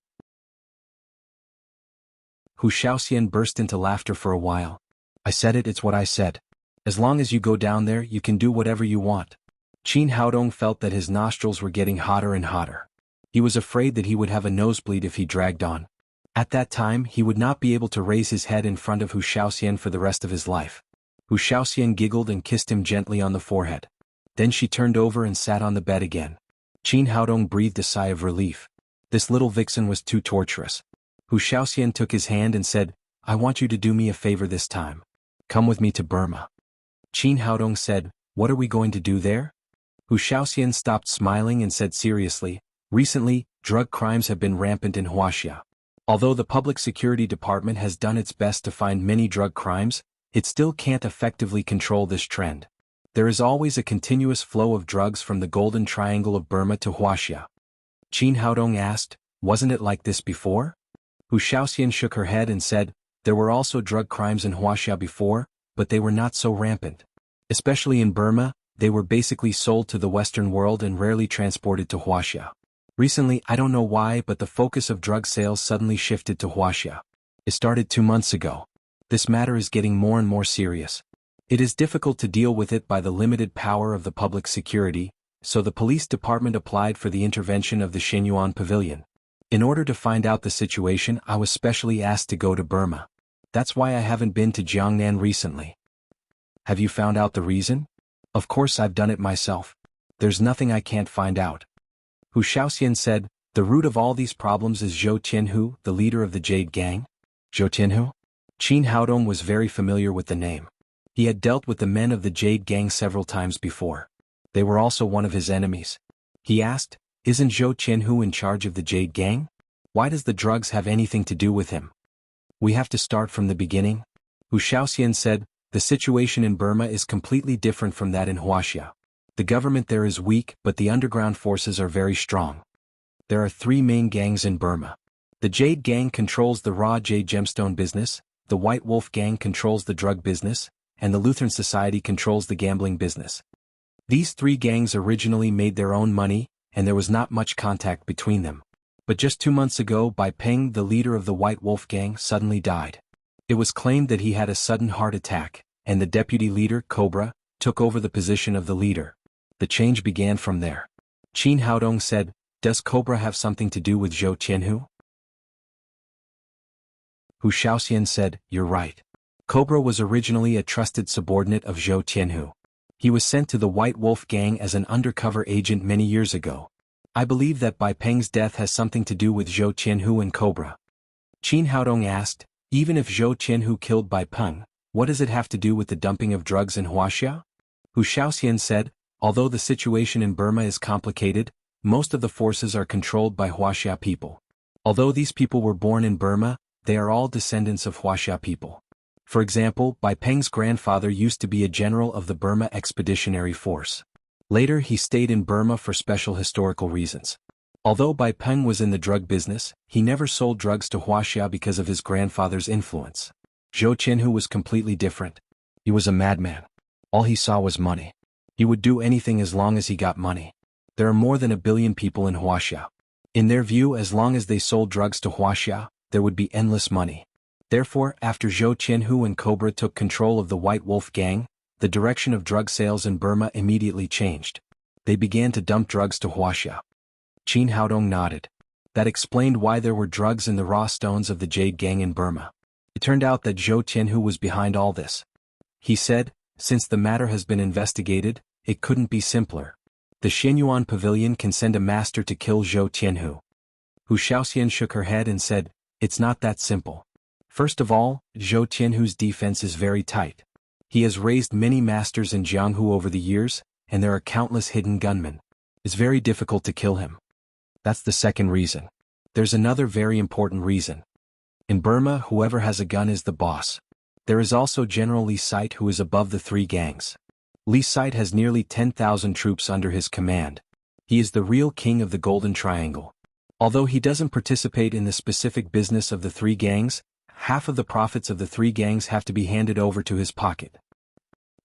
Hu Shaoxian burst into laughter for a while. "I said it, it's what I said. As long as you go down there, you can do whatever you want." Qin Haodong felt that his nostrils were getting hotter and hotter. He was afraid that he would have a nosebleed if he dragged on. At that time, he would not be able to raise his head in front of Hu Shaoxian for the rest of his life. Hu Shaoxian giggled and kissed him gently on the forehead. Then she turned over and sat on the bed again. Qin Haodong breathed a sigh of relief. This little vixen was too torturous. Hu Shaoxian took his hand and said, "I want you to do me a favor this time. Come with me to Burma." Qin Haodong said, "What are we going to do there?" Hu Shaoxian stopped smiling and said seriously, "Recently, drug crimes have been rampant in Wuxia. Although the Public Security Department has done its best to find many drug crimes, it still can't effectively control this trend. There is always a continuous flow of drugs from the Golden Triangle of Burma to Wuxia." Qin Haodong asked, "Wasn't it like this before?" Hu Shaoxian shook her head and said, "There were also drug crimes in Wuxia before, but they were not so rampant. Especially in Burma, they were basically sold to the Western world and rarely transported to Wuxia. Recently, I don't know why, but the focus of drug sales suddenly shifted to Wuxia. It started 2 months ago. This matter is getting more and more serious. It is difficult to deal with it by the limited power of the public security, so the police department applied for the intervention of the Xinyuan Pavilion. In order to find out the situation, I was specially asked to go to Burma. That's why I haven't been to Jiangnan recently." "Have you found out the reason?" "Of course I've done it myself. There's nothing I can't find out." Hu Shaoxian said, "The root of all these problems is Zhou Tianhu, the leader of the Jade Gang?" "Zhou Tianhu?" Qin Haodong was very familiar with the name. He had dealt with the men of the Jade Gang several times before. They were also one of his enemies. He asked, "Isn't Zhou Tianhu in charge of the Jade Gang? Why does the drugs have anything to do with him?" "We have to start from the beginning." Hu Shaoxian said, "The situation in Burma is completely different from that in Wuxia. The government there is weak, but the underground forces are very strong. There are 3 main gangs in Burma. The Jade Gang controls the raw jade gemstone business, the White Wolf Gang controls the drug business, and the Lutheran Society controls the gambling business. These 3 gangs originally made their own money, and there was not much contact between them. But just 2 months ago, Bai Peng, the leader of the White Wolf Gang, suddenly died. It was claimed that he had a sudden heart attack, and the deputy leader, Cobra, took over the position of the leader. The change began from there." Qin Haodong said, "Does Cobra have something to do with Zhou Tianhu?" Hu Shaoxian said, "You're right. Cobra was originally a trusted subordinate of Zhou Qianhu. He was sent to the White Wolf gang as an undercover agent many years ago. I believe that Bai Peng's death has something to do with Zhou Qianhu and Cobra." Qin Haodong asked, "Even if Zhou Qianhu killed Bai Peng, what does it have to do with the dumping of drugs in Wuxia?" Hu Shaoxian said, "Although the situation in Burma is complicated, most of the forces are controlled by Wuxia people. Although these people were born in Burma, they are all descendants of Wuxia people. For example, Bai Peng's grandfather used to be a general of the Burma Expeditionary Force. Later he stayed in Burma for special historical reasons. Although Bai Peng was in the drug business, he never sold drugs to Wuxia because of his grandfather's influence. Zhou Qianhu was completely different. He was a madman. All he saw was money. He would do anything as long as he got money. There are more than 1 billion people in Wuxia. In their view, as long as they sold drugs to Wuxia, there would be endless money. Therefore, after Zhou Qianhu and Cobra took control of the White Wolf gang, the direction of drug sales in Burma immediately changed. They began to dump drugs to Wuxia." Qin Haodong nodded. That explained why there were drugs in the raw stones of the Jade gang in Burma. It turned out that Zhou Qianhu was behind all this. He said, "Since the matter has been investigated, it couldn't be simpler. The Xianyuan Pavilion can send a master to kill Zhou Qianhu." Hu Shaoxian shook her head and said, "It's not that simple. First of all, Zhou Qianhu's defense is very tight. He has raised many masters in Jianghu over the years, and there are countless hidden gunmen. It's very difficult to kill him. That's the second reason. There's another very important reason. In Burma, whoever has a gun is the boss. There is also General Li Site, who is above the 3 gangs. Li Site has nearly 10,000 troops under his command. He is the real king of the Golden Triangle. Although he doesn't participate in the specific business of the 3 gangs, half of the profits of the 3 gangs have to be handed over to his pocket.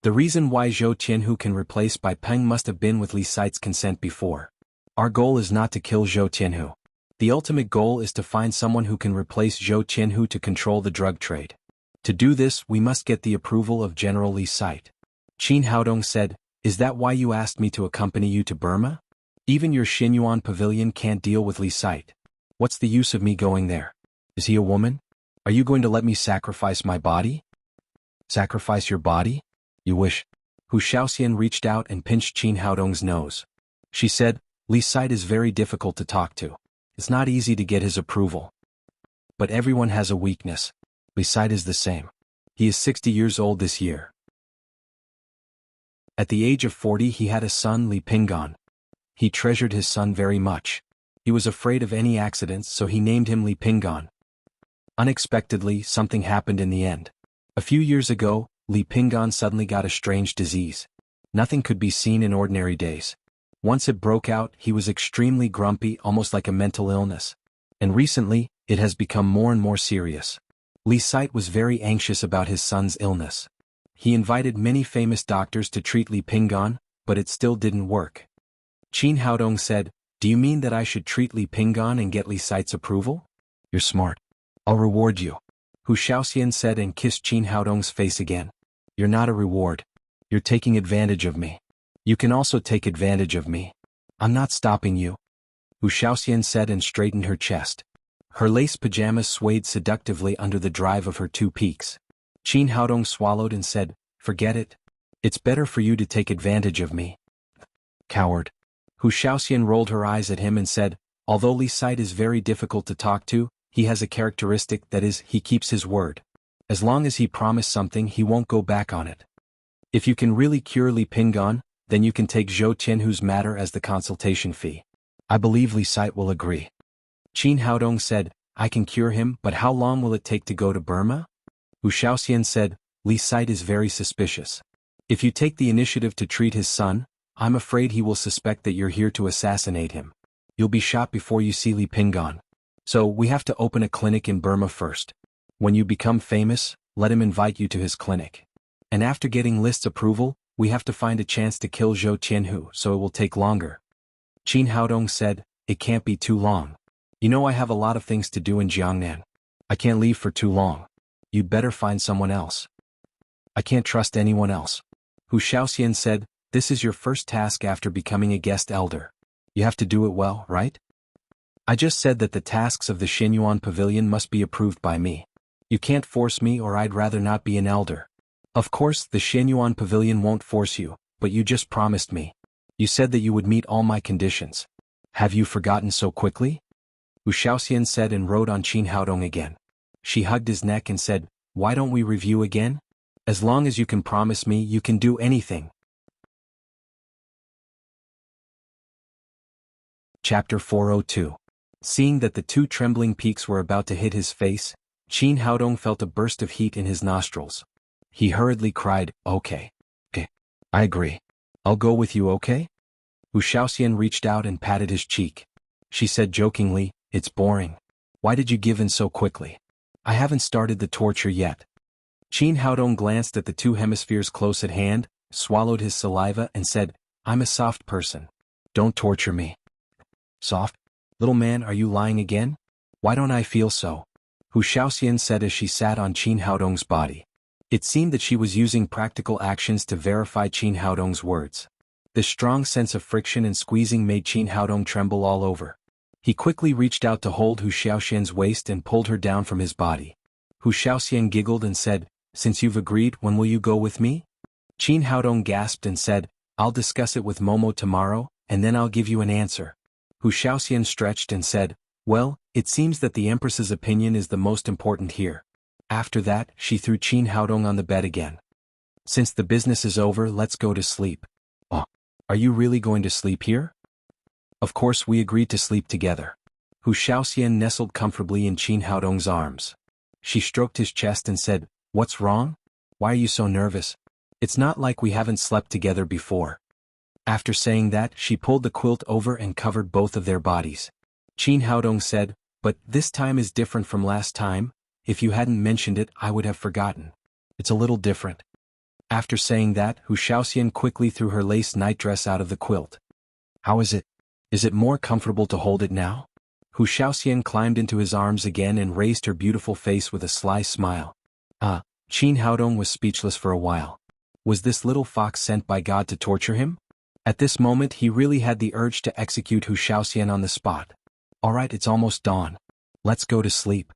The reason why Zhou Qianhu can replace Bai Peng must have been with Li Site's consent before. Our goal is not to kill Zhou Qianhu. The ultimate goal is to find someone who can replace Zhou Qianhu to control the drug trade. To do this, we must get the approval of General Li Site." Qin Haodong said, "Is that why you asked me to accompany you to Burma? Even your Xianyuan Pavilion can't deal with Li Site. What's the use of me going there? Is he a woman? Are you going to let me sacrifice my body?" "Sacrifice your body? You wish?" Hu Shaoxian reached out and pinched Qin Haodong's nose. She said, "Li Site is very difficult to talk to. It's not easy to get his approval. But everyone has a weakness. Li Site is the same. He is 60 years old this year. At the age of 40 he had a son, Li Pinggan. He treasured his son very much. He was afraid of any accidents, so he named him Li Pinggan. Unexpectedly, something happened in the end. A few years ago, Li Pinggan suddenly got a strange disease. Nothing could be seen in ordinary days. Once it broke out, he was extremely grumpy, almost like a mental illness. And recently, it has become more and more serious. Li Site was very anxious about his son's illness. He invited many famous doctors to treat Li Pinggan, but it still didn't work. Qin Haodong said, "Do you mean that I should treat Li Pinggan and get Li Site's approval? You're smart. I'll reward you." Hu Shaoxian said and kissed Qin Haodong's face again. "You're not a reward. You're taking advantage of me. You can also take advantage of me. I'm not stopping you." Hu Shaoxian said and straightened her chest. Her lace pajamas swayed seductively under the drive of her 2 peaks. Qin Haodong swallowed and said, "Forget it. It's better for you to take advantage of me." "Coward." Hu Shaoxian rolled her eyes at him and said, "Although Li Site is very difficult to talk to, he has a characteristic, that is, he keeps his word. As long as he promised something, he won't go back on it. If you can really cure Li Pinggan, then you can take Zhou Qianhu's matter as the consultation fee. I believe Li Site will agree." Qin Haodong said, "I can cure him, but how long will it take to go to Burma?" Hu Shaoxian said, "Li Site is very suspicious. If you take the initiative to treat his son, I'm afraid he will suspect that you're here to assassinate him. You'll be shot before you see Li Pinggan. So we have to open a clinic in Burma first. When you become famous, let him invite you to his clinic. And after getting List's approval, we have to find a chance to kill Zhou Qianhu, so it will take longer." Qin Haodong said, "It can't be too long. You know I have a lot of things to do in Jiangnan. I can't leave for too long. You'd better find someone else." "I can't trust anyone else." Hu Shaoxian said, "This is your first task after becoming a guest elder. You have to do it well, right? I just said that the tasks of the Xianyuan Pavilion must be approved by me. You can't force me, or I'd rather not be an elder. Of course, the Shenyuan Pavilion won't force you, but you just promised me. You said that you would meet all my conditions. Have you forgotten so quickly? Wu Shaoxian said and wrote on Qin Haodong again. She hugged his neck and said, why don't we review again? As long as you can promise me, you can do anything. Chapter 402. Seeing that the two trembling peaks were about to hit his face, Qin Haodong felt a burst of heat in his nostrils. He hurriedly cried, okay. I agree. I'll go with you, okay? Wu Shaoxian reached out and patted his cheek. She said jokingly, it's boring. Why did you give in so quickly? I haven't started the torture yet. Qin Haodong glanced at the two hemispheres close at hand, swallowed his saliva and said, I'm a soft person. Don't torture me. Soft? Little man, are you lying again? Why don't I feel so? Wu Shaoxian said as she sat on Qin Haodong's body. It seemed that she was using practical actions to verify Qin Haodong's words. The strong sense of friction and squeezing made Qin Haodong tremble all over. He quickly reached out to hold Wu Shaoxian's waist and pulled her down from his body. Wu Shaoxian giggled and said, since you've agreed, when will you go with me? Qin Haodong gasped and said, I'll discuss it with Momo tomorrow, and then I'll give you an answer. Wu Shaoxian stretched and said, well, it seems that the Empress's opinion is the most important here. After that, she threw Qin Haodong on the bed again. Since the business is over, let's go to sleep. Oh, are you really going to sleep here? Of course, we agreed to sleep together. Wu Shaoxian nestled comfortably in Qin Haodong's arms. She stroked his chest and said, what's wrong? Why are you so nervous? It's not like we haven't slept together before. After saying that, she pulled the quilt over and covered both of their bodies. Qin Haodong said, but this time is different from last time. If you hadn't mentioned it, I would have forgotten. It's a little different. After saying that, Wu Shaoxian quickly threw her lace nightdress out of the quilt. How is it? Is it more comfortable to hold it now? Wu Shaoxian climbed into his arms again and raised her beautiful face with a sly smile. Qin Haodong was speechless for a while. Was this little fox sent by God to torture him? At this moment he really had the urge to execute Wu Shaoxian on the spot. Alright, it's almost dawn. Let's go to sleep.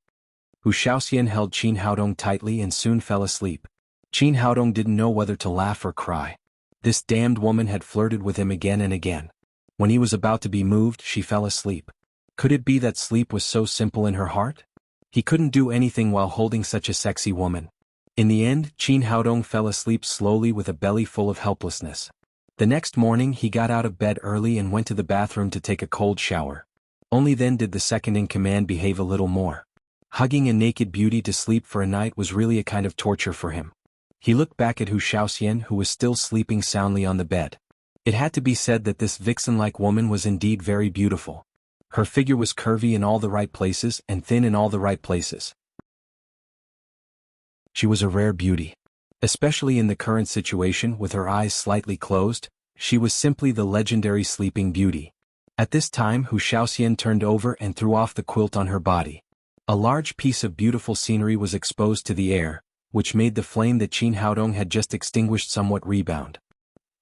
Wu Shaoxian held Qin Haodong tightly and soon fell asleep. Qin Haodong didn't know whether to laugh or cry. This damned woman had flirted with him again and again. When he was about to be moved, she fell asleep. Could it be that sleep was so simple in her heart? He couldn't do anything while holding such a sexy woman. In the end, Qin Haodong fell asleep slowly with a belly full of helplessness. The next morning he got out of bed early and went to the bathroom to take a cold shower. Only then did the second-in-command behave a little more. Hugging a naked beauty to sleep for a night was really a kind of torture for him. He looked back at Wu Shaoxian, who was still sleeping soundly on the bed. It had to be said that this vixen-like woman was indeed very beautiful. Her figure was curvy in all the right places and thin in all the right places. She was a rare beauty. Especially in the current situation with her eyes slightly closed, she was simply the legendary sleeping beauty. At this time Wu Shaoxian turned over and threw off the quilt on her body. A large piece of beautiful scenery was exposed to the air, which made the flame that Qin Haodong had just extinguished somewhat rebound.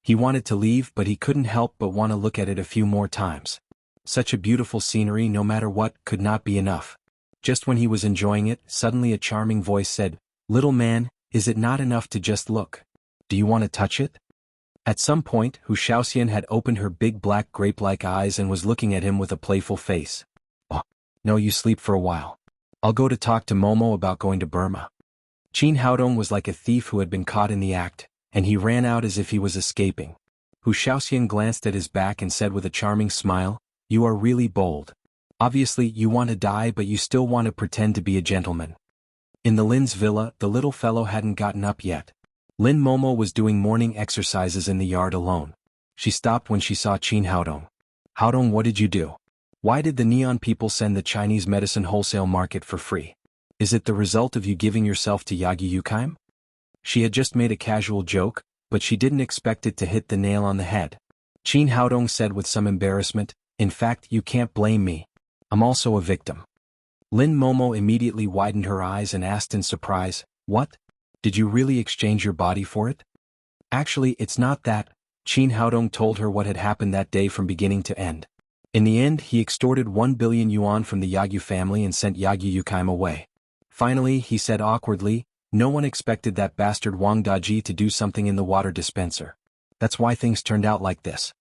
He wanted to leave, but he couldn't help but want to look at it a few more times. Such a beautiful scenery, no matter what, could not be enough. Just when he was enjoying it, suddenly a charming voice said, "Little man, is it not enough to just look? Do you want to touch it?" At some point, Wu Shaoxian had opened her big black grape-like eyes and was looking at him with a playful face. "Oh, no, you sleep for a while. I'll go to talk to Momo about going to Burma." Qin Haodong was like a thief who had been caught in the act, and he ran out as if he was escaping. Wu Shaoxian glanced at his back and said with a charming smile, "You are really bold. Obviously you want to die, but you still want to pretend to be a gentleman." In the Lin's villa, the little fellow hadn't gotten up yet. Lin Momo was doing morning exercises in the yard alone. She stopped when she saw Qin Haodong. "Haodong, what did you do? Why did the neon people send the Chinese medicine wholesale market for free? Is it the result of you giving yourself to Yagi Yukaim?" She had just made a casual joke, but she didn't expect it to hit the nail on the head. Qin Haodong said with some embarrassment, "In fact, you can't blame me. I'm also a victim." Lin Momo immediately widened her eyes and asked in surprise, "What? Did you really exchange your body for it?" "Actually, it's not that." Qin Haodong told her what had happened that day from beginning to end. In the end, he extorted 1 billion yuan from the Yagyu family and sent Yagyu Yukaim away. Finally, he said awkwardly, no one expected that bastard Wang Daji to do something in the water dispenser. That's why things turned out like this.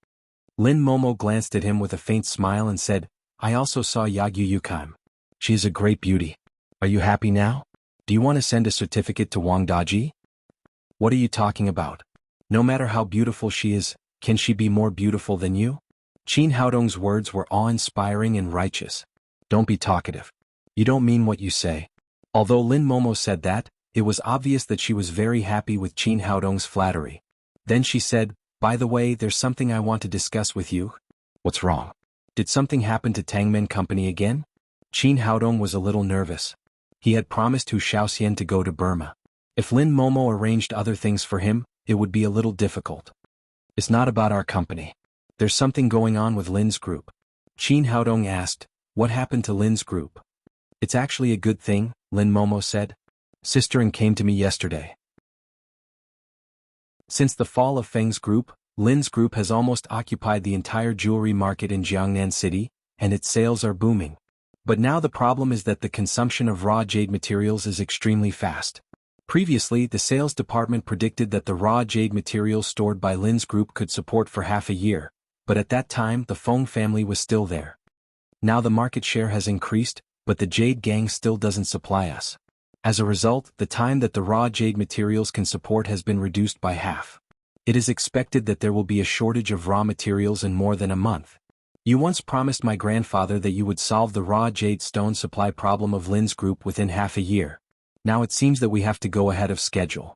Lin Momo glanced at him with a faint smile and said, I also saw Yagyu Yukaim. She is a great beauty. Are you happy now? Do you want to send a certificate to Wang Daji? What are you talking about? No matter how beautiful she is, can she be more beautiful than you? Qin Haodong's words were awe-inspiring and righteous. Don't be talkative. You don't mean what you say. Although Lin Momo said that, it was obvious that she was very happy with Qin Haodong's flattery. Then she said, by the way, there's something I want to discuss with you. What's wrong? Did something happen to Tangmen Company again? Qin Haodong was a little nervous. He had promised Hu Shaoxian to go to Burma. If Lin Momo arranged other things for him, it would be a little difficult. It's not about our company. There's something going on with Lin's group. Qin Haodong asked, what happened to Lin's group? It's actually a good thing, Lin Momo said. Sister came to me yesterday. Since the fall of Feng's group, Lin's group has almost occupied the entire jewelry market in Jiangnan City, and its sales are booming. But now the problem is that the consumption of raw jade materials is extremely fast. Previously, the sales department predicted that the raw jade materials stored by Lin's group could support for half a year, but at that time the Feng family was still there. Now the market share has increased, but the jade gang still doesn't supply us. As a result, the time that the raw jade materials can support has been reduced by half. It is expected that there will be a shortage of raw materials in more than a month. You once promised my grandfather that you would solve the raw jade stone supply problem of Lin's group within half a year. Now it seems that we have to go ahead of schedule.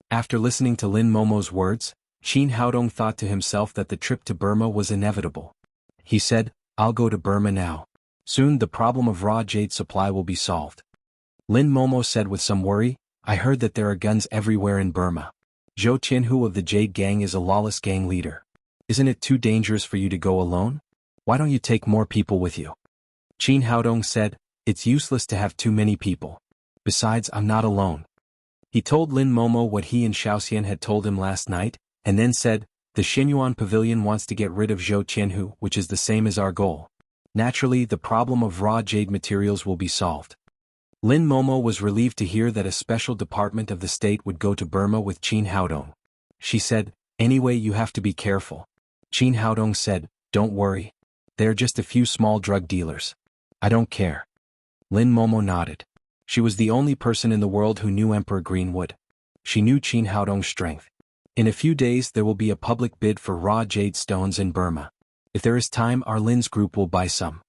After listening to Lin Momo's words, Qin Haodong thought to himself that the trip to Burma was inevitable. He said, I'll go to Burma now. Soon the problem of raw jade supply will be solved. Lin Momo said with some worry, I heard that there are guns everywhere in Burma. Zhou Tianhu of the Jade Gang is a lawless gang leader. Isn't it too dangerous for you to go alone? Why don't you take more people with you? Qin Haodong said, it's useless to have too many people. Besides, I'm not alone. He told Lin Momo what he and Shaoxian had told him last night, and then said, the Xinyuan Pavilion wants to get rid of Zhou Tianhu, which is the same as our goal. Naturally, the problem of raw jade materials will be solved. Lin Momo was relieved to hear that a special department of the state would go to Burma with Qin Haodong. She said, anyway, you have to be careful. Qin Haodong said, don't worry. They're just a few small drug dealers. I don't care. Lin Momo nodded. She was the only person in the world who knew Emperor Greenwood. She knew Qin Haodong's strength. In a few days there will be a public bid for raw jade stones in Burma. If there is time, our Lin's group will buy some.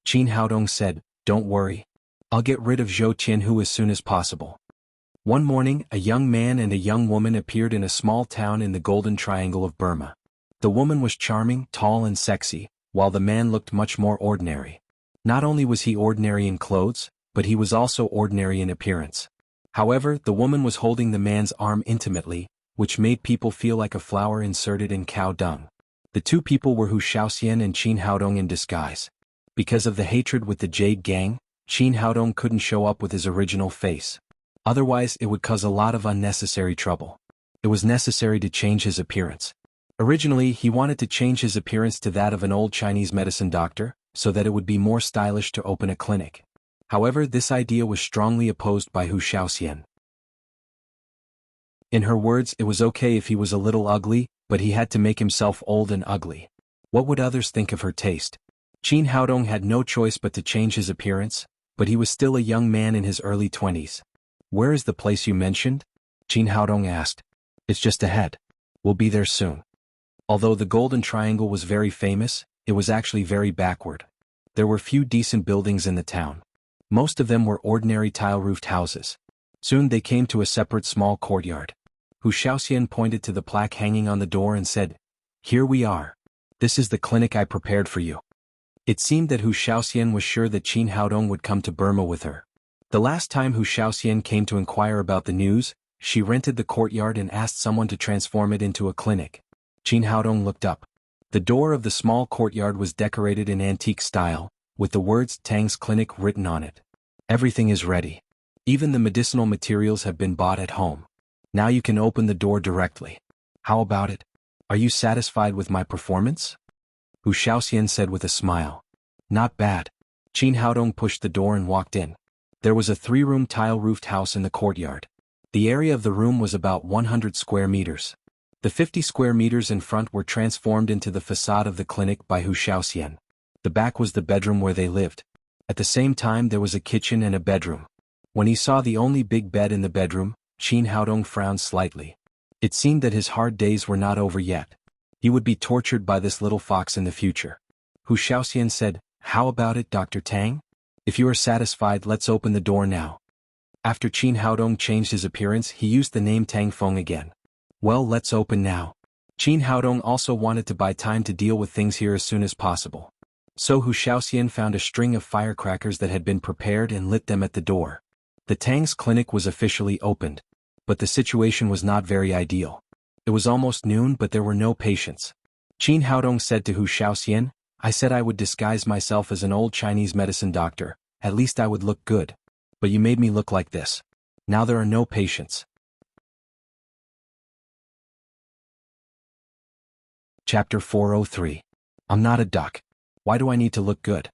Qin Haodong said, don't worry. I'll get rid of Zhou Tianhu as soon as possible. One morning, a young man and a young woman appeared in a small town in the Golden Triangle of Burma. The woman was charming, tall and sexy, while the man looked much more ordinary. Not only was he ordinary in clothes, but he was also ordinary in appearance. However, the woman was holding the man's arm intimately, which made people feel like a flower inserted in cow dung. The two people were Hu Shaoxian and Qin Haodong in disguise. Because of the hatred with the Jade Gang, Qin Haodong couldn't show up with his original face. Otherwise, it would cause a lot of unnecessary trouble. It was necessary to change his appearance. Originally, he wanted to change his appearance to that of an old Chinese medicine doctor, so that it would be more stylish to open a clinic. However, this idea was strongly opposed by Hu Shaoxian. In her words, it was okay if he was a little ugly, but he had to make himself old and ugly. What would others think of her taste? Qin Haodong had no choice but to change his appearance, but he was still a young man in his early 20s. Where is the place you mentioned? Qin Haodong asked. It's just ahead. We'll be there soon. Although the Golden Triangle was very famous, it was actually very backward. There were few decent buildings in the town. Most of them were ordinary tile-roofed houses. Soon they came to a separate small courtyard. Hu Shaoxian pointed to the plaque hanging on the door and said, Here we are. This is the clinic I prepared for you. It seemed that Hu Shaoxian was sure that Qin Haodong would come to Burma with her. The last time Hu Shaoxian came to inquire about the news, she rented the courtyard and asked someone to transform it into a clinic. Qin Haodong looked up. The door of the small courtyard was decorated in antique style, with the words Tang's Clinic written on it. Everything is ready. Even the medicinal materials have been bought at home. Now you can open the door directly. How about it? Are you satisfied with my performance? Hu Shaoxian said with a smile. Not bad. Qin Haodong pushed the door and walked in. There was a 3-room tile-roofed house in the courtyard. The area of the room was about 100 square meters. The 50 square meters in front were transformed into the facade of the clinic by Hu Shaoxian. The back was the bedroom where they lived. At the same time there was a kitchen and a bedroom. When he saw the only big bed in the bedroom, Qin Haodong frowned slightly. It seemed that his hard days were not over yet. He would be tortured by this little fox in the future. Hu Shaoxian said, "How about it, Dr. Tang? If you are satisfied, let's open the door now." After Qin Haodong changed his appearance, he used the name Tang Feng again. "Well, let's open now." Qin Haodong also wanted to buy time to deal with things here as soon as possible. So Hu Shaoxian found a string of firecrackers that had been prepared and lit them at the door. The Tang's clinic was officially opened. But the situation was not very ideal. It was almost noon but there were no patients. Qin Haodong said to Hu Shaoxian, "I said I would disguise myself as an old Chinese medicine doctor, at least I would look good. But you made me look like this. Now there are no patients." Chapter 403. I'm not a duck. Why do I need to look good?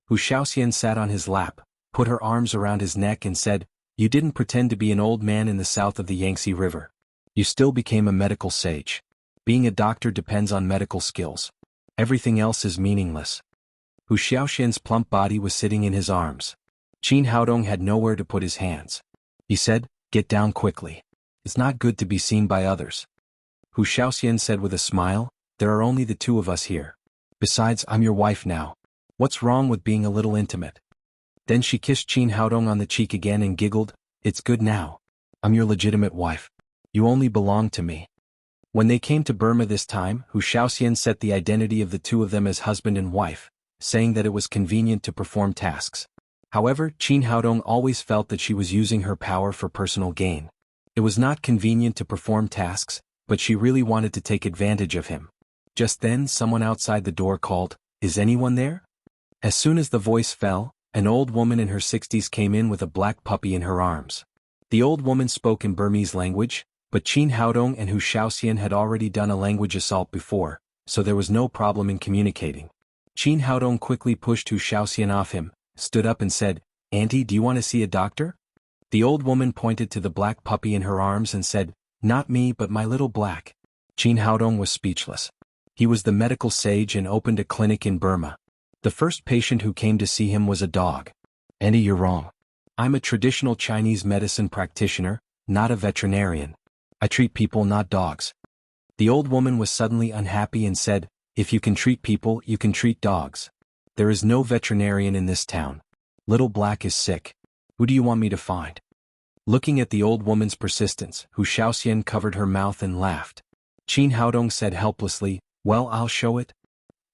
Hu Shaoxian sat on his lap, put her arms around his neck and said, "You didn't pretend to be an old man in the south of the Yangtze River. You still became a medical sage. Being a doctor depends on medical skills. Everything else is meaningless." Hu Shaoxian's plump body was sitting in his arms. Qin Haodong had nowhere to put his hands. He said, "Get down quickly. It's not good to be seen by others." Hu Shaoxian said with a smile, "There are only the two of us here. Besides, I'm your wife now. What's wrong with being a little intimate?" Then she kissed Qin Haodong on the cheek again and giggled, "It's good now. I'm your legitimate wife. You only belong to me." When they came to Burma this time, Hu Shaoxian set the identity of the two of them as husband and wife, saying that it was convenient to perform tasks. However, Qin Haodong always felt that she was using her power for personal gain. It was not convenient to perform tasks, but she really wanted to take advantage of him. Just then someone outside the door called, "Is anyone there?" As soon as the voice fell, an old woman in her 60s came in with a black puppy in her arms. The old woman spoke in Burmese language, but Qin Haodong and Hu Shaoxian had already done a language assault before, so there was no problem in communicating. Qin Haodong quickly pushed Hu Shaoxian off him, stood up and said, "Auntie, do you want to see a doctor?" The old woman pointed to the black puppy in her arms and said, "Not me but my little black." Qin Haodong was speechless. He was the medical sage and opened a clinic in Burma. The first patient who came to see him was a dog. "Auntie, you're wrong. I'm a traditional Chinese medicine practitioner, not a veterinarian. I treat people, not dogs." The old woman was suddenly unhappy and said, "If you can treat people, you can treat dogs. There is no veterinarian in this town. Little Black is sick. Who do you want me to find?" Looking at the old woman's persistence, Hu Shaoxian covered her mouth and laughed. Qin Haodong said helplessly, "Well, I'll show it."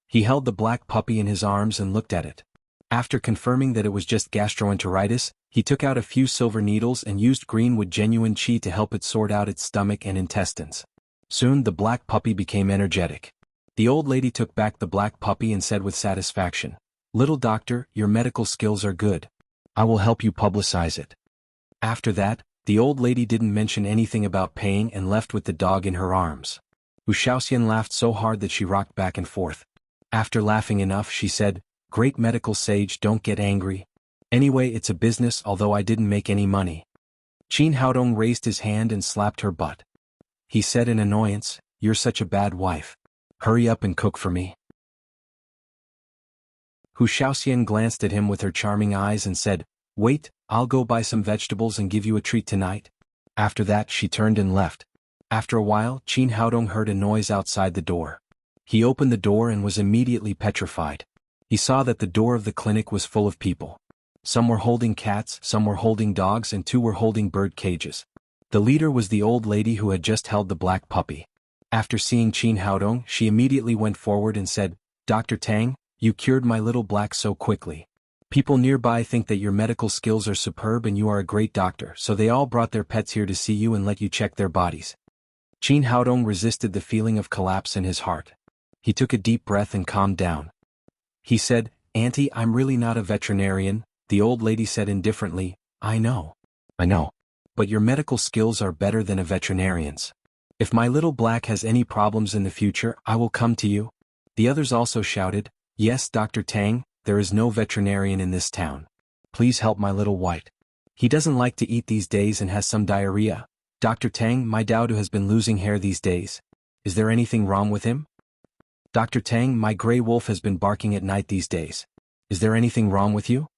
He held the black puppy in his arms and looked at it. After confirming that it was just gastroenteritis, he took out a few silver needles and used greenwood genuine qi to help it sort out its stomach and intestines. Soon the black puppy became energetic. The old lady took back the black puppy and said with satisfaction, "Little doctor, your medical skills are good. I will help you publicize it." After that, the old lady didn't mention anything about paying and left with the dog in her arms. Hu Shaoxian laughed so hard that she rocked back and forth. After laughing enough, she said, "Great medical sage, don't get angry. Anyway, it's a business, although I didn't make any money." Qin Haodong raised his hand and slapped her butt. He said in annoyance, "You're such a bad wife. Hurry up and cook for me." Hu Shaoxian glanced at him with her charming eyes and said, "Wait, I'll go buy some vegetables and give you a treat tonight." After that she turned and left. After a while, Qin Haodong heard a noise outside the door. He opened the door and was immediately petrified. He saw that the door of the clinic was full of people. Some were holding cats, some were holding dogs, and 2 were holding bird cages. The leader was the old lady who had just held the black puppy. After seeing Qin Haodong, she immediately went forward and said, "Dr. Tang, you cured my little black so quickly. People nearby think that your medical skills are superb and you are a great doctor, so they all brought their pets here to see you and let you check their bodies." Qin Haodong resisted the feeling of collapse in his heart. He took a deep breath and calmed down. He said, "Auntie, I'm really not a veterinarian." The old lady said indifferently, I know. But your medical skills are better than a veterinarian's. If my little black has any problems in the future, I will come to you." The others also shouted, "Yes, Dr. Tang, there is no veterinarian in this town. Please help my little white. He doesn't like to eat these days and has some diarrhea. Dr. Tang, my Dowdo has been losing hair these days. Is there anything wrong with him? Dr. Tang, my gray wolf has been barking at night these days. Is there anything wrong with you?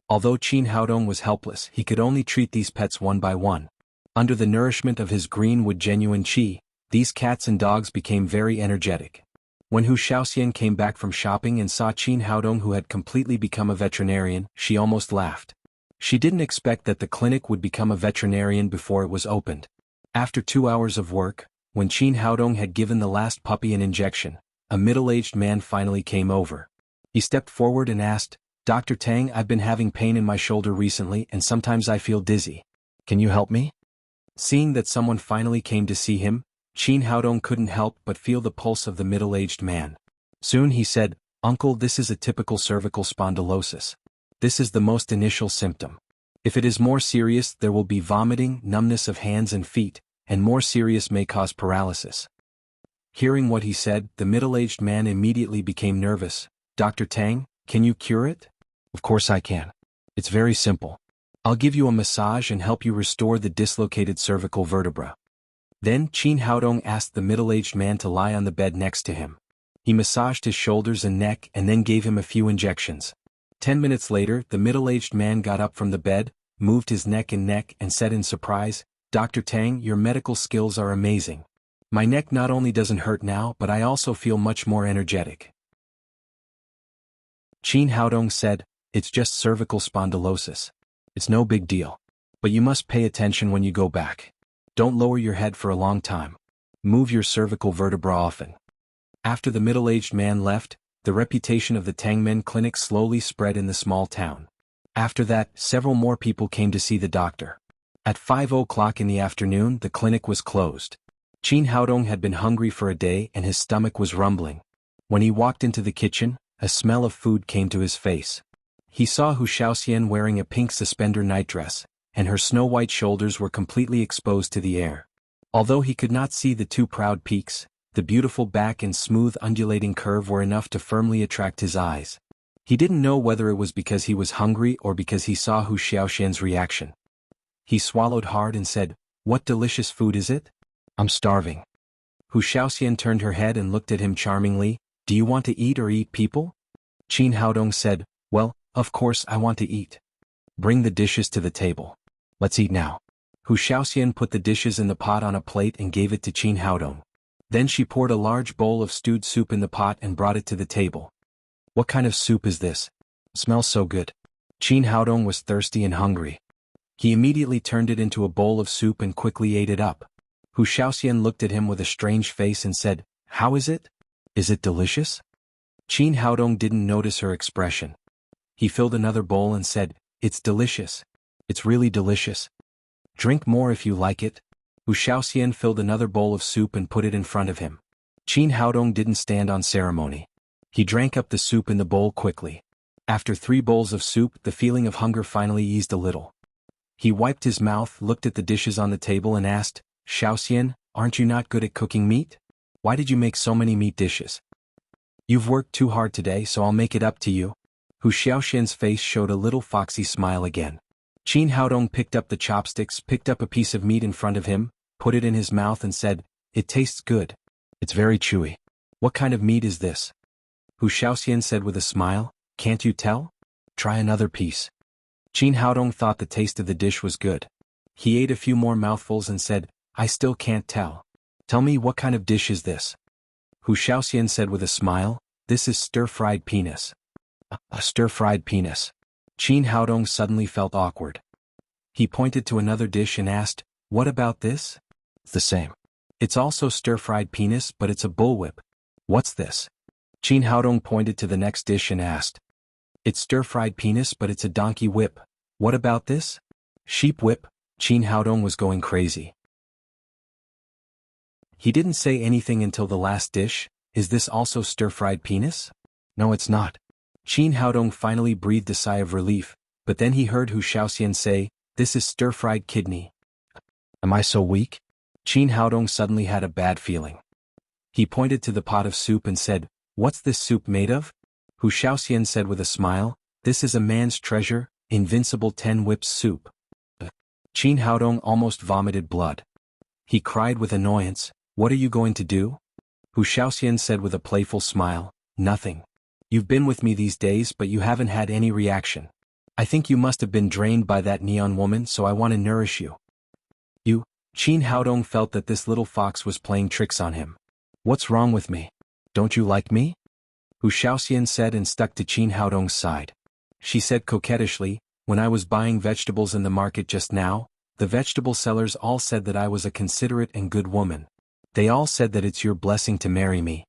Although Qin Haodong was helpless, he could only treat these pets one by one. Under the nourishment of his greenwood genuine qi, these cats and dogs became very energetic. When Hu Shaoxian came back from shopping and saw Qin Haodong, who had completely become a veterinarian, she almost laughed. She didn't expect that the clinic would become a veterinarian before it was opened. After 2 hours of work, when Qin Haodong had given the last puppy an injection, a middle-aged man finally came over. He stepped forward and asked, Dr. Tang, I've been having pain in my shoulder recently and sometimes I feel dizzy. Can you help me? Seeing that someone finally came to see him, Qin Haodong couldn't help but feel the pulse of the middle-aged man. Soon he said, Uncle, this is a typical cervical spondylosis. This is the most initial symptom. If it is more serious, there will be vomiting, numbness of hands and feet, and more serious may cause paralysis. Hearing what he said, the middle-aged man immediately became nervous. Dr. Tang, can you cure it? Of course I can. It's very simple. I'll give you a massage and help you restore the dislocated cervical vertebra. Then Qin Haodong asked the middle-aged man to lie on the bed next to him. He massaged his shoulders and neck and then gave him a few injections. 10 minutes later, the middle-aged man got up from the bed, moved his neck and said in surprise, Dr. Tang, your medical skills are amazing. My neck not only doesn't hurt now, but I also feel much more energetic. Qin Haodong said, It's just cervical spondylosis. It's no big deal. But you must pay attention when you go back. Don't lower your head for a long time. Move your cervical vertebra often. After the middle-aged man left, the reputation of the Tangmen clinic slowly spread in the small town. After that, several more people came to see the doctor. At 5 o'clock in the afternoon, the clinic was closed. Qin Haodong had been hungry for a day and his stomach was rumbling. When he walked into the kitchen, a smell of food came to his face. He saw Hu Shaoxian wearing a pink suspender nightdress, and her snow-white shoulders were completely exposed to the air. Although he could not see the two proud peaks, the beautiful back and smooth undulating curve were enough to firmly attract his eyes. He didn't know whether it was because he was hungry or because he saw Hu Shaoxian's reaction. He swallowed hard and said, What delicious food is it? I'm starving. Hu Shaoxian turned her head and looked at him charmingly. Do you want to eat or eat people? Qin Haodong said, Well, of course I want to eat. Bring the dishes to the table. Let's eat now. Hu Shaoxian put the dishes in the pot on a plate and gave it to Qin Haodong. Then she poured a large bowl of stewed soup in the pot and brought it to the table. What kind of soup is this? Smells so good. Qin Haodong was thirsty and hungry. He immediately turned it into a bowl of soup and quickly ate it up. Hu Shaoxian looked at him with a strange face and said, How is it? Is it delicious? Qin Haodong didn't notice her expression. He filled another bowl and said, It's delicious. It's really delicious. Drink more if you like it. Hu Shaoxian filled another bowl of soup and put it in front of him. Qin Haodong didn't stand on ceremony. He drank up the soup in the bowl quickly. After 3 bowls of soup, the feeling of hunger finally eased a little. He wiped his mouth, looked at the dishes on the table and asked, Shaoxian, aren't you not good at cooking meat? Why did you make so many meat dishes? You've worked too hard today, so I'll make it up to you. Hu Shaoxian's face showed a little foxy smile again. Qin Haodong picked up the chopsticks, picked up a piece of meat in front of him, put it in his mouth and said, It tastes good. It's very chewy. What kind of meat is this? Hu Shaoxian said with a smile, Can't you tell? Try another piece. Qin Haodong thought the taste of the dish was good. He ate a few more mouthfuls and said, I still can't tell. Tell me, what kind of dish is this? Hu Shaoxian said with a smile, This is stir-fried penis. A stir-fried penis. Qin Haodong suddenly felt awkward. He pointed to another dish and asked, What about this? It's the same. It's also stir-fried penis, but it's a bullwhip. What's this? Qin Haodong pointed to the next dish and asked, It's stir-fried penis, but it's a donkey whip. What about this? Sheep whip. Qin Haodong was going crazy. He didn't say anything until the last dish. Is this also stir-fried penis? No, it's not. Qin Haodong finally breathed a sigh of relief, but then he heard Hu Shaoxian say, This is stir-fried kidney. Am I so weak? Qin Haodong suddenly had a bad feeling. He pointed to the pot of soup and said, What's this soup made of? Hu Shaoxian said with a smile, This is a man's treasure, invincible 10 whips soup. Qin Haodong almost vomited blood. He cried with annoyance, "What are you going to do?" Hu Shaoxian said with a playful smile, "Nothing. You've been with me these days but you haven't had any reaction. I think you must have been drained by that neon woman, so I want to nourish you." "You?" Qin Haodong felt that this little fox was playing tricks on him. "What's wrong with me? Don't you like me?" Hu Shaoxian said and stuck to Qin Haodong's side. She said coquettishly, "When I was buying vegetables in the market just now, the vegetable sellers all said that I was a considerate and good woman. They all said that it's your blessing to marry me."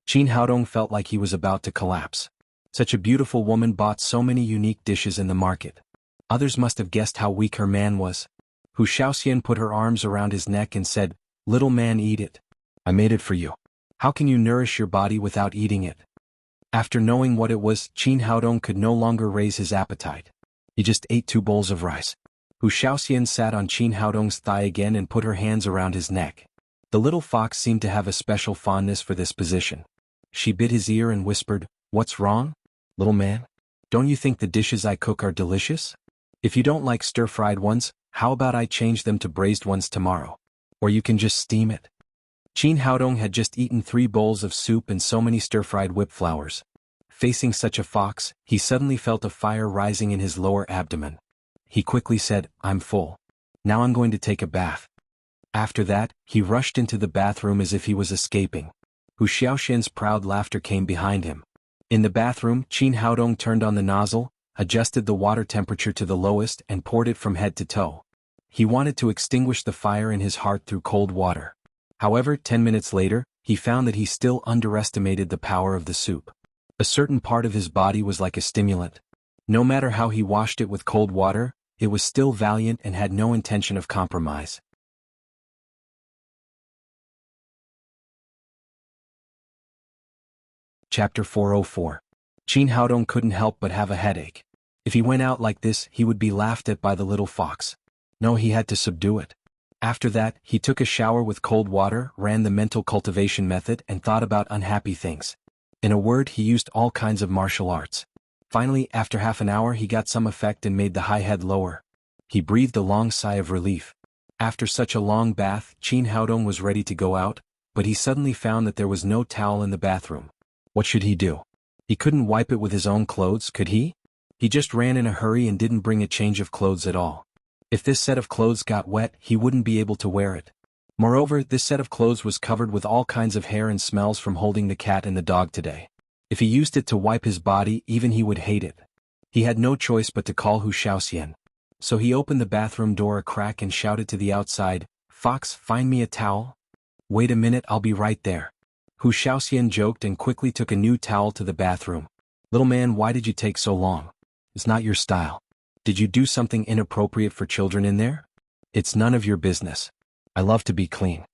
Qin Haodong felt like he was about to collapse. Such a beautiful woman bought so many unique dishes in the market. Others must have guessed how weak her man was. Hu Shaoxian put her arms around his neck and said, "Little man, eat it. I made it for you. How can you nourish your body without eating it?" After knowing what it was, Qin Haodong could no longer raise his appetite. He just ate 2 bowls of rice. Hu Shaoxian sat on Qin Haodong's thigh again and put her hands around his neck. The little fox seemed to have a special fondness for this position. She bit his ear and whispered, "What's wrong, little man? Don't you think the dishes I cook are delicious? If you don't like stir-fried ones, how about I change them to braised ones tomorrow? Or you can just steam it." Qin Haodong had just eaten 3 bowls of soup and so many stir-fried whip flowers. Facing such a fox, he suddenly felt a fire rising in his lower abdomen. He quickly said, "I'm full. Now I'm going to take a bath." After that, he rushed into the bathroom as if he was escaping. Hu Xiaoxian's proud laughter came behind him. In the bathroom, Qin Haodong turned on the nozzle, adjusted the water temperature to the lowest and poured it from head to toe. He wanted to extinguish the fire in his heart through cold water. However, 10 minutes later, he found that he still underestimated the power of the soup. A certain part of his body was like a stimulant. No matter how he washed it with cold water, it was still valiant and had no intention of compromise. Chapter 404. Qin Haodong couldn't help but have a headache. If he went out like this, he would be laughed at by the little fox. No, he had to subdue it. After that, he took a shower with cold water, ran the mental cultivation method, and thought about unhappy things. In a word, he used all kinds of martial arts. Finally, after half an hour, he got some effect and made the high head lower. He breathed a long sigh of relief. After such a long bath, Qin Haodong was ready to go out, but he suddenly found that there was no towel in the bathroom. What should he do? He couldn't wipe it with his own clothes, could he? He just ran in a hurry and didn't bring a change of clothes at all. If this set of clothes got wet, he wouldn't be able to wear it. Moreover, this set of clothes was covered with all kinds of hair and smells from holding the cat and the dog today. If he used it to wipe his body, even he would hate it. He had no choice but to call Hu Shaoxian. So he opened the bathroom door a crack and shouted to the outside, "Fox, find me a towel." "Wait a minute, I'll be right there." Hu Shaoxian joked and quickly took a new towel to the bathroom. "Little man, why did you take so long? It's not your style. Did you do something inappropriate for children in there? It's none of your business. I love to be clean."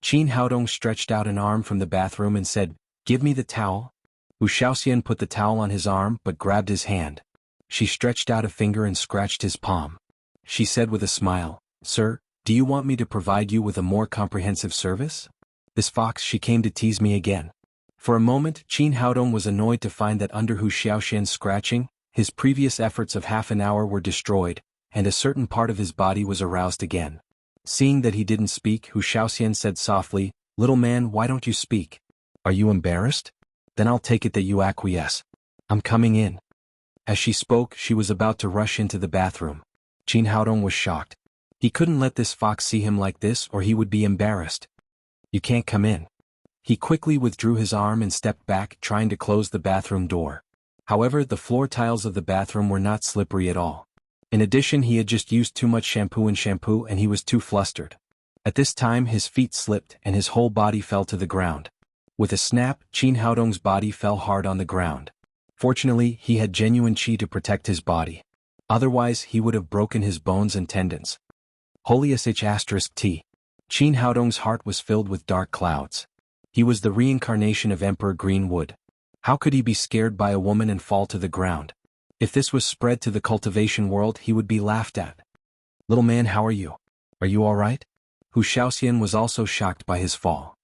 Qin Haodong stretched out an arm from the bathroom and said, "Give me the towel." Hu Shaoxian put the towel on his arm but grabbed his hand. She stretched out a finger and scratched his palm. She said with a smile, "Sir, do you want me to provide you with a more comprehensive service?" This fox, she came to tease me again. For a moment, Qin Haodong was annoyed to find that under Hu Xiaoxian's scratching, his previous efforts of half an hour were destroyed, and a certain part of his body was aroused again. Seeing that he didn't speak, Hu Shaoxian said softly, "Little man, why don't you speak? Are you embarrassed? Then I'll take it that you acquiesce. I'm coming in." As she spoke, she was about to rush into the bathroom. Qin Haodong was shocked. He couldn't let this fox see him like this or he would be embarrassed. "You can't come in." He quickly withdrew his arm and stepped back, trying to close the bathroom door. However, the floor tiles of the bathroom were not slippery at all. In addition, he had just used too much shampoo and he was too flustered. At this time, his feet slipped and his whole body fell to the ground. With a snap, Qin Haodong's body fell hard on the ground. Fortunately, he had genuine qi to protect his body. Otherwise, he would have broken his bones and tendons. Holy sh*t. Qin Haodong's heart was filled with dark clouds. He was the reincarnation of Emperor Greenwood. How could he be scared by a woman and fall to the ground? If this was spread to the cultivation world, he would be laughed at. "Little man, how are you? Are you all right?" Hu Shaoxian was also shocked by his fall.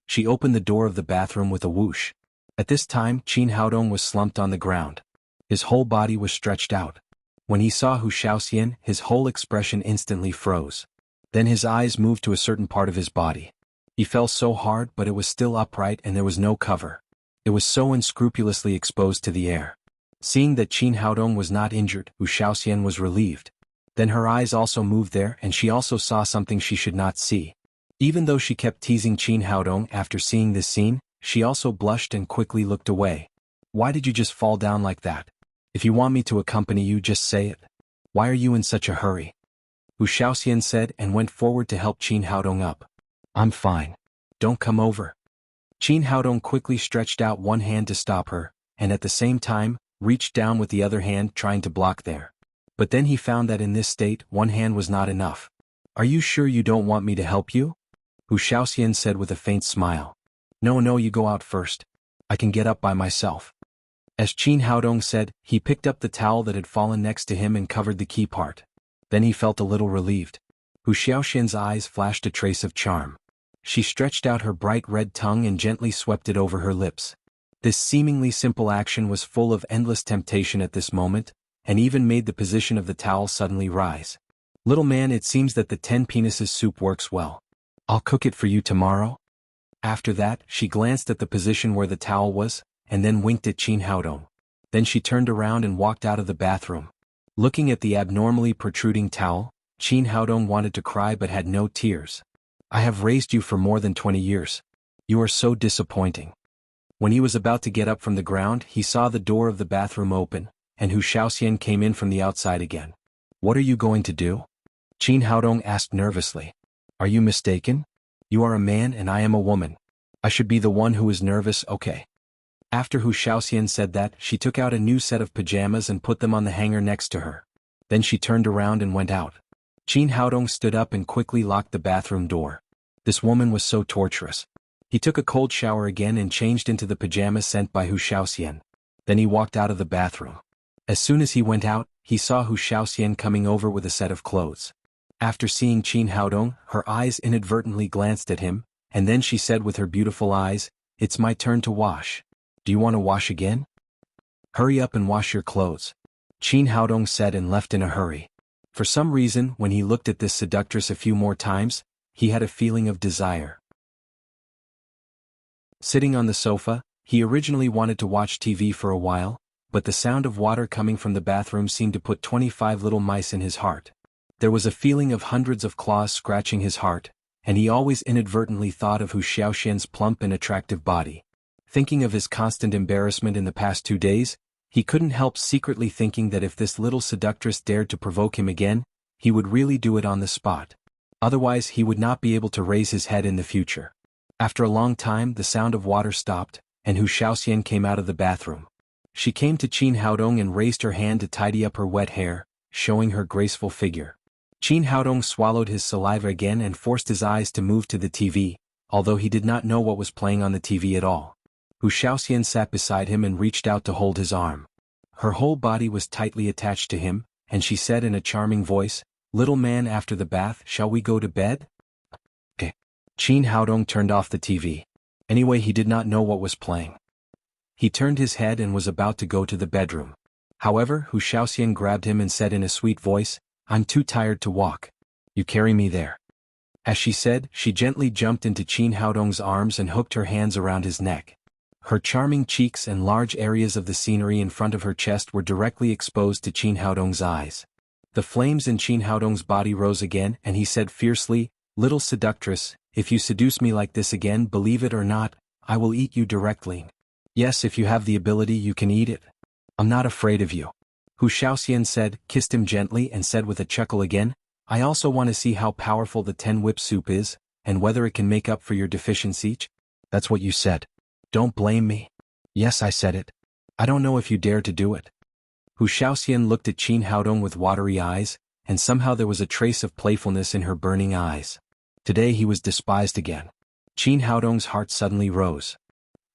She opened the door of the bathroom with a whoosh. At this time, Qin Haodong was slumped on the ground. His whole body was stretched out. When he saw Hu Shaoxian, his whole expression instantly froze. Then his eyes moved to a certain part of his body. He fell so hard, but it was still upright and there was no cover. It was so unscrupulously exposed to the air. Seeing that Qin Haodong was not injured, Hu Shaoxian was relieved. Then her eyes also moved there and she also saw something she should not see. Even though she kept teasing Qin Haodong after seeing this scene, she also blushed and quickly looked away. Why did you just fall down like that? If you want me to accompany you, just say it. Why are you in such a hurry? Hu Shaoxian said and went forward to help Qin Haodong up. I'm fine. Don't come over. Qin Haodong quickly stretched out one hand to stop her, and at the same time, reached down with the other hand trying to block there. But then he found that in this state, one hand was not enough. Are you sure you don't want me to help you? Hu Shaoxian said with a faint smile. No, you go out first. I can get up by myself. As Qin Haodong said, he picked up the towel that had fallen next to him and covered the key part. Then he felt a little relieved. Hu Shaoxian's eyes flashed a trace of charm. She stretched out her bright red tongue and gently swept it over her lips. This seemingly simple action was full of endless temptation at this moment, and even made the position of the towel suddenly rise. Little man, it seems that the 10 penises soup works well. I'll cook it for you tomorrow. After that, she glanced at the position where the towel was, and then winked at Qin Haodong. Then she turned around and walked out of the bathroom. Looking at the abnormally protruding towel, Qin Haodong wanted to cry but had no tears. I have raised you for more than 20 years. You are so disappointing. When he was about to get up from the ground, he saw the door of the bathroom open, and Hu Shaoxian came in from the outside again. What are you going to do? Qin Haodong asked nervously. Are you mistaken? You are a man and I am a woman. I should be the one who is nervous, okay? After Hu Shaoxian said that, she took out a new set of pajamas and put them on the hanger next to her. Then she turned around and went out. Qin Haodong stood up and quickly locked the bathroom door. This woman was so torturous. He took a cold shower again and changed into the pajamas sent by Hu Shaoxian. Then he walked out of the bathroom. As soon as he went out, he saw Hu Shaoxian coming over with a set of clothes. After seeing Qin Haodong, her eyes inadvertently glanced at him, and then she said with her beautiful eyes, "It's my turn to wash. Do you want to wash again? Hurry up and wash your clothes." Qin Haodong said and left in a hurry. For some reason, when he looked at this seductress a few more times, he had a feeling of desire. Sitting on the sofa, he originally wanted to watch TV for a while, but the sound of water coming from the bathroom seemed to put 25 little mice in his heart. There was a feeling of hundreds of claws scratching his heart, and he always inadvertently thought of Hu Shaoxian's plump and attractive body. Thinking of his constant embarrassment in the past 2 days, he couldn't help secretly thinking that if this little seductress dared to provoke him again, he would really do it on the spot. Otherwise he would not be able to raise his head in the future. After a long time the sound of water stopped, and Hu Shaoxian came out of the bathroom. She came to Qin Haodong and raised her hand to tidy up her wet hair, showing her graceful figure. Qin Haodong swallowed his saliva again and forced his eyes to move to the TV, although he did not know what was playing on the TV at all. Hu Shaoxian sat beside him and reached out to hold his arm. Her whole body was tightly attached to him, and she said in a charming voice, "Little man, after the bath, shall we go to bed?" Okay. Qin Haodong turned off the TV. Anyway, he did not know what was playing. He turned his head and was about to go to the bedroom. However, Hu Shaoxian grabbed him and said in a sweet voice, "I'm too tired to walk. You carry me there." As she said, she gently jumped into Qin Haodong's arms and hooked her hands around his neck. Her charming cheeks and large areas of the scenery in front of her chest were directly exposed to Qin Haodong's eyes. The flames in Qin Haodong's body rose again and he said fiercely, "Little seductress, if you seduce me like this again, believe it or not, I will eat you directly. Yes, if you have the ability you can eat it. I'm not afraid of you." Hu Shaoxian said, kissed him gently and said with a chuckle again, "I also want to see how powerful the 10 whip soup is, and whether it can make up for your deficiency." That's what you said. Don't blame me. Yes, I said it. I don't know if you dare to do it. Hu Shaoxian looked at Qin Haodong with watery eyes, and somehow there was a trace of playfulness in her burning eyes. Today he was despised again. Qin Haodong's heart suddenly rose.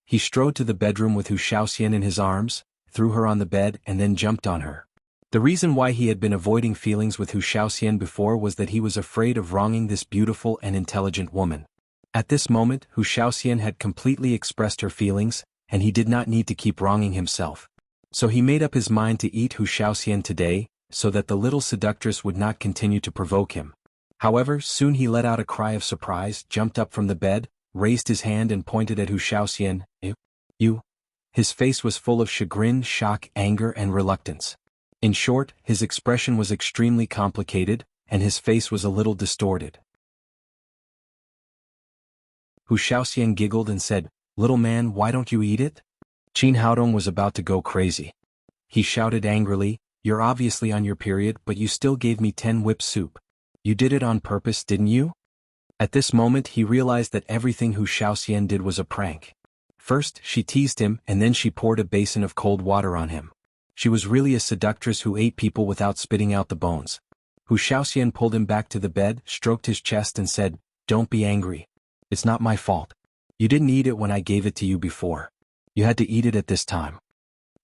He strode to the bedroom with Hu Shaoxian in his arms, threw her on the bed and then jumped on her. The reason why he had been avoiding feelings with Hu Shaoxian before was that he was afraid of wronging this beautiful and intelligent woman. At this moment, Hu Shaoxian had completely expressed her feelings, and he did not need to keep wronging himself. So he made up his mind to eat Hu Shaoxian today, so that the little seductress would not continue to provoke him. However, soon he let out a cry of surprise, jumped up from the bed, raised his hand and pointed at Hu Shaoxian. You? His face was full of chagrin, shock, anger and reluctance. In short, his expression was extremely complicated, and his face was a little distorted. Hu Shaoxian giggled and said, "Little man, why don't you eat it?" Qin Haodong was about to go crazy. He shouted angrily, "You're obviously on your period, but you still gave me 10 whip soup. You did it on purpose, didn't you?" At this moment he realized that everything Hu Shaoxian did was a prank. First, she teased him and then she poured a basin of cold water on him. She was really a seductress who ate people without spitting out the bones. Hu Shaoxian pulled him back to the bed, stroked his chest and said, "Don't be angry. It's not my fault. You didn't eat it when I gave it to you before. You had to eat it at this time."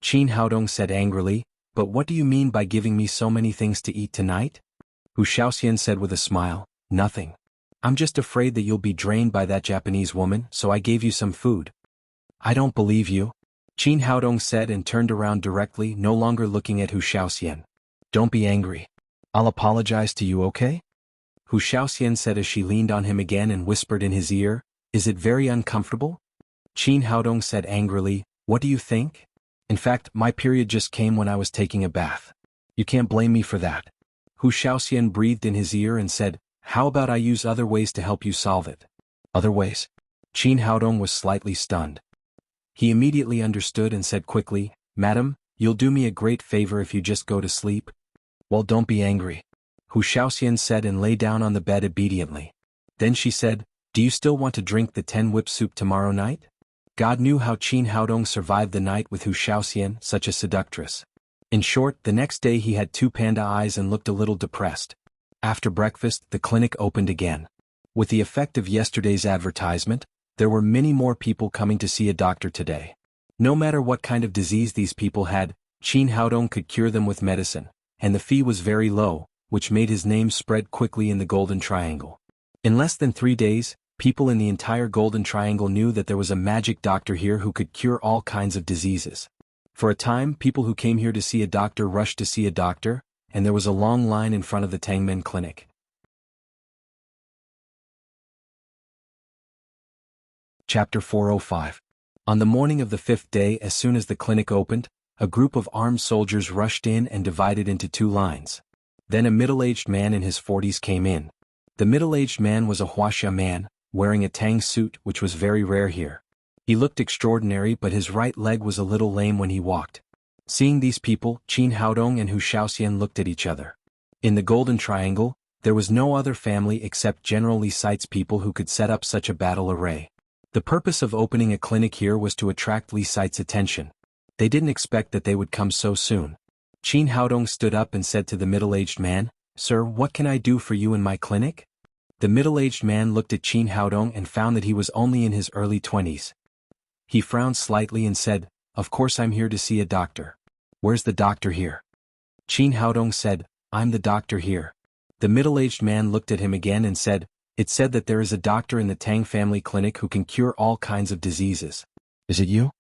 Qin Haodong said angrily, "But what do you mean by giving me so many things to eat tonight?" Hu Shaoxian said with a smile, "Nothing. I'm just afraid that you'll be drained by that Japanese woman, so I gave you some food." "I don't believe you," Qin Haodong said and turned around directly, no longer looking at Hu Shaoxian. "Don't be angry. I'll apologize to you, okay?" Hu Shaoxian said as she leaned on him again and whispered in his ear, "Is it very uncomfortable?" Qin Haodong said angrily, "What do you think? In fact, my period just came when I was taking a bath. You can't blame me for that." Hu Shaoxian breathed in his ear and said, "How about I use other ways to help you solve it?" "Other ways?" Qin Haodong was slightly stunned. He immediately understood and said quickly, "Madam, you'll do me a great favor if you just go to sleep?" "Well, don't be angry," Hu Shaoxian said and lay down on the bed obediently. Then she said, "Do you still want to drink the 10 whip soup tomorrow night?" God knew how Qin Haodong survived the night with Hu Shaoxian, such a seductress. In short, the next day he had 2 panda eyes and looked a little depressed. After breakfast, the clinic opened again. With the effect of yesterday's advertisement, there were many more people coming to see a doctor today. No matter what kind of disease these people had, Qin Haodong could cure them with medicine, and the fee was very low, which made his name spread quickly in the Golden Triangle. In less than 3 days, people in the entire Golden Triangle knew that there was a magic doctor here who could cure all kinds of diseases. For a time, people who came here to see a doctor rushed to see a doctor, and there was a long line in front of the Tangmen clinic. Chapter 405. On the morning of the 5th day, as soon as the clinic opened, a group of armed soldiers rushed in and divided into 2 lines. Then a middle-aged man in his 40s came in. The middle-aged man was a Wuxia man, wearing a tang suit which was very rare here. He looked extraordinary, but his right leg was a little lame when he walked. Seeing these people, Qin Haodong and Hu Shaoxian looked at each other. In the Golden Triangle, there was no other family except General Li Site's people who could set up such a battle array. The purpose of opening a clinic here was to attract Li Site's attention. They didn't expect that they would come so soon. Qin Haodong stood up and said to the middle-aged man, "Sir, what can I do for you in my clinic?" The middle-aged man looked at Qin Haodong and found that he was only in his early 20s. He frowned slightly and said, "Of course I'm here to see a doctor. Where's the doctor here?" Qin Haodong said, "I'm the doctor here." The middle-aged man looked at him again and said, "It said that there is a doctor in the Tang family clinic who can cure all kinds of diseases. Is it you?"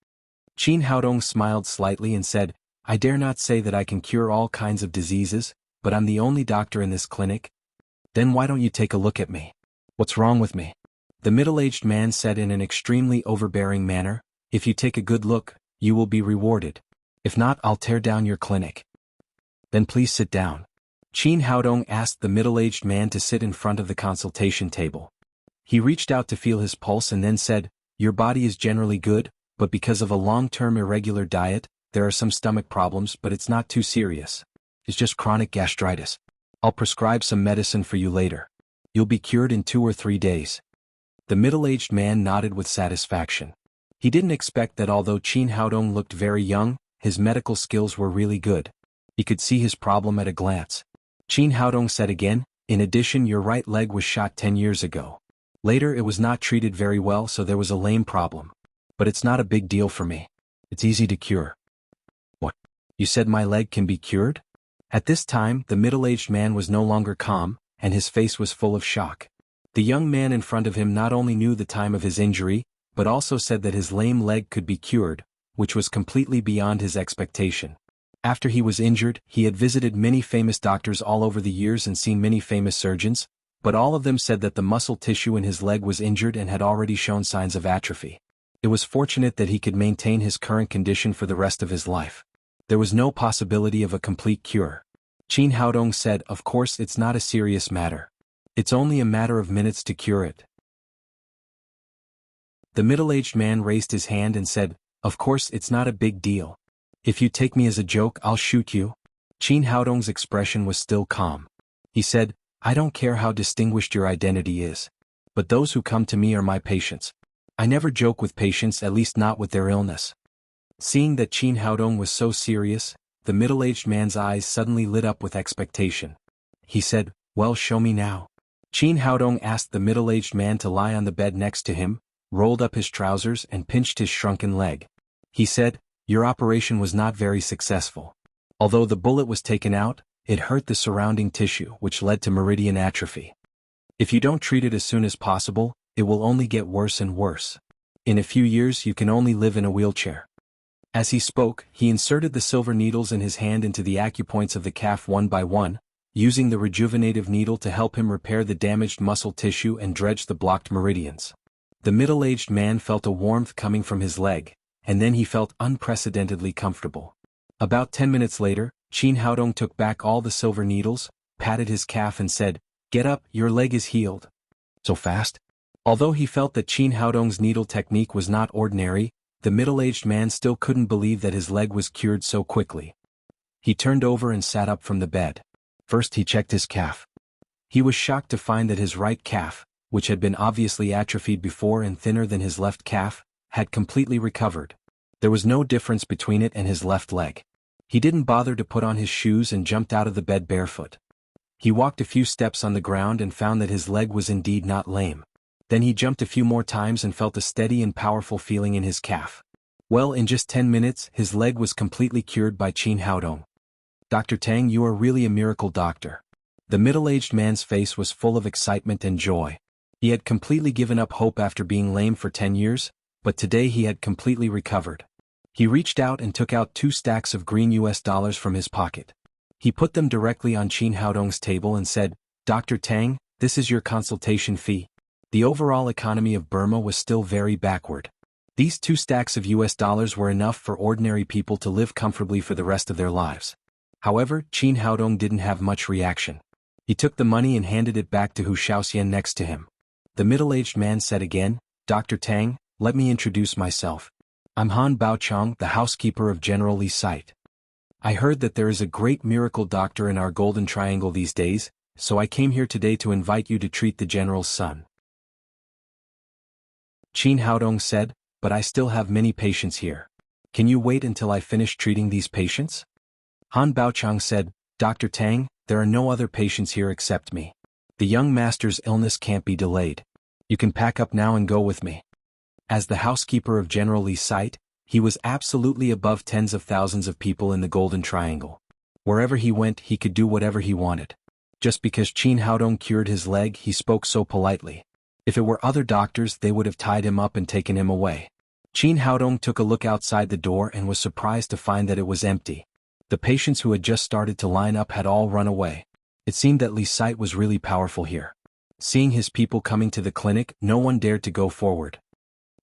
Qin Haodong smiled slightly and said, "I dare not say that I can cure all kinds of diseases, but I'm the only doctor in this clinic." "Then why don't you take a look at me? What's wrong with me?" The middle-aged man said in an extremely overbearing manner, "If you take a good look, you will be rewarded. If not, I'll tear down your clinic." "Then please sit down." Qin Haodong asked the middle-aged man to sit in front of the consultation table. He reached out to feel his pulse and then said, "Your body is generally good, but because of a long-term irregular diet, there are some stomach problems, but it's not too serious. It's just chronic gastritis. I'll prescribe some medicine for you later. You'll be cured in 2 or 3 days." The middle-aged man nodded with satisfaction. He didn't expect that although Qin Haodong looked very young, his medical skills were really good. He could see his problem at a glance. Qin Haodong said again, "In addition, your right leg was shot 10 years ago. Later it was not treated very well, so there was a lame problem. But it's not a big deal for me. It's easy to cure." "What? You said my leg can be cured?" At this time, the middle-aged man was no longer calm, and his face was full of shock. The young man in front of him not only knew the time of his injury, but also said that his lame leg could be cured, which was completely beyond his expectation. After he was injured, he had visited many famous doctors all over the years and seen many famous surgeons, but all of them said that the muscle tissue in his leg was injured and had already shown signs of atrophy. It was fortunate that he could maintain his current condition for the rest of his life. There was no possibility of a complete cure. Qin Haodong said, "Of course it's not a serious matter. It's only a matter of minutes to cure it." The middle-aged man raised his hand and said, "Of course it's not a big deal. If you take me as a joke, I'll shoot you." Qin Haodong's expression was still calm. He said, "I don't care how distinguished your identity is. But those who come to me are my patients. I never joke with patients, at least not with their illness." Seeing that Qin Haodong was so serious, the middle-aged man's eyes suddenly lit up with expectation. He said, "Well, show me now." Qin Haodong asked the middle-aged man to lie on the bed next to him, rolled up his trousers and pinched his shrunken leg. He said, "Your operation was not very successful. Although the bullet was taken out, it hurt the surrounding tissue, which led to meridian atrophy. If you don't treat it as soon as possible, it will only get worse and worse. In a few years you can only live in a wheelchair." As he spoke, he inserted the silver needles in his hand into the acupoints of the calf one by one, using the rejuvenative needle to help him repair the damaged muscle tissue and dredge the blocked meridians. The middle-aged man felt a warmth coming from his leg, and then he felt unprecedentedly comfortable. About 10 minutes later, Qin Haodong took back all the silver needles, patted his calf and said, "Get up, your leg is healed." So fast? Although he felt that Qin Haodong's needle technique was not ordinary, the middle-aged man still couldn't believe that his leg was cured so quickly. He turned over and sat up from the bed. First he checked his calf. He was shocked to find that his right calf, which had been obviously atrophied before and thinner than his left calf, had completely recovered. There was no difference between it and his left leg. He didn't bother to put on his shoes and jumped out of the bed barefoot. He walked a few steps on the ground and found that his leg was indeed not lame. Then he jumped a few more times and felt a steady and powerful feeling in his calf. Well, in just 10 minutes, his leg was completely cured by Qin Haodong. "Dr. Tang, you are really a miracle doctor." The middle-aged man's face was full of excitement and joy. He had completely given up hope after being lame for 10 years, but today he had completely recovered. He reached out and took out 2 stacks of green US dollars from his pocket. He put them directly on Qin Haodong's table and said, "Dr. Tang, this is your consultation fee." The overall economy of Burma was still very backward. These 2 stacks of US dollars were enough for ordinary people to live comfortably for the rest of their lives. However, Qin Haodong didn't have much reaction. He took the money and handed it back to Hu Shaoxian next to him. The middle-aged man said again, "Dr. Tang, let me introduce myself. I'm Han Baochong, the housekeeper of General Li's site. I heard that there is a great miracle doctor in our Golden Triangle these days, so I came here today to invite you to treat the general's son." Qin Haodong said, "But I still have many patients here. Can you wait until I finish treating these patients?" Han Baochong said, "Dr. Tang, there are no other patients here except me. The young master's illness can't be delayed. You can pack up now and go with me." As the housekeeper of General Li's site, he was absolutely above tens of thousands of people in the Golden Triangle. Wherever he went, he could do whatever he wanted. Just because Qin Haodong cured his leg, he spoke so politely. If it were other doctors, they would have tied him up and taken him away. Qin Haodong took a look outside the door and was surprised to find that it was empty. The patients who had just started to line up had all run away. It seemed that Li's site was really powerful here. Seeing his people coming to the clinic, no one dared to go forward.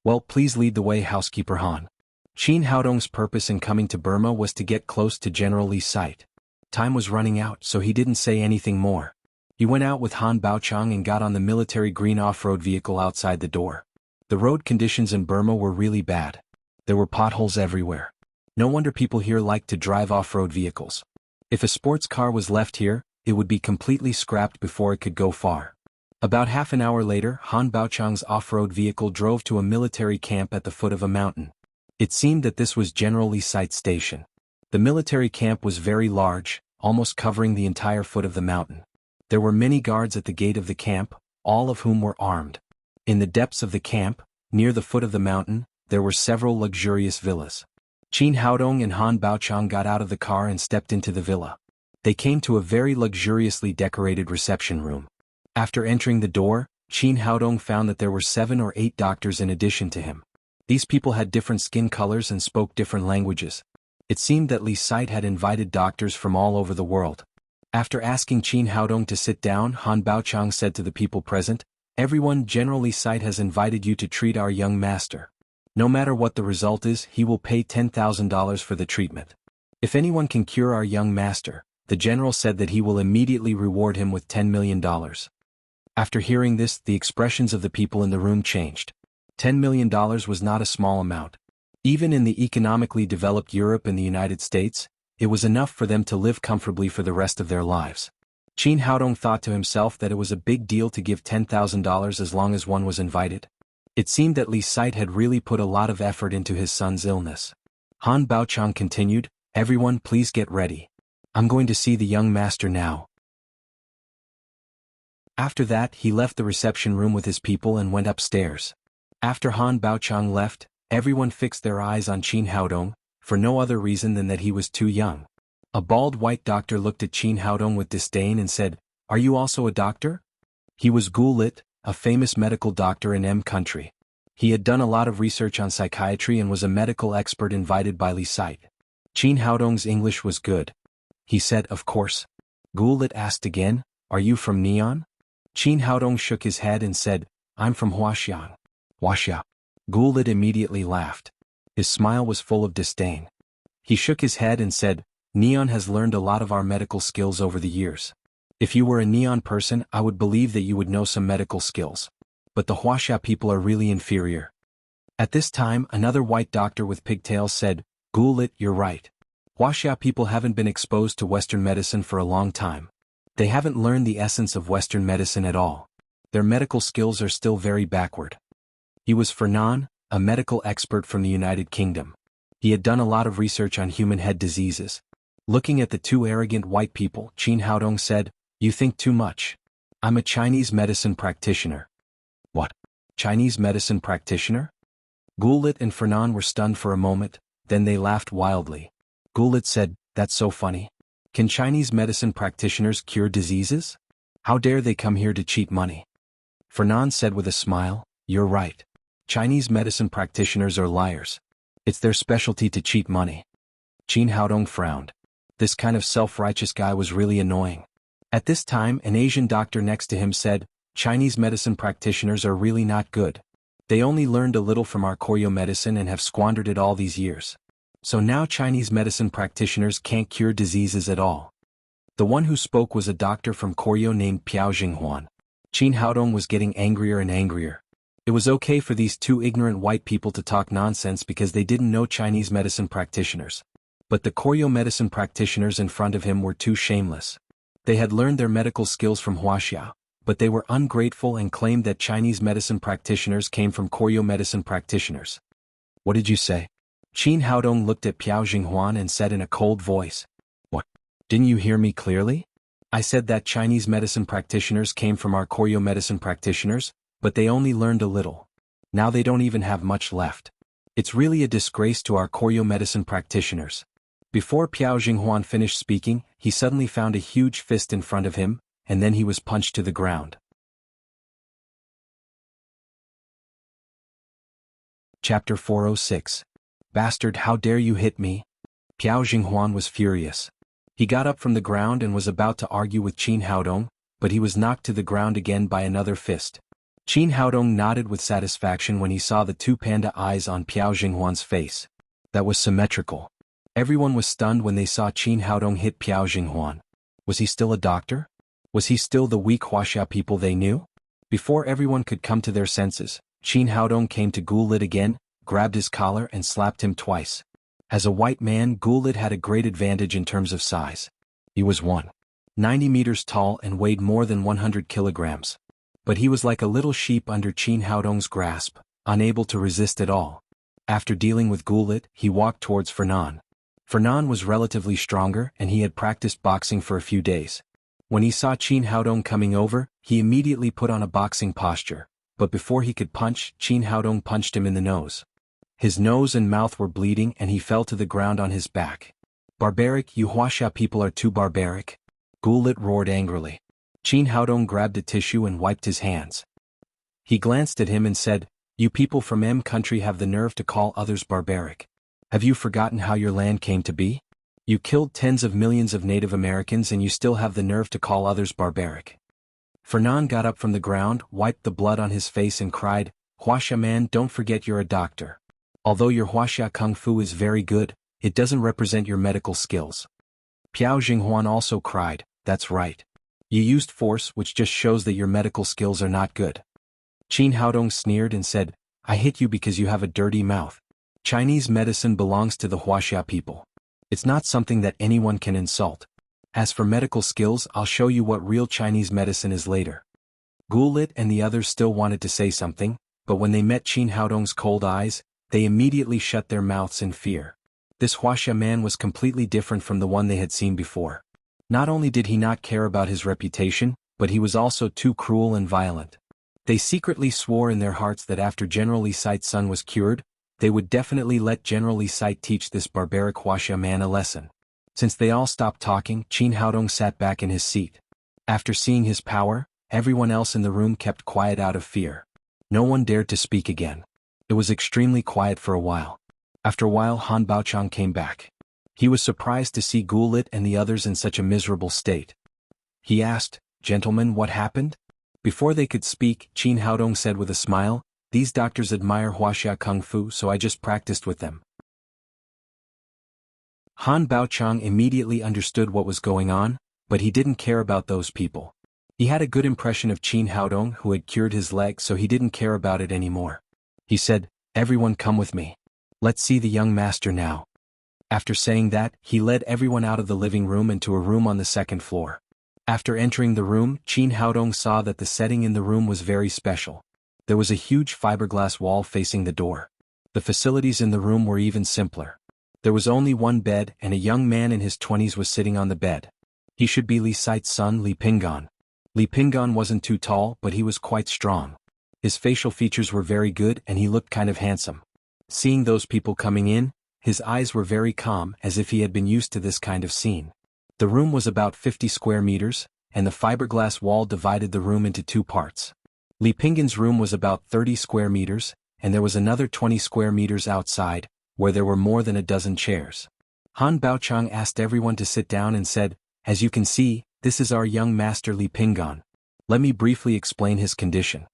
"Well, please lead the way, housekeeper Han." Qin Haodong's purpose in coming to Burma was to get close to General Li's site. Time was running out, so he didn't say anything more. He went out with Han Baochong and got on the military green off-road vehicle outside the door. The road conditions in Burma were really bad. There were potholes everywhere. No wonder people here liked to drive off-road vehicles. If a sports car was left here, it would be completely scrapped before it could go far. About half an hour later, Han Baochong's off-road vehicle drove to a military camp at the foot of a mountain. It seemed that this was General Li's site station. The military camp was very large, almost covering the entire foot of the mountain. There were many guards at the gate of the camp, all of whom were armed. In the depths of the camp, near the foot of the mountain, there were several luxurious villas. Qin Haodong and Han Baochong got out of the car and stepped into the villa. They came to a very luxuriously decorated reception room. After entering the door, Qin Haodong found that there were 7 or 8 doctors in addition to him. These people had different skin colors and spoke different languages. It seemed that Li Site had invited doctors from all over the world. After asking Qin Haodong to sit down, Han Baochang said to the people present, "Everyone, General Li Site has invited you to treat our young master. No matter what the result is, he will pay $10,000 for the treatment. If anyone can cure our young master, the general said that he will immediately reward him with $10 million. After hearing this, the expressions of the people in the room changed. $10 million was not a small amount. Even in the economically developed Europe and the United States, it was enough for them to live comfortably for the rest of their lives. Qin Haodong thought to himself that it was a big deal to give $10,000 as long as one was invited. It seemed that Li Site had really put a lot of effort into his son's illness. Han Baochang continued, "Everyone, please get ready. I'm going to see the young master now." After that, he left the reception room with his people and went upstairs. After Han Baochang left, everyone fixed their eyes on Qin Haodong, for no other reason than that he was too young. A bald white doctor looked at Qin Haodong with disdain and said, "Are you also a doctor?" He was Gulit, a famous medical doctor in M country. He had done a lot of research on psychiatry and was a medical expert invited by Li Site. Qin Haodong's English was good. He said, "Of course." Gulit asked again, "Are you from Neon?" Qin Haodong shook his head and said, "I'm from Huaxiang." Huaxia. Gulit immediately laughed. His smile was full of disdain. He shook his head and said, "Neon has learned a lot of our medical skills over the years. If you were a Neon person, I would believe that you would know some medical skills. But the Huaxia people are really inferior." At this time, another white doctor with pigtails said, "Gulit, you're right. Huaxia people haven't been exposed to Western medicine for a long time. They haven't learned the essence of Western medicine at all. Their medical skills are still very backward." He was Fernan, a medical expert from the United Kingdom. He had done a lot of research on human head diseases. Looking at the two arrogant white people, Qin Haodong said, "You think too much. I'm a Chinese medicine practitioner." "What? Chinese medicine practitioner?" Gulit and Fernan were stunned for a moment, then they laughed wildly. Gulit said, "That's so funny. Can Chinese medicine practitioners cure diseases? How dare they come here to cheat money?" Fernan said with a smile, "You're right. Chinese medicine practitioners are liars. It's their specialty to cheat money." Qin Haodong frowned. This kind of self-righteous guy was really annoying. At this time, an Asian doctor next to him said, "Chinese medicine practitioners are really not good. They only learned a little from our Koryo medicine and have squandered it all these years. So now Chinese medicine practitioners can't cure diseases at all." The one who spoke was a doctor from Koryo named Piao Jinghuan. Qin Haodong was getting angrier and angrier. It was okay for these two ignorant white people to talk nonsense because they didn't know Chinese medicine practitioners. But the Koryo medicine practitioners in front of him were too shameless. They had learned their medical skills from Huaxia, but they were ungrateful and claimed that Chinese medicine practitioners came from Koryo medicine practitioners. "What did you say?" Qin Haodong looked at Piao Jinghuan and said in a cold voice. "What? Didn't you hear me clearly? I said that Chinese medicine practitioners came from our Koryo medicine practitioners, but they only learned a little. Now they don't even have much left. It's really a disgrace to our Koryo medicine practitioners." Before Piao Jinghuan finished speaking, he suddenly found a huge fist in front of him, and then he was punched to the ground. Chapter 406. "Bastard, how dare you hit me?" Piao Jinghuan was furious. He got up from the ground and was about to argue with Qin Haodong, but he was knocked to the ground again by another fist. Qin Haodong nodded with satisfaction when he saw the two panda eyes on Piao Jinghuan's face. That was symmetrical. Everyone was stunned when they saw Qin Haodong hit Piao Jinghuan. Was he still a doctor? Was he still the weak Huaxia people they knew? Before everyone could come to their senses, Qin Haodong came to Gulit again, grabbed his collar and slapped him twice. As a white man, Gulit had a great advantage in terms of size. He was 190 meters tall and weighed more than 100 kilograms. But he was like a little sheep under Qin Haodong's grasp, unable to resist at all. After dealing with Gulit, he walked towards Fernan. Fernan was relatively stronger and he had practiced boxing for a few days. When he saw Qin Haodong coming over, he immediately put on a boxing posture, but before he could punch, Qin Haodong punched him in the nose. His nose and mouth were bleeding and he fell to the ground on his back. "Barbaric, you Huaxia people are too barbaric," Gulit roared angrily. Qin Haodong grabbed a tissue and wiped his hands. He glanced at him and said, You people from M country have the nerve to call others barbaric. Have you forgotten how your land came to be? You killed tens of millions of Native Americans and you still have the nerve to call others barbaric. Fernand got up from the ground, wiped the blood on his face and cried, Wuxia man, don't forget you're a doctor. Although your Wuxia Kung Fu is very good, it doesn't represent your medical skills. Piao Jinghuan also cried, that's right. You used force, which just shows that your medical skills are not good. Qin Haodong sneered and said, I hit you because you have a dirty mouth. Chinese medicine belongs to the Wuxia people. It's not something that anyone can insult. As for medical skills, I'll show you what real Chinese medicine is later. Gulit and the others still wanted to say something, but when they met Qin Haodong's cold eyes, they immediately shut their mouths in fear. This Wuxia man was completely different from the one they had seen before. Not only did he not care about his reputation, but he was also too cruel and violent. They secretly swore in their hearts that after General Li Site's son was cured, they would definitely let General Li Site teach this barbaric Wuxia man a lesson. Since they all stopped talking, Qin Haodong sat back in his seat. After seeing his power, everyone else in the room kept quiet out of fear. No one dared to speak again. It was extremely quiet for a while. After a while, Han Baochang came back. He was surprised to see Gulit and the others in such a miserable state. He asked, Gentlemen, what happened? Before they could speak, Qin Haodong said with a smile, These doctors admire Wuxia Kung Fu, so I just practiced with them. Han Baochang immediately understood what was going on, but he didn't care about those people. He had a good impression of Qin Haodong who had cured his leg, so he didn't care about it anymore. He said, Everyone come with me. Let's see the young master now. After saying that, he led everyone out of the living room and to a room on the second floor. After entering the room, Qin Haodong saw that the setting in the room was very special. There was a huge fiberglass wall facing the door. The facilities in the room were even simpler. There was only one bed and a young man in his 20s was sitting on the bed. He should be Li Site's son Li Pinggan. Li Pinggan wasn't too tall, but he was quite strong. His facial features were very good and he looked kind of handsome. Seeing those people coming in, his eyes were very calm as if he had been used to this kind of scene. The room was about 50 square meters, and the fiberglass wall divided the room into two parts. Li Pinggan's room was about 30 square meters, and there was another 20 square meters outside, where there were more than a dozen chairs. Han Baochang asked everyone to sit down and said, As you can see, this is our young master Li Pinggan. Let me briefly explain his condition.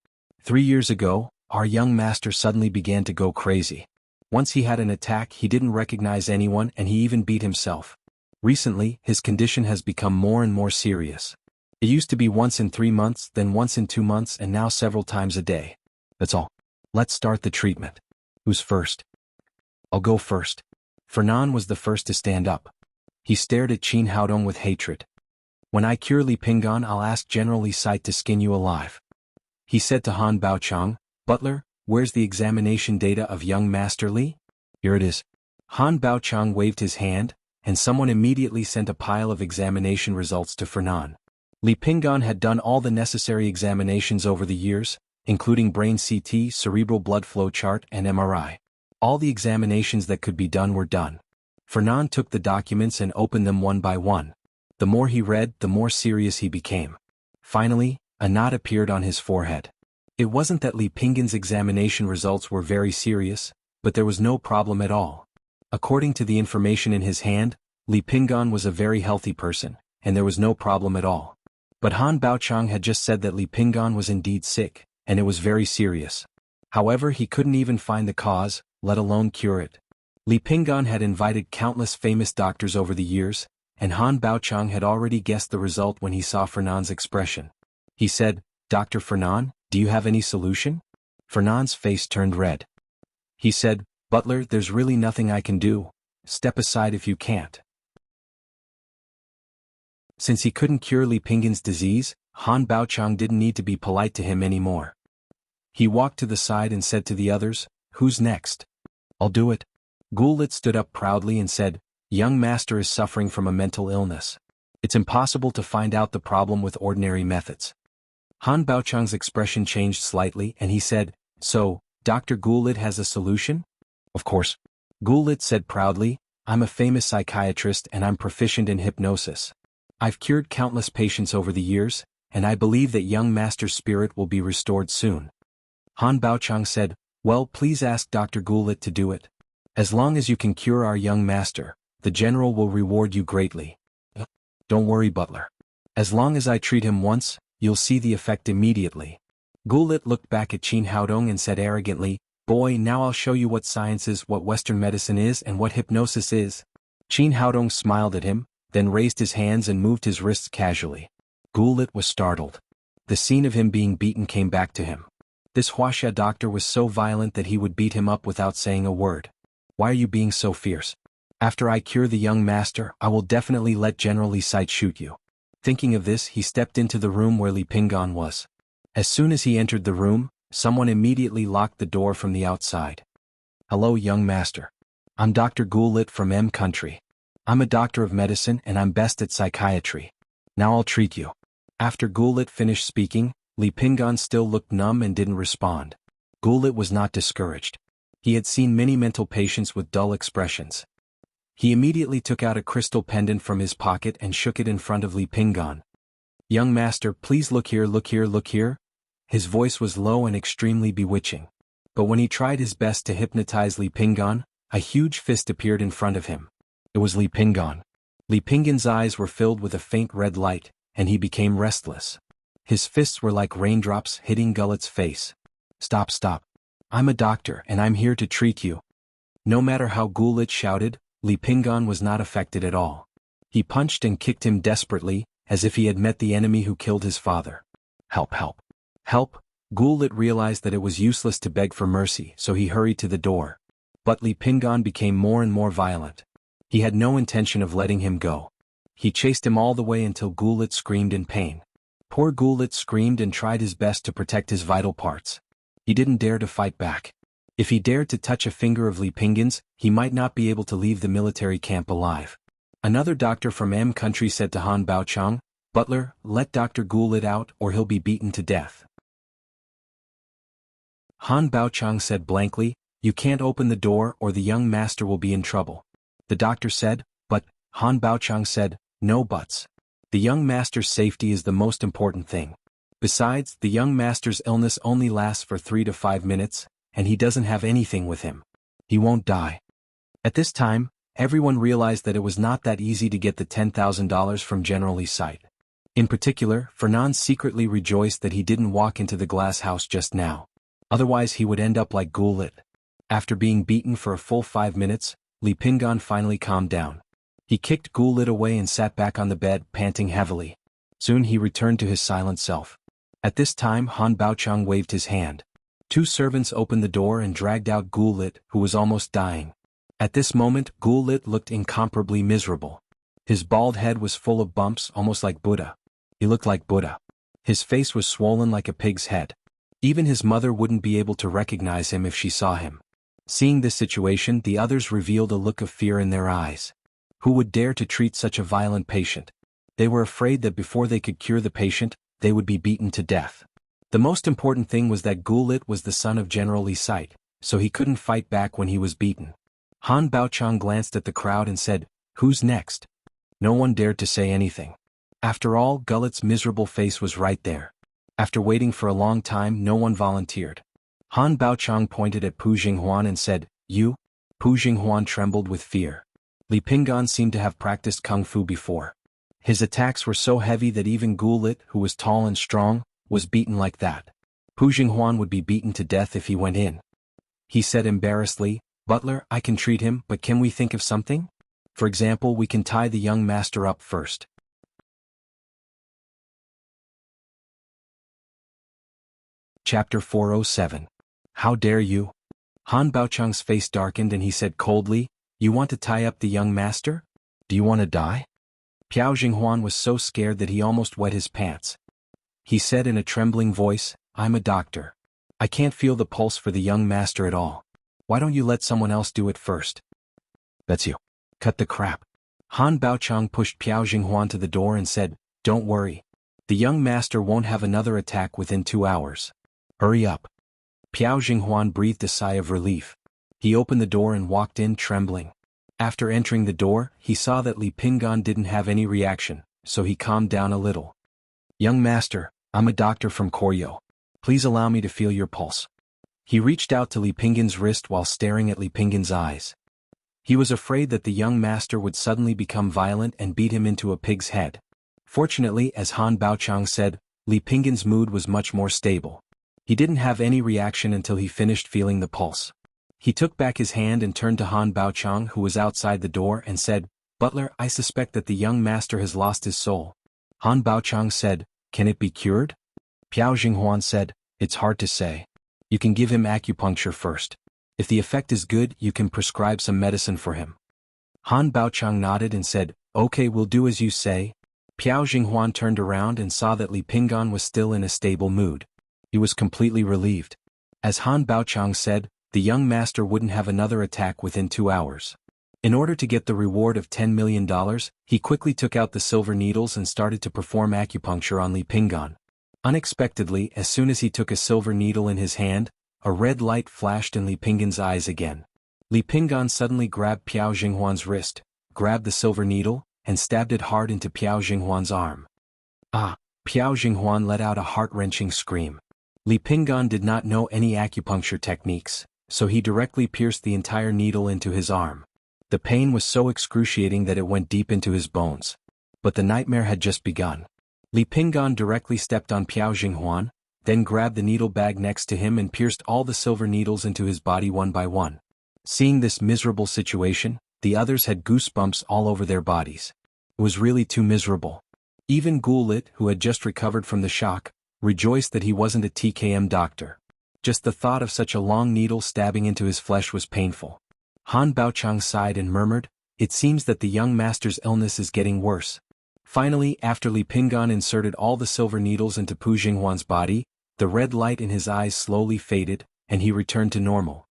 3 years ago, our young master suddenly began to go crazy. Once he had an attack, he didn't recognize anyone and he even beat himself. Recently, his condition has become more and more serious. It used to be once in 3 months, then once in 2 months, and now several times a day. That's all. Let's start the treatment. Who's first? I'll go first. Fernand was the first to stand up. He stared at Qin Haodong with hatred. When I cure Li Pinggan, I'll ask General Li Site to skin you alive. He said to Han Baochang, Butler, where's the examination data of young Master Li? Here it is. Han Baochang waved his hand, and someone immediately sent a pile of examination results to Fernand. Li Pinggan had done all the necessary examinations over the years, including brain CT, cerebral blood flow chart, and MRI. All the examinations that could be done were done. Fernand took the documents and opened them one by one. The more he read, the more serious he became. Finally, a knot appeared on his forehead. It wasn't that Li Pinggan's examination results were very serious, but there was no problem at all. According to the information in his hand, Li Pinggan was a very healthy person, and there was no problem at all. But Han Baochang had just said that Li Pinggan was indeed sick, and it was very serious. However, he couldn't even find the cause, let alone cure it. Li Pinggan had invited countless famous doctors over the years, and Han Baochang had already guessed the result when he saw Fernand's expression. He said, Dr. Fernand, do you have any solution? Fernand's face turned red. He said, Butler, there's really nothing I can do. Step aside if you can't. Since he couldn't cure Li Pinggan's disease, Han Baochang didn't need to be polite to him anymore. He walked to the side and said to the others, Who's next? I'll do it. Gulit stood up proudly and said, Young master is suffering from a mental illness. It's impossible to find out the problem with ordinary methods. Han Baochang's expression changed slightly and he said, So, Dr. Gulit has a solution? Of course. Gulit said proudly, I'm a famous psychiatrist and I'm proficient in hypnosis. I've cured countless patients over the years, and I believe that young master's spirit will be restored soon. Han Baochang said, Well, please ask Dr. Goulet to do it. As long as you can cure our young master, the general will reward you greatly. Don't worry, butler. As long as I treat him once, you'll see the effect immediately. Goulet looked back at Qin Haodong and said arrogantly, Boy, now I'll show you what science is, what Western medicine is, and what hypnosis is. Qin Haodong smiled at him, then raised his hands and moved his wrists casually. Goulet was startled. The scene of him being beaten came back to him. This Wuxia doctor was so violent that he would beat him up without saying a word. Why are you being so fierce? After I cure the young master, I will definitely let General Li Site shoot you. Thinking of this, he stepped into the room where Li Pinggan was. As soon as he entered the room, someone immediately locked the door from the outside. Hello, young master. I'm Dr. Goulet from M Country. I'm a doctor of medicine and I'm best at psychiatry. Now I'll treat you. After Goulet finished speaking, Li Pinggan still looked numb and didn't respond. Goulet was not discouraged. He had seen many mental patients with dull expressions. He immediately took out a crystal pendant from his pocket and shook it in front of Li Pinggan. Young master, please look here, look here, look here. His voice was low and extremely bewitching. But when he tried his best to hypnotize Li Pinggan, a huge fist appeared in front of him. It was Li Pinggan. Li Pinggan's eyes were filled with a faint red light, and he became restless. His fists were like raindrops hitting Gullet's face. Stop, stop. I'm a doctor and I'm here to treat you. No matter how Goulet shouted, Li Pinggan was not affected at all. He punched and kicked him desperately, as if he had met the enemy who killed his father. Help, help. Help! Goulet realized that it was useless to beg for mercy, so he hurried to the door. But Li Pinggan became more and more violent. He had no intention of letting him go. He chased him all the way until Goulet screamed in pain. Poor Goulet screamed and tried his best to protect his vital parts. He didn't dare to fight back. If he dared to touch a finger of Li Pinggan's, he might not be able to leave the military camp alive. Another doctor from M Country said to Han Baochang, Butler, let Dr. Goulet out or he'll be beaten to death. Han Baochang said blankly, You can't open the door or the young master will be in trouble. The doctor said, But, Han Baochang said, No buts. The young master's safety is the most important thing. Besides, the young master's illness only lasts for 3 to 5 minutes, and he doesn't have anything with him. He won't die. At this time, everyone realized that it was not that easy to get the $10,000 from General Li Site. In particular, Fernand secretly rejoiced that he didn't walk into the glass house just now. Otherwise he would end up like Goulet. After being beaten for a full 5 minutes, Li Pinggan finally calmed down. He kicked Goulet away and sat back on the bed, panting heavily. Soon he returned to his silent self. At this time Han Baochang waved his hand. 2 servants opened the door and dragged out Goulet, who was almost dying. At this moment Goulet looked incomparably miserable. His bald head was full of bumps, almost like Buddha. He looked like Buddha. His face was swollen like a pig's head. Even his mother wouldn't be able to recognize him if she saw him. Seeing this situation, the others revealed a look of fear in their eyes. Who would dare to treat such a violent patient? They were afraid that before they could cure the patient, they would be beaten to death. The most important thing was that Goulet was the son of General Li Site, so he couldn't fight back when he was beaten. Han Baochang glanced at the crowd and said, Who's next? No one dared to say anything. After all, Gullet's miserable face was right there. After waiting for a long time, no one volunteered. Han Baochang pointed at Pu Jinghuan and said, You? Pu Jinghuan trembled with fear. Li Pinggan seemed to have practiced kung fu before. His attacks were so heavy that even Goulet, who was tall and strong, was beaten like that. Pu Jinghuan would be beaten to death if he went in. He said embarrassedly, Butler, I can treat him, but can we think of something? For example, we can tie the young master up first. Chapter 407. How dare you? Han Baochang's face darkened and he said coldly, You want to tie up the young master? Do you want to die? Piao Jinghuan was so scared that he almost wet his pants. He said in a trembling voice, I'm a doctor. I can't feel the pulse for the young master at all. Why don't you let someone else do it first? That's you. Cut the crap. Han Baochang pushed Piao Jinghuan to the door and said, Don't worry. The young master won't have another attack within 2 hours. Hurry up. Piao Jinghuan breathed a sigh of relief. He opened the door and walked in trembling. After entering the door, he saw that Li Pinggan didn't have any reaction, so he calmed down a little. Young master, I'm a doctor from Koryo. Please allow me to feel your pulse. He reached out to Li Pinggan's wrist while staring at Li Pinggan's eyes. He was afraid that the young master would suddenly become violent and beat him into a pig's head. Fortunately, as Han Baochang said, Li Pinggan's mood was much more stable. He didn't have any reaction until he finished feeling the pulse. He took back his hand and turned to Han Baochang, who was outside the door, and said, "Butler, I suspect that the young master has lost his soul." Han Baochang said, "Can it be cured?" Piao Jinghuan said, "It's hard to say. You can give him acupuncture first. If the effect is good, you can prescribe some medicine for him." Han Baochang nodded and said, "Okay, we'll do as you say." Piao Jinghuan turned around and saw that Li Pinggan was still in a stable mood. He was completely relieved. As Han Baochang said, the young master wouldn't have another attack within 2 hours. In order to get the reward of $10 million, he quickly took out the silver needles and started to perform acupuncture on Li Pinggan. Unexpectedly, as soon as he took a silver needle in his hand, a red light flashed in Li Pinggan's eyes again. Li Pinggan suddenly grabbed Piao Jinghuan's wrist, grabbed the silver needle, and stabbed it hard into Piao Jinghuan's arm. Ah! Piao Jinghuan let out a heart-wrenching scream. Li Pinggan did not know any acupuncture techniques, so he directly pierced the entire needle into his arm. The pain was so excruciating that it went deep into his bones. But the nightmare had just begun. Li Pinggan directly stepped on Piao Jinghuan, then grabbed the needle bag next to him and pierced all the silver needles into his body one by one. Seeing this miserable situation, the others had goosebumps all over their bodies. It was really too miserable. Even Gulit, who had just recovered from the shock, rejoiced that he wasn't a TKM doctor. Just the thought of such a long needle stabbing into his flesh was painful. Han Baochang sighed and murmured, "It seems that the young master's illness is getting worse." Finally, after Li Pinggan inserted all the silver needles into Pu Jinghuan's body, the red light in his eyes slowly faded, and he returned to normal.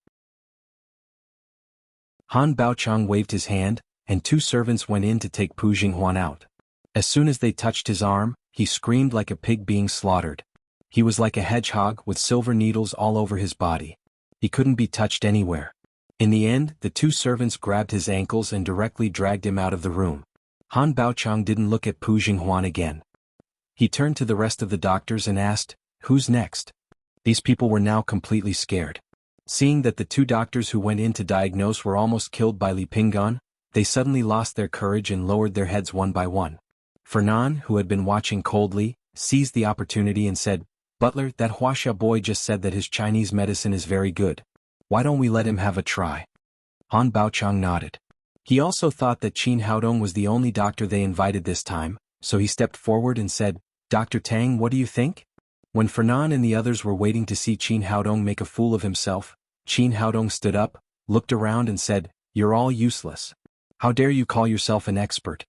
Han Baochang waved his hand, and 2 servants went in to take Pu Jinghuan out. As soon as they touched his arm, he screamed like a pig being slaughtered. He was like a hedgehog with silver needles all over his body. He couldn't be touched anywhere. In the end, the 2 servants grabbed his ankles and directly dragged him out of the room. Han Baochang didn't look at Pu Jinghuan again. He turned to the rest of the doctors and asked, "Who's next?" These people were now completely scared. Seeing that the 2 doctors who went in to diagnose were almost killed by Li Pinggan, they suddenly lost their courage and lowered their heads one by one. Fernan, who had been watching coldly, seized the opportunity and said, "Butler, that Wuxia boy just said that his Chinese medicine is very good. Why don't we let him have a try?" Han Baochang nodded. He also thought that Qin Haodong was the only doctor they invited this time, so he stepped forward and said, "Dr. Tang, what do you think?" When Fernan and the others were waiting to see Qin Haodong make a fool of himself, Qin Haodong stood up, looked around and said, "You're all useless. How dare you call yourself an expert?"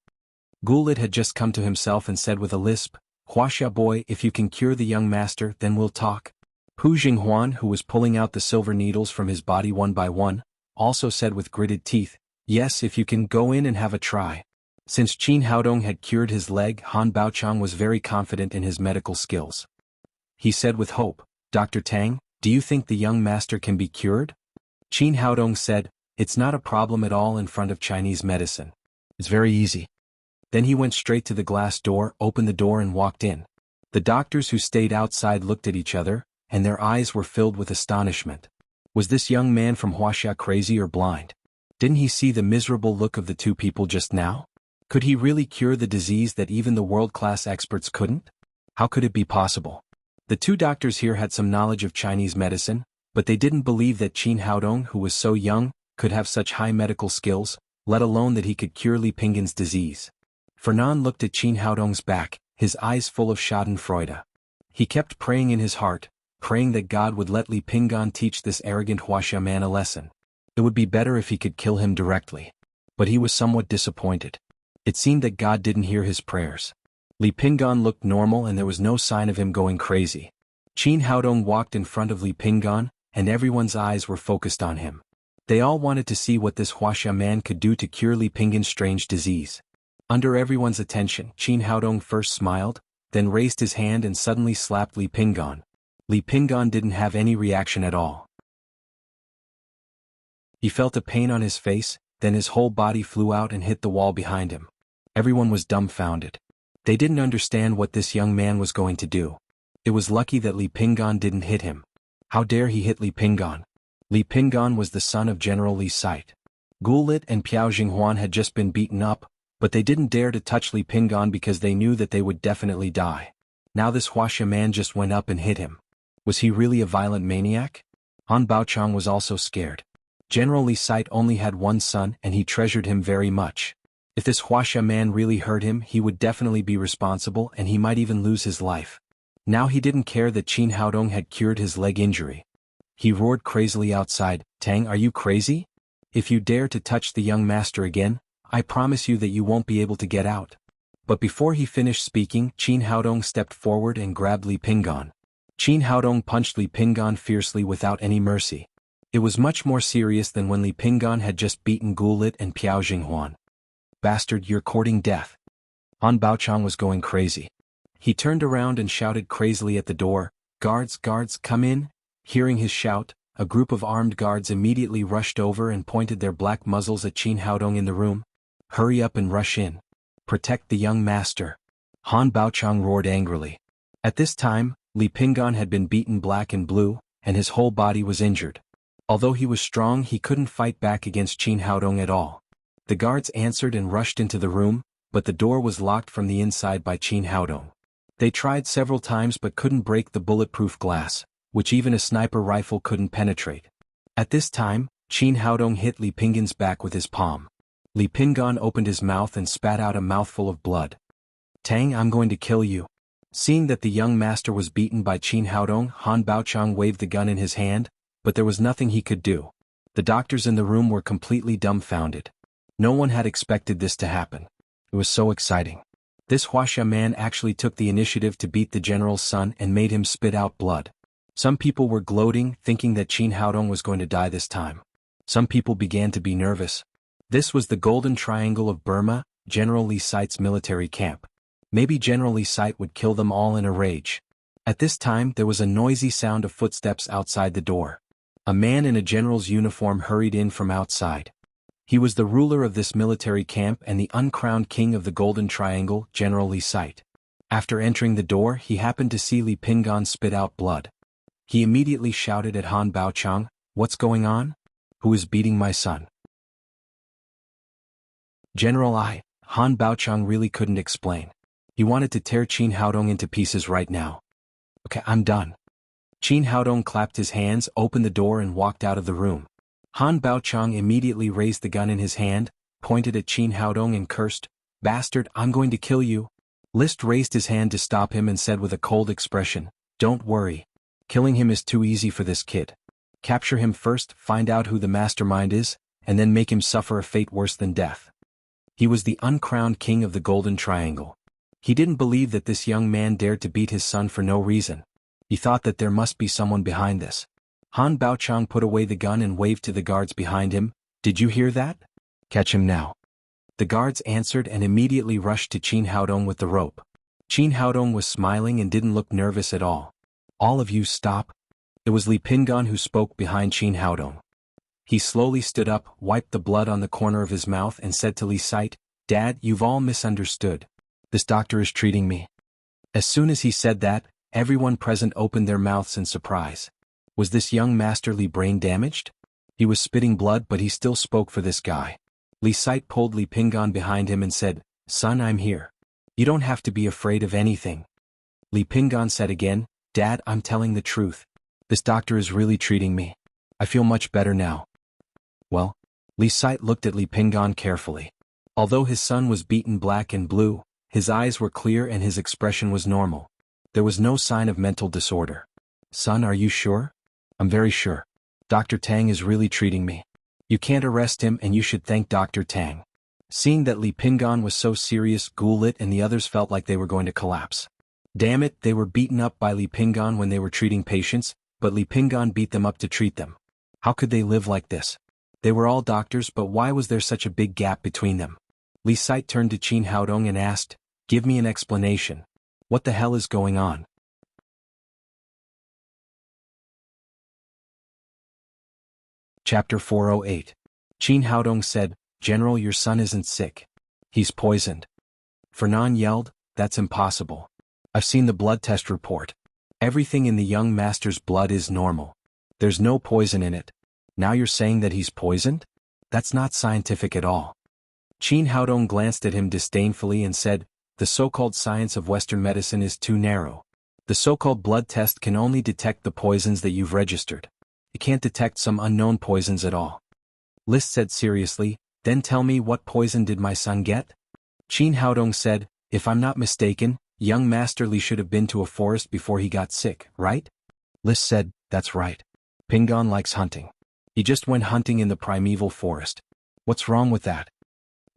Gulit had just come to himself and said with a lisp, "Wuxia boy, if you can cure the young master, then we'll talk." Pu Jinghuan, who was pulling out the silver needles from his body one by one, also said with gritted teeth, "Yes, if you can go in and have a try." Since Qin Haodong had cured his leg, Han Baochang was very confident in his medical skills. He said with hope, "Dr. Tang, do you think the young master can be cured?" Qin Haodong said, "It's not a problem at all in front of Chinese medicine. It's very easy." Then he went straight to the glass door, opened the door and walked in. The doctors who stayed outside looked at each other, and their eyes were filled with astonishment. Was this young man from Wuxia crazy or blind? Didn't he see the miserable look of the 2 people just now? Could he really cure the disease that even the world-class experts couldn't? How could it be possible? The 2 doctors here had some knowledge of Chinese medicine, but they didn't believe that Qin Haodong, who was so young, could have such high medical skills, let alone that he could cure Li Pinggan's disease. Fernan looked at Qin Haodong's back, his eyes full of schadenfreude. He kept praying in his heart, praying that God would let Li Pinggan teach this arrogant Wuxia man a lesson. It would be better if he could kill him directly. But he was somewhat disappointed. It seemed that God didn't hear his prayers. Li Pinggan looked normal and there was no sign of him going crazy. Qin Haodong walked in front of Li Pinggan, and everyone's eyes were focused on him. They all wanted to see what this Wuxia man could do to cure Li Pinggan's strange disease. Under everyone's attention, Qin Haodong first smiled, then raised his hand and suddenly slapped Li Pinggan. Li Pinggan didn't have any reaction at all. He felt a pain on his face, then his whole body flew out and hit the wall behind him. Everyone was dumbfounded. They didn't understand what this young man was going to do. It was lucky that Li Pinggan didn't hit him. How dare he hit Li Pinggan? Li Pinggan was the son of General Li Site. Gulit and Piao Jinghuan had just been beaten up, but they didn't dare to touch Li Pinggan because they knew that they would definitely die. Now this Wuxia man just went up and hit him. Was he really a violent maniac? Han Baochang was also scared. General Li Site only had one son and he treasured him very much. If this Wuxia man really hurt him, he would definitely be responsible and he might even lose his life. Now he didn't care that Qin Haodong had cured his leg injury. He roared crazily outside, "Tang, are you crazy? If you dare to touch the young master again, I promise you that you won't be able to get out." But before he finished speaking, Qin Haodong stepped forward and grabbed Li Pinggan. Qin Haodong punched Li Pinggan fiercely without any mercy. It was much more serious than when Li Pinggan had just beaten Gulit and Piao Jinghuan. "Bastard, you're courting death." Han Baochang was going crazy. He turned around and shouted crazily at the door, "Guards, guards, come in!" Hearing his shout, a group of armed guards immediately rushed over and pointed their black muzzles at Qin Haodong in the room. "Hurry up and rush in. Protect the young master." Han Baochang roared angrily. At this time, Li Pinggan had been beaten black and blue, and his whole body was injured. Although he was strong, he couldn't fight back against Qin Haodong at all. The guards answered and rushed into the room, but the door was locked from the inside by Qin Haodong. They tried several times but couldn't break the bulletproof glass, which even a sniper rifle couldn't penetrate. At this time, Qin Haodong hit Li Pinggan's back with his palm. Li Pinggan opened his mouth and spat out a mouthful of blood. "Tang, I'm going to kill you." Seeing that the young master was beaten by Qin Haodong, Han Baochang waved the gun in his hand, but there was nothing he could do. The doctors in the room were completely dumbfounded. No one had expected this to happen. It was so exciting. This Wuxia man actually took the initiative to beat the general's son and made him spit out blood. Some people were gloating, thinking that Qin Haodong was going to die this time. Some people began to be nervous. This was the Golden Triangle of Burma, General Li Site's military camp. Maybe General Li Site would kill them all in a rage. At this time there was a noisy sound of footsteps outside the door. A man in a general's uniform hurried in from outside. He was the ruler of this military camp and the uncrowned king of the Golden Triangle, General Li Site. After entering the door, he happened to see Li Pinggan spit out blood. He immediately shouted at Han Baochang, "What's going on? Who is beating my son?" "General, Han Baochang really couldn't explain. He wanted to tear Qin Haodong into pieces right now." "Okay, I'm done." Qin Haodong clapped his hands, opened the door and walked out of the room. Han Baochang immediately raised the gun in his hand, pointed at Qin Haodong and cursed, "Bastard, I'm going to kill you." List raised his hand to stop him and said with a cold expression, "Don't worry. Killing him is too easy for this kid. Capture him first, find out who the mastermind is, and then make him suffer a fate worse than death." He was the uncrowned king of the Golden Triangle. He didn't believe that this young man dared to beat his son for no reason. He thought that there must be someone behind this. Han Baochang put away the gun and waved to the guards behind him, "Did you hear that? Catch him now." The guards answered and immediately rushed to Qin Haodong with the rope. Qin Haodong was smiling and didn't look nervous at all. "All of you stop." It was Li Pinggan who spoke behind Qin Haodong. He slowly stood up, wiped the blood on the corner of his mouth and said to Li Site, "Dad, you've all misunderstood. This doctor is treating me." As soon as he said that, everyone present opened their mouths in surprise. Was this young master Li brain damaged? He was spitting blood but he still spoke for this guy. Li Site pulled Li Pinggan behind him and said, "Son, I'm here. You don't have to be afraid of anything." Li Pinggan said again, "Dad, I'm telling the truth. This doctor is really treating me. I feel much better now." Well, Li Site looked at Li Pinggan carefully. Although his son was beaten black and blue, his eyes were clear and his expression was normal. There was no sign of mental disorder. "Son, are you sure?" "I'm very sure. Dr. Tang is really treating me. You can't arrest him and you should thank Dr. Tang." Seeing that Li Pinggan was so serious, Gulit and the others felt like they were going to collapse. Damn it, they were beaten up by Li Pinggan when they were treating patients, but Li Pinggan beat them up to treat them. How could they live like this? They were all doctors, but why was there such a big gap between them? Li Site turned to Qin Haodong and asked, "Give me an explanation. What the hell is going on?" Chapter 408. Qin Haodong said, "General, your son isn't sick. He's poisoned." Fernan yelled, "That's impossible. I've seen the blood test report. Everything in the young master's blood is normal. There's no poison in it. Now you're saying that he's poisoned? That's not scientific at all. Qin Haodong glanced at him disdainfully and said, the so-called science of Western medicine is too narrow. The so-called blood test can only detect the poisons that you've registered. It can't detect some unknown poisons at all. List said seriously, then tell me, what poison did my son get? Qin Haodong said, if I'm not mistaken, young Master Li should have been to a forest before he got sick, right? List said, that's right. Pingan likes hunting. He just went hunting in the primeval forest. What's wrong with that?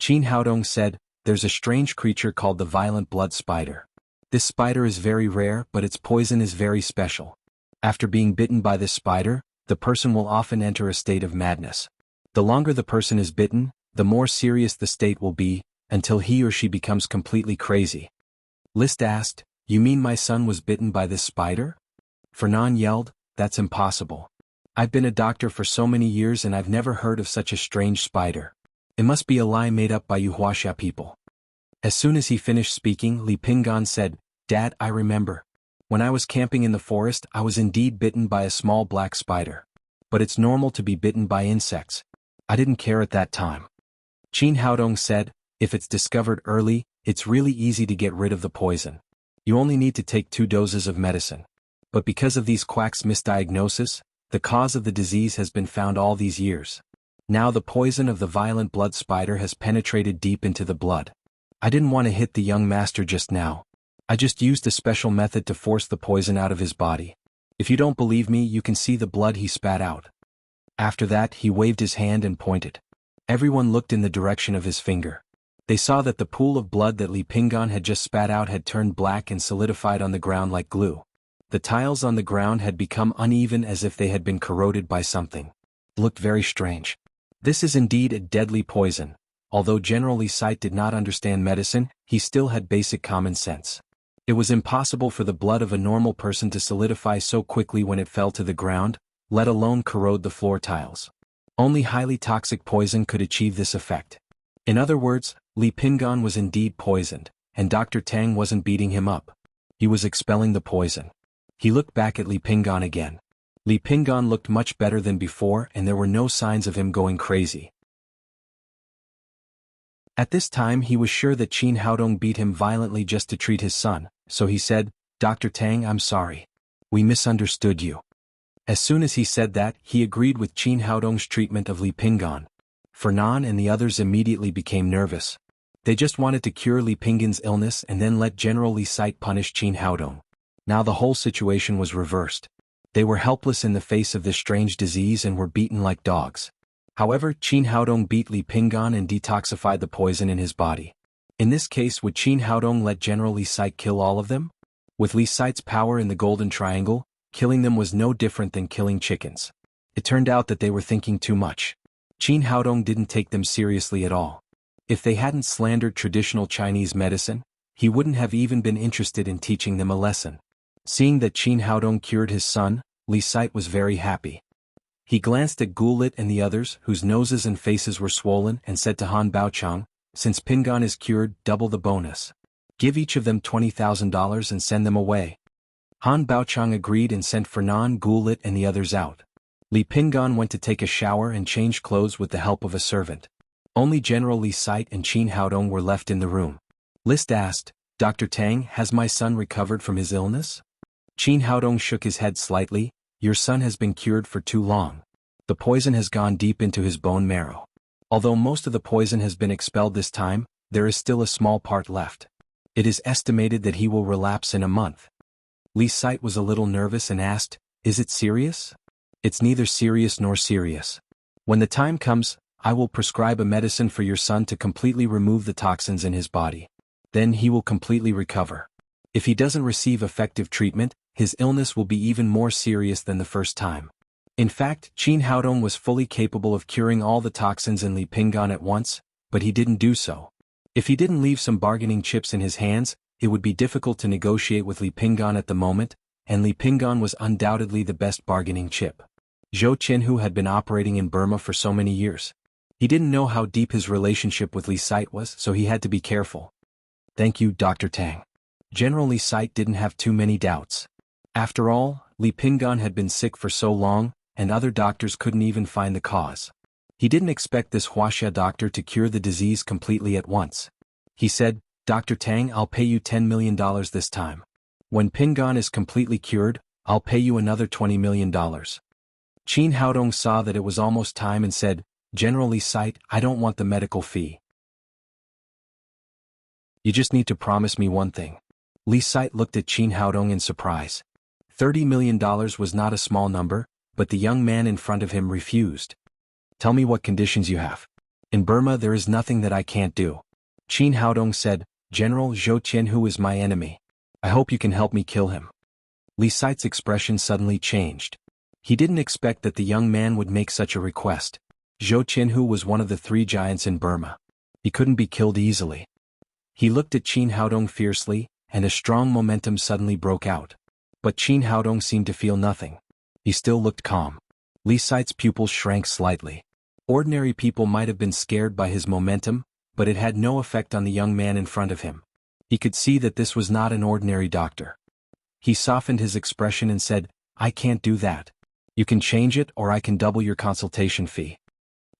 Qin Haodong said, there's a strange creature called the violent blood spider. This spider is very rare, but its poison is very special. After being bitten by this spider, the person will often enter a state of madness. The longer the person is bitten, the more serious the state will be, until he or she becomes completely crazy. List asked, you mean my son was bitten by this spider? Fernand yelled, that's impossible. I've been a doctor for so many years and I've never heard of such a strange spider. It must be a lie made up by you Wuxia people. As soon as he finished speaking, Li Pingan said, Dad, I remember. When I was camping in the forest, I was indeed bitten by a small black spider. But it's normal to be bitten by insects. I didn't care at that time. Qin Haodong said, if it's discovered early, it's really easy to get rid of the poison. You only need to take 2 doses of medicine. But because of these quacks' misdiagnosis, the cause of the disease has been found all these years. Now the poison of the violent blood spider has penetrated deep into the blood. I didn't want to hit the young master just now. I just used a special method to force the poison out of his body. If you don't believe me, you can see the blood he spat out. After that, he waved his hand and pointed. Everyone looked in the direction of his finger. They saw that the pool of blood that Li Pingan had just spat out had turned black and solidified on the ground like glue. The tiles on the ground had become uneven as if they had been corroded by something. It looked very strange. This is indeed a deadly poison. Although General Li Sight did not understand medicine, he still had basic common sense. It was impossible for the blood of a normal person to solidify so quickly when it fell to the ground, let alone corrode the floor tiles. Only highly toxic poison could achieve this effect. In other words, Li Pingan was indeed poisoned, and Dr. Tang wasn't beating him up. He was expelling the poison. He looked back at Li Pingan again. Li Pingan looked much better than before and there were no signs of him going crazy. At this time he was sure that Qin Haodong beat him violently just to treat his son, so he said, Dr. Tang, I'm sorry. We misunderstood you. As soon as he said that, he agreed with Qin Haodong's treatment of Li Pingan. Fernand and the others immediately became nervous. They just wanted to cure Li Pingan's illness and then let General Li Sight punish Qin Haodong. Now the whole situation was reversed. They were helpless in the face of this strange disease and were beaten like dogs. However, Qin Haodong beat Li Pingan and detoxified the poison in his body. In this case, would Qin Haodong let General Li Sight kill all of them? With Li Sight's power in the Golden Triangle, killing them was no different than killing chickens. It turned out that they were thinking too much. Qin Haodong didn't take them seriously at all. If they hadn't slandered traditional Chinese medicine, he wouldn't have even been interested in teaching them a lesson. Seeing that Qin Haodong cured his son, Li Sight was very happy. He glanced at Gulit and the others, whose noses and faces were swollen, and said to Han Baochang, since Pingan is cured, double the bonus. Give each of them $20,000 and send them away. Han Baochang agreed and sent Fernand, Gulit and the others out. Li Pingan went to take a shower and change clothes with the help of a servant. Only General Li Sight and Qin Haodong were left in the room. List asked, Dr. Tang, has my son recovered from his illness? Qin Haodong shook his head slightly. Your son has been cured for too long. The poison has gone deep into his bone marrow. Although most of the poison has been expelled this time, there is still a small part left. It is estimated that he will relapse in a month. Li Sight was a little nervous and asked, is it serious? It's neither serious nor serious. When the time comes, I will prescribe a medicine for your son to completely remove the toxins in his body. Then he will completely recover. If he doesn't receive effective treatment, his illness will be even more serious than the first time. In fact, Qin Haodong was fully capable of curing all the toxins in Li Pingan at once, but he didn't do so. If he didn't leave some bargaining chips in his hands, it would be difficult to negotiate with Li Pingan at the moment, and Li Pingan was undoubtedly the best bargaining chip. Zhou Qinhu had been operating in Burma for so many years. He didn't know how deep his relationship with Li Sight was, so he had to be careful. Thank you, Dr. Tang. General Li Sight didn't have too many doubts. After all, Li Pingan had been sick for so long, and other doctors couldn't even find the cause. He didn't expect this Wuxia doctor to cure the disease completely at once. He said, "Dr. Tang, I'll pay you $10 million this time. When Pingon is completely cured, I'll pay you another $20 million. Qin Haodong saw that it was almost time and said, "General Li Site, I don't want the medical fee. You just need to promise me one thing." Li Site looked at Qin Haodong in surprise. $30 million was not a small number, but the young man in front of him refused. "Tell me what conditions you have. In Burma there is nothing that I can't do." Qin Haodong said, "General Zhou Qianhu is my enemy. I hope you can help me kill him." Li Site's expression suddenly changed. He didn't expect that the young man would make such a request. Zhou Qianhu was one of the 3 giants in Burma. He couldn't be killed easily. He looked at Qin Haodong fiercely, and a strong momentum suddenly broke out. But Qin Haodong seemed to feel nothing. He still looked calm. Li Site's pupils shrank slightly. Ordinary people might have been scared by his momentum, but it had no effect on the young man in front of him. He could see that this was not an ordinary doctor. He softened his expression and said, "I can't do that. You can change it or I can double your consultation fee."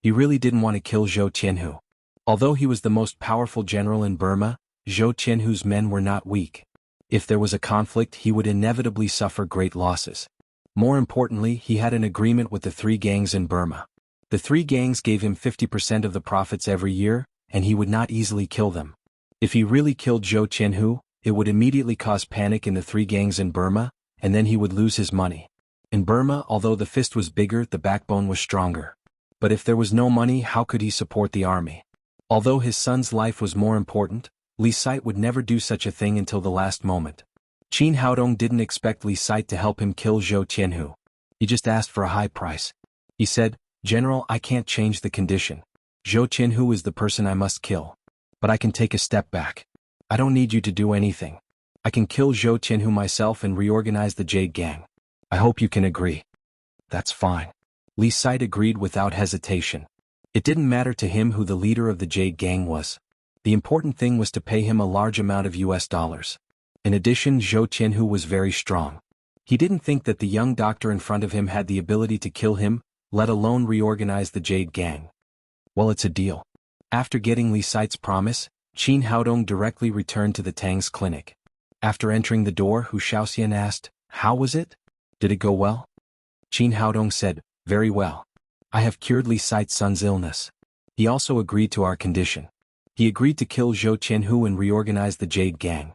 He really didn't want to kill Zhou Qianhu. Although he was the most powerful general in Burma, Zhou Qianhu's men were not weak. If there was a conflict, he would inevitably suffer great losses. More importantly, he had an agreement with the 3 gangs in Burma. The 3 gangs gave him 50% of the profits every year, and he would not easily kill them. If he really killed Zhou Qianhu, it would immediately cause panic in the 3 gangs in Burma, and then he would lose his money. In Burma, although the fist was bigger, the backbone was stronger. But if there was no money, how could he support the army? Although his son's life was more important, Li Site would never do such a thing until the last moment. Qin Haodong didn't expect Li Site to help him kill Zhou Qianhu. He just asked for a high price. He said, "General, I can't change the condition. Zhou Qianhu is the person I must kill. But I can take a step back. I don't need you to do anything. I can kill Zhou Qianhu myself and reorganize the Jade Gang. I hope you can agree." "That's fine." Li Site agreed without hesitation. It didn't matter to him who the leader of the Jade Gang was. The important thing was to pay him a large amount of US dollars. In addition, Zhou Qianhu was very strong. He didn't think that the young doctor in front of him had the ability to kill him, let alone reorganize the Jade Gang. "Well, it's a deal." After getting Li Site's promise, Qin Haodong directly returned to the Tang's clinic. After entering the door, Hu Shaoxian asked, "How was it? Did it go well?" Qin Haodong said, "Very well. I have cured Li Site's son's illness. He also agreed to our condition. He agreed to kill Zhou Qianhu and reorganize the Jade Gang.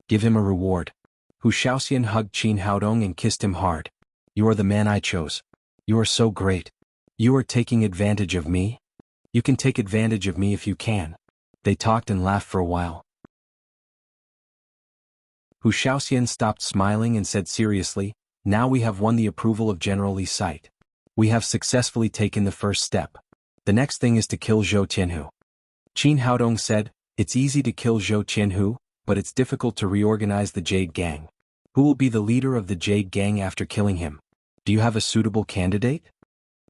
Give him a reward." Hu Shaoxian hugged Qin Haodong and kissed him hard. "You are the man I chose. You are so great. You are taking advantage of me? You can take advantage of me if you can." They talked and laughed for a while. Hu Shaoxian stopped smiling and said seriously, "Now we have won the approval of General Li Site. We have successfully taken the first step. The next thing is to kill Zhou Qianhu." Qin Haodong said, "It's easy to kill Zhou Qianhu, but it's difficult to reorganize the Jade Gang. Who will be the leader of the Jade Gang after killing him? Do you have a suitable candidate?"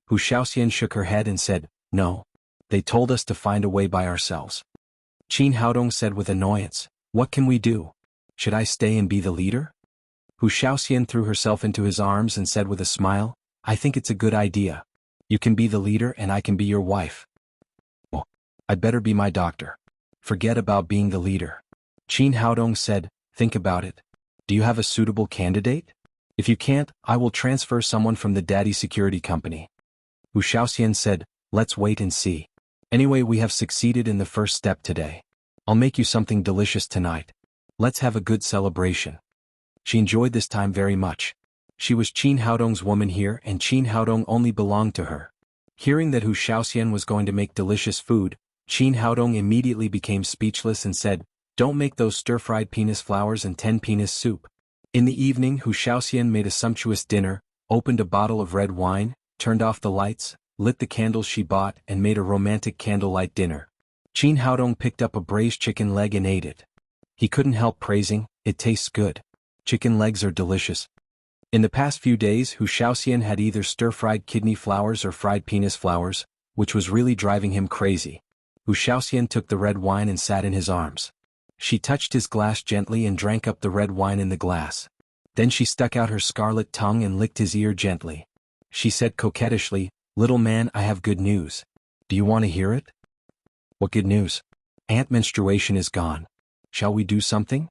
Hu Shaoxian shook her head and said, "No. They told us to find a way by ourselves." Qin Haodong said with annoyance, "What can we do? Should I stay and be the leader?" Hu Shaoxian threw herself into his arms and said with a smile, "I think it's a good idea. You can be the leader and I can be your wife." "Oh, I'd better be my doctor. Forget about being the leader." Qin Haodong said, "Think about it. Do you have a suitable candidate? If you can't, I will transfer someone from the Daddy Security Company." Hu Shaoxian said, "Let's wait and see. Anyway, we have succeeded in the first step today. I'll make you something delicious tonight. Let's have a good celebration." She enjoyed this time very much. She was Qin Haodong's woman here and Qin Haodong only belonged to her. Hearing that Hu Shaoxian was going to make delicious food, Qin Haodong immediately became speechless and said, "Don't make those stir-fried penis flowers and 10 penis soup." In the evening, Hu Shaoxian made a sumptuous dinner, opened a bottle of red wine, turned off the lights, lit the candles she bought and made a romantic candlelight dinner. Qin Haodong picked up a braised chicken leg and ate it. He couldn't help praising, "It tastes good. Chicken legs are delicious." In the past few days, Hu Shaoxian had either stir-fried kidney flowers or fried penis flowers, which was really driving him crazy. Hu Shaoxian took the red wine and sat in his arms. She touched his glass gently and drank up the red wine in the glass. Then she stuck out her scarlet tongue and licked his ear gently. She said coquettishly, "Little man, I have good news. Do you want to hear it?" "What good news?" "Aunt menstruation is gone. Shall we do something?"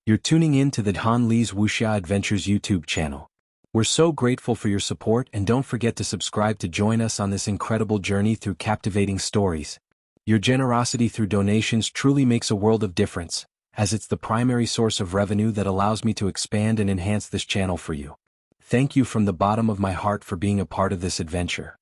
You're tuning in to the Han Li's Wuxia Adventures YouTube channel. We're so grateful for your support, and don't forget to subscribe to join us on this incredible journey through captivating stories. Your generosity through donations truly makes a world of difference, as it's the primary source of revenue that allows me to expand and enhance this channel for you. Thank you from the bottom of my heart for being a part of this adventure.